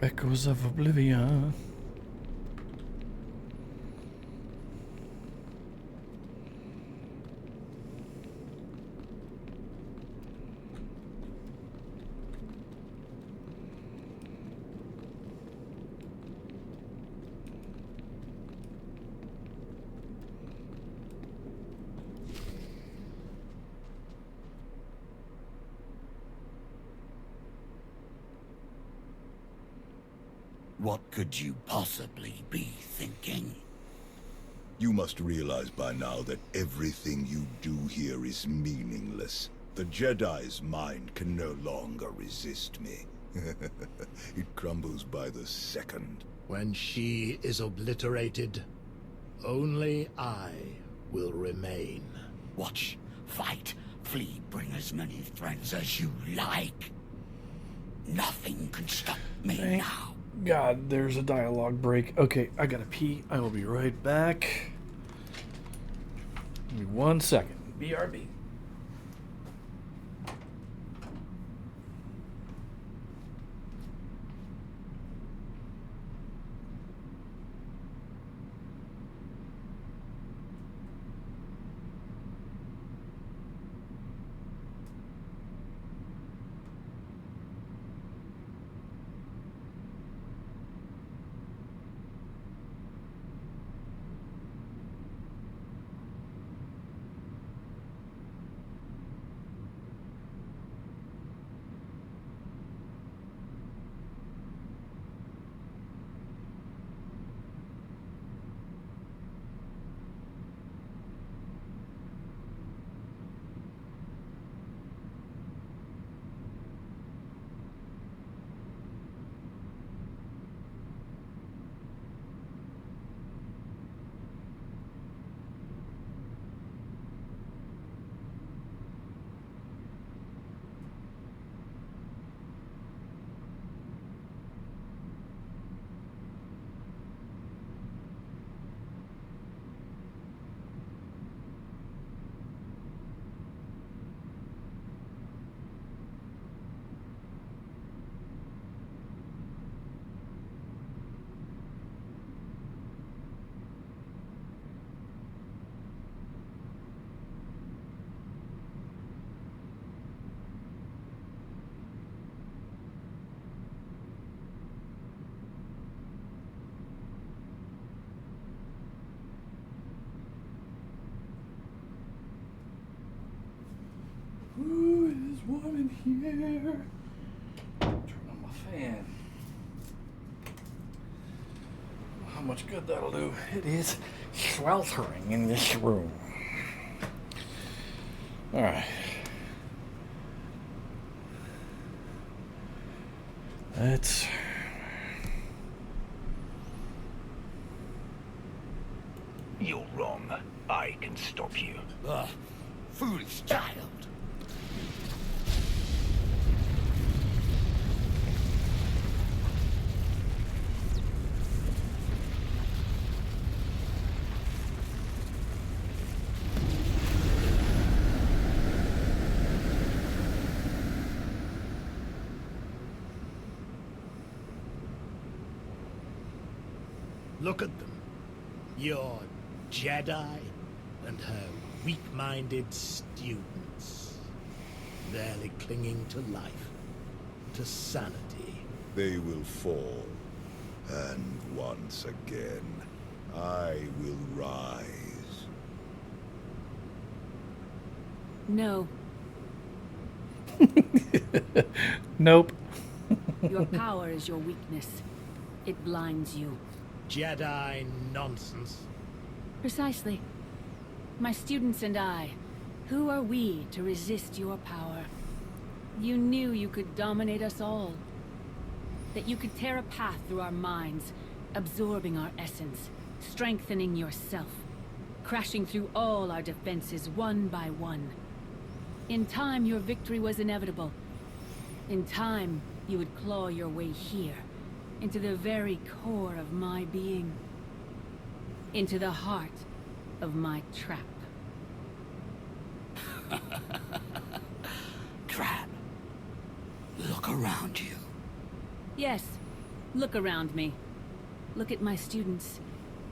S1: Echoes of Oblivion.
S11: What could you possibly be thinking?
S7: You must realize by now that everything you do here is meaningless. The Jedi's mind can no longer resist me. It crumbles by the second.
S2: When she is obliterated, only I will remain.
S11: Watch, fight, flee, bring as many friends as you like. Nothing can stop me now.
S1: God, there's a dialogue break. Okay, I gotta pee. I will be right back. Give me 1 second. BRB. here. Turn on my fan. How much good that'll do. It is sweltering in this room. Alright. Let's...
S8: You're wrong. I can stop you.
S11: Foolish child.
S2: Look at them. Your Jedi and her weak-minded students. Barely clinging to life, to sanity.
S7: They will fall. And once again, I will rise.
S6: No.
S1: Nope.
S6: Your power is your weakness. It blinds you.
S2: Jedi nonsense.
S6: Precisely. My students and I, who are we to resist your power? You knew you could dominate us all. That you could tear a path through our minds, absorbing our essence, strengthening yourself, crashing through all our defenses one by one. In time, your victory was inevitable. In time, you would claw your way here, into the very core of my being. Into the heart of my trap.
S11: Trap. Look around you.
S6: Yes, look around me. Look at my students.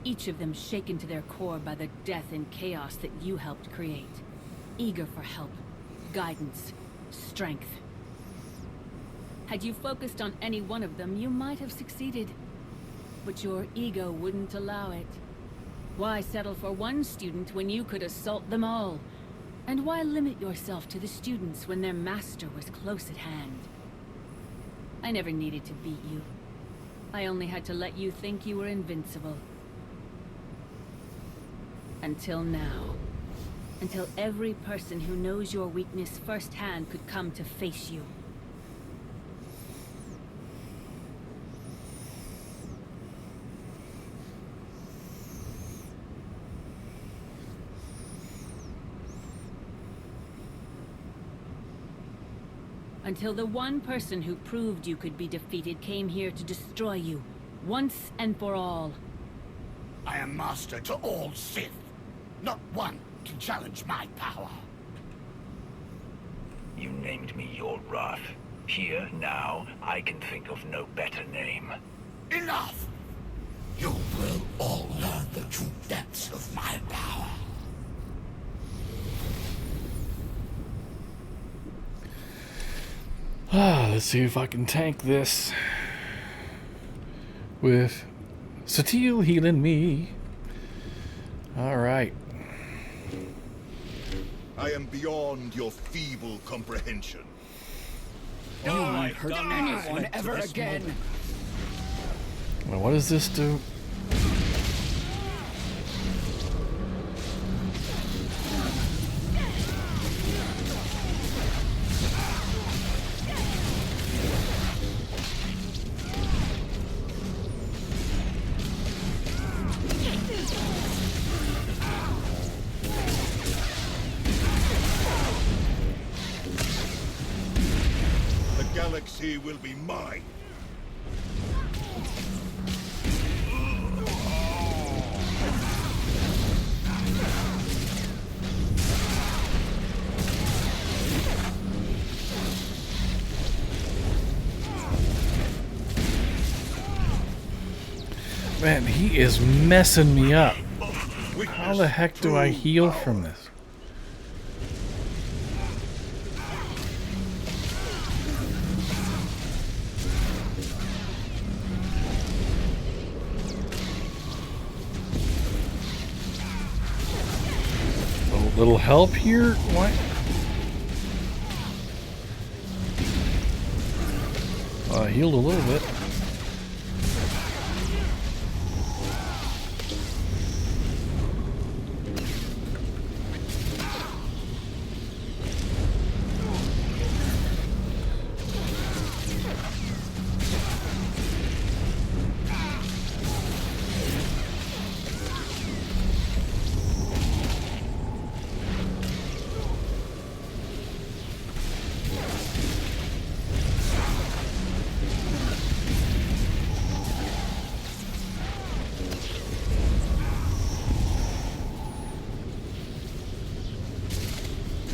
S6: Each of them shaken to their core by the death and chaos that you helped create. Eager for help, guidance, strength. Had you focused on any one of them, you might have succeeded. But your ego wouldn't allow it. Why settle for one student when you could assault them all? And why limit yourself to the students when their master was close at hand? I never needed to beat you. I only had to let you think you were invincible. Until now. Until every person who knows your weakness firsthand could come to face you. Until the one person who proved you could be defeated came here to destroy you, once and for all.
S11: I am master to all Sith. Not one can challenge my power.
S8: You named me your wrath. Here, now, I can think of no better name.
S11: Enough! You will all learn the true depths of my power.
S1: Let's see if I can tank this with SWTOR healing me. Alright.
S7: I am beyond your feeble comprehension.
S23: You won't hurt anyone ever again.
S1: Well, what does this do?
S7: Galaxy will be mine.
S1: Man, he is messing me up. How the heck do I heal from this? A little help here? What? healed a little bit.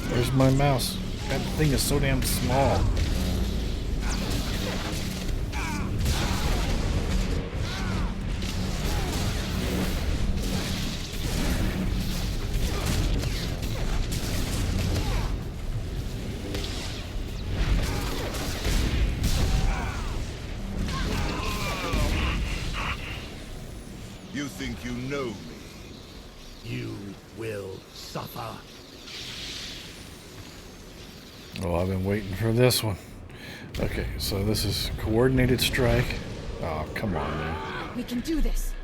S1: Where's my mouse? That thing is so damn small.
S7: You think you know me?
S2: You will suffer.
S1: Oh, I've been waiting for this one. Okay, so this is coordinated strike. Oh, come on, man.
S17: We can do this.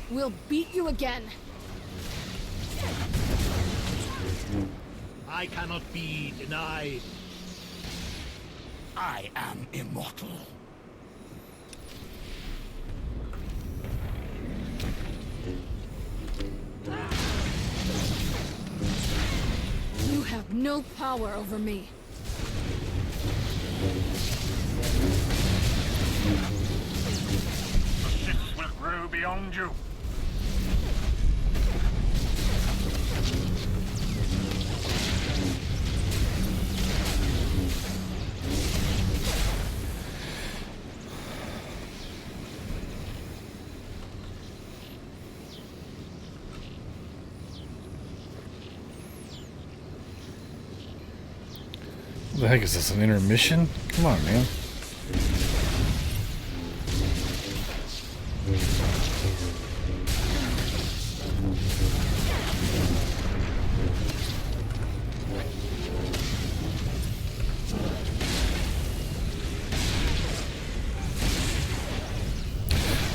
S17: We'll beat you again.
S2: I cannot be denied.
S11: I am immortal.
S17: You have no power over me.
S9: The Sith will grow beyond you.
S1: What the heck is this, an intermission? Come on, man.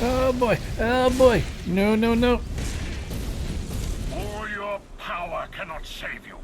S1: Oh boy, oh boy. No, no, no.
S9: All your power cannot save you.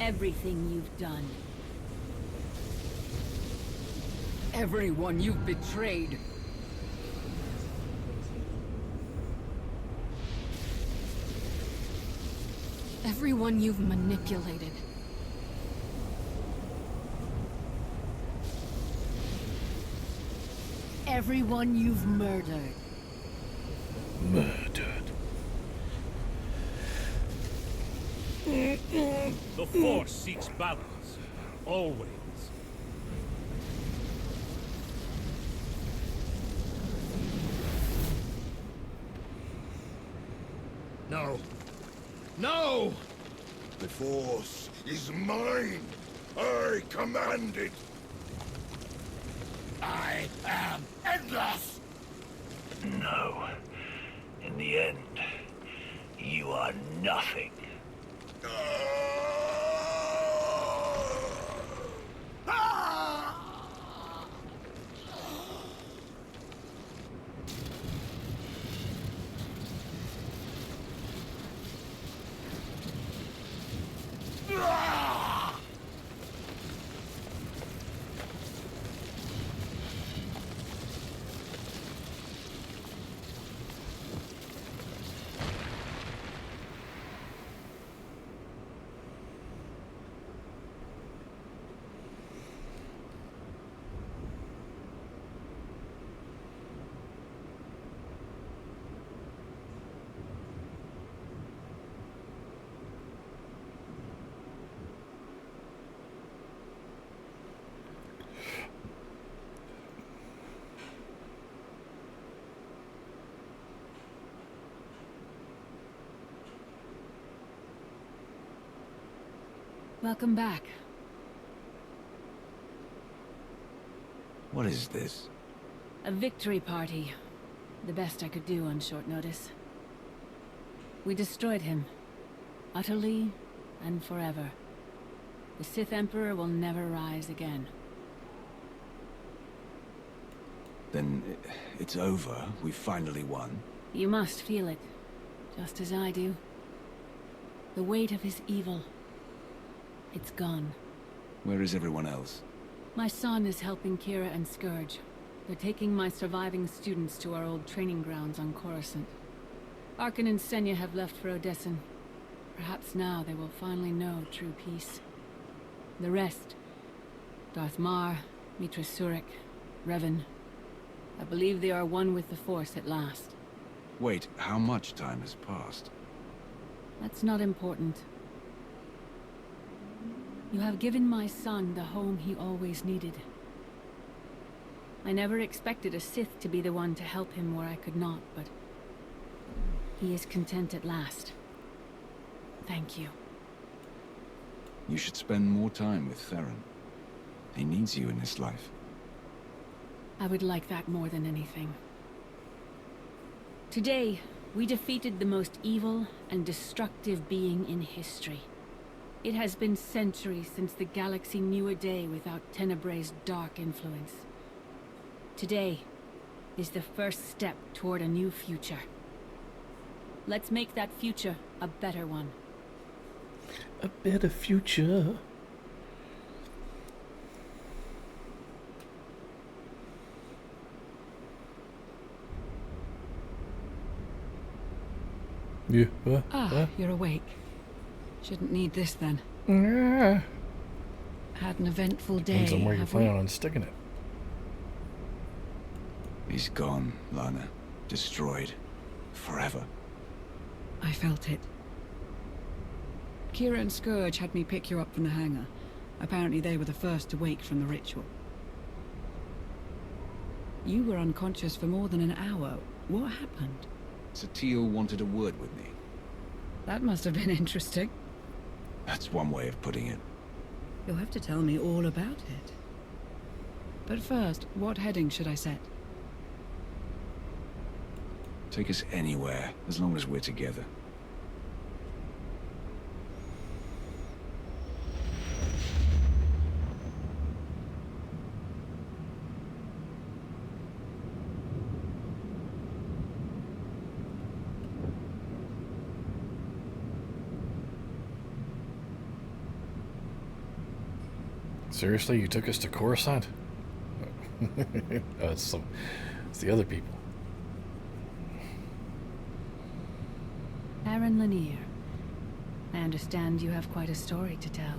S6: Everything you've done.
S23: Everyone you've betrayed.
S19: Everyone you've manipulated. Everyone you've murdered.
S1: Murdered.
S13: The Force seeks balance. Always.
S2: No. No!
S7: The Force is mine. I command it.
S11: I am endless!
S8: No. In the end, you are nothing.
S6: Welcome back.
S16: What is this?
S6: A victory party. The best I could do on short notice. We destroyed him. Utterly and forever. The Sith Emperor will never rise again.
S16: Then it's over. We finally won.
S6: You must feel it. Just as I do. The weight of his evil. It's gone.
S16: Where is everyone else?
S6: My son is helping Kira and Scourge. They're taking my surviving students to our old training grounds on Coruscant. Arkan and Senya have left for Odessen. Perhaps now they will finally know true peace. The rest... Darth Mar, Mitra Surik, Revan. I believe they are one with the Force at last.
S16: Wait, how much time has passed?
S6: That's not important. You have given my son the home he always needed. I never expected a Sith to be the one to help him where I could not, but... he is content at last. Thank you.
S16: You should spend more time with Theron. He needs you in his life.
S6: I would like that more than anything. Today, we defeated the most evil and destructive being in history. It has been centuries since the galaxy knew a day without Tenebray's dark influence. Today is the first step toward a new future. Let's make that future a better one.
S1: A better future.
S14: You're awake. Shouldn't need this then.
S1: Yeah.
S14: Had an eventful day.
S1: Depends on where you're
S14: have we?
S1: planning on sticking it.
S16: He's gone, Lana. Destroyed. Forever.
S14: I felt it. Kira and Scourge had me pick you up from the hangar. Apparently they were the first to wake from the ritual. You were unconscious for more than an hour. What happened?
S16: Satele wanted a word with me.
S14: That must have been interesting.
S16: That's one way of putting it.
S14: You'll have to tell me all about it. But first, what heading should I set?
S16: Take us anywhere, as long as we're together.
S1: Seriously, you took us to Coruscant? It's the other people.
S6: Aaron Lanier. I understand you have quite a story to tell.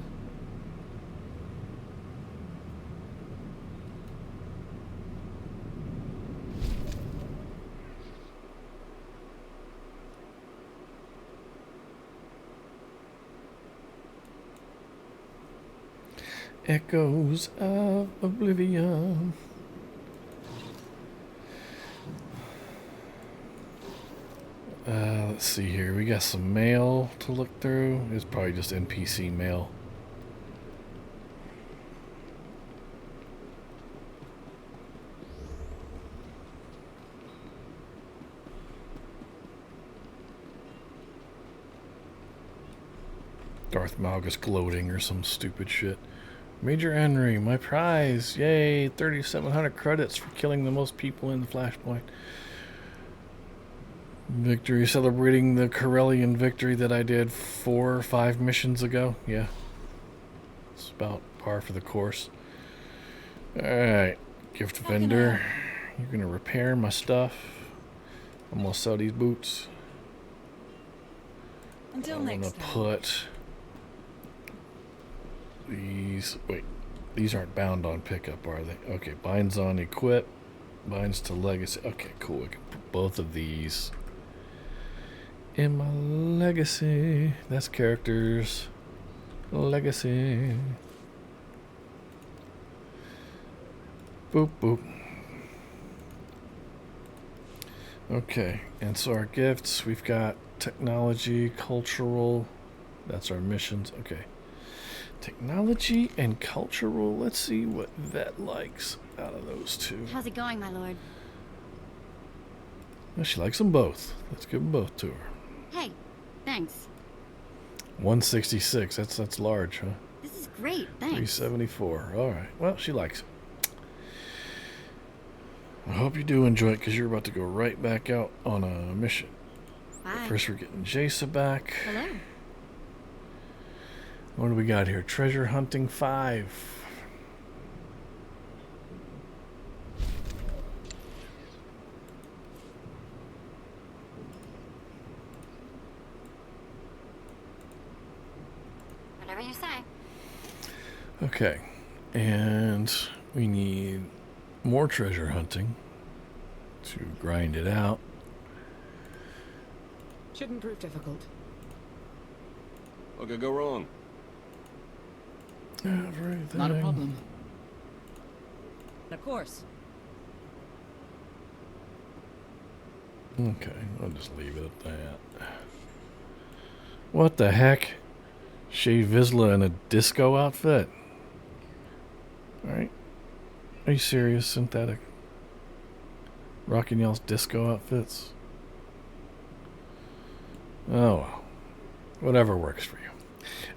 S1: Echoes of Oblivion. Let's see here. We got some mail to look through. It's probably just NPC mail. Darth Malgus gloating or some stupid shit. Major Henry, my prize. Yay, 3,700 credits for killing the most people in the Flashpoint. Victory, celebrating the Corellian victory that I did 4 or 5 missions ago. Yeah. It's about par for the course. Alright. Gift vendor. You're going to repair my stuff. I'm going to sell these boots.
S5: Until
S1: I'm
S5: next
S1: going to
S5: time.
S1: put these... Wait. These aren't bound on pickup, are they? Okay. Binds on equip. Binds to legacy. Okay, cool. I can put both of these in my legacy. That's characters. Legacy. Boop, boop. Okay, and so our gifts, we've got technology, cultural. That's our missions. Okay. Technology and cultural. Let's see what Vet likes out of those two.
S12: How's it going, my lord?
S1: Well, she likes them both. Let's give them both to her.
S12: Hey, thanks.
S1: 166. That's large, huh?
S12: This is great, thanks.
S1: 374. All right. Well, she likes it. I hope you do enjoy it because you're about to go right back out on a mission.
S12: Bye.
S1: First, we're getting Jace back.
S12: Hello.
S1: What do we got here? Treasure hunting 5.
S12: Whatever you say.
S1: Okay. And we need more treasure hunting to grind it out.
S14: Shouldn't prove difficult.
S18: What could go wrong?
S1: Everything.
S14: Not a problem.
S5: Of course.
S1: Okay, I'll just leave it at that. What the heck? Shade Vizsla in a disco outfit? Alright. Are you serious, Synthetic? Rocking y'all's disco outfits? Oh well. Whatever works for you.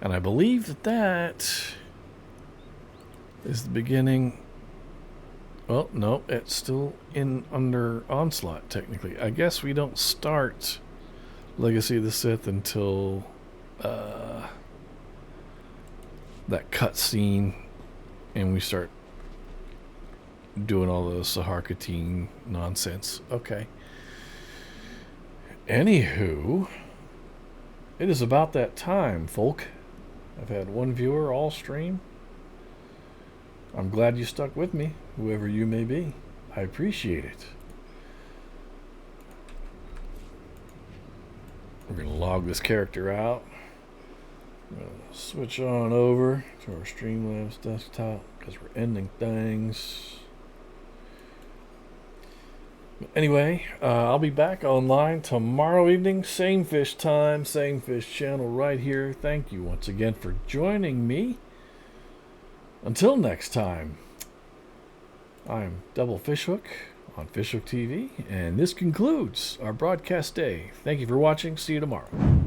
S1: And I believe that that is the beginning. Well, no, it's still in under Onslaught, technically. I guess we don't start Legacy of the Sith until that cutscene, and we start doing all the Saharkatine nonsense. Okay. Anywho, it is about that time, folk. I've had one viewer all stream. I'm glad you stuck with me, whoever you may be. I appreciate it. We're going to log this character out. I'm going to switch on over to our Streamlabs desktop because we're ending things. Anyway, I'll be back online tomorrow evening. Same fish time, same fish channel right here. Thank you once again for joining me. Until next time, I'm Double Fishhook on Fishhook TV, and this concludes our broadcast day. Thank you for watching. See you tomorrow.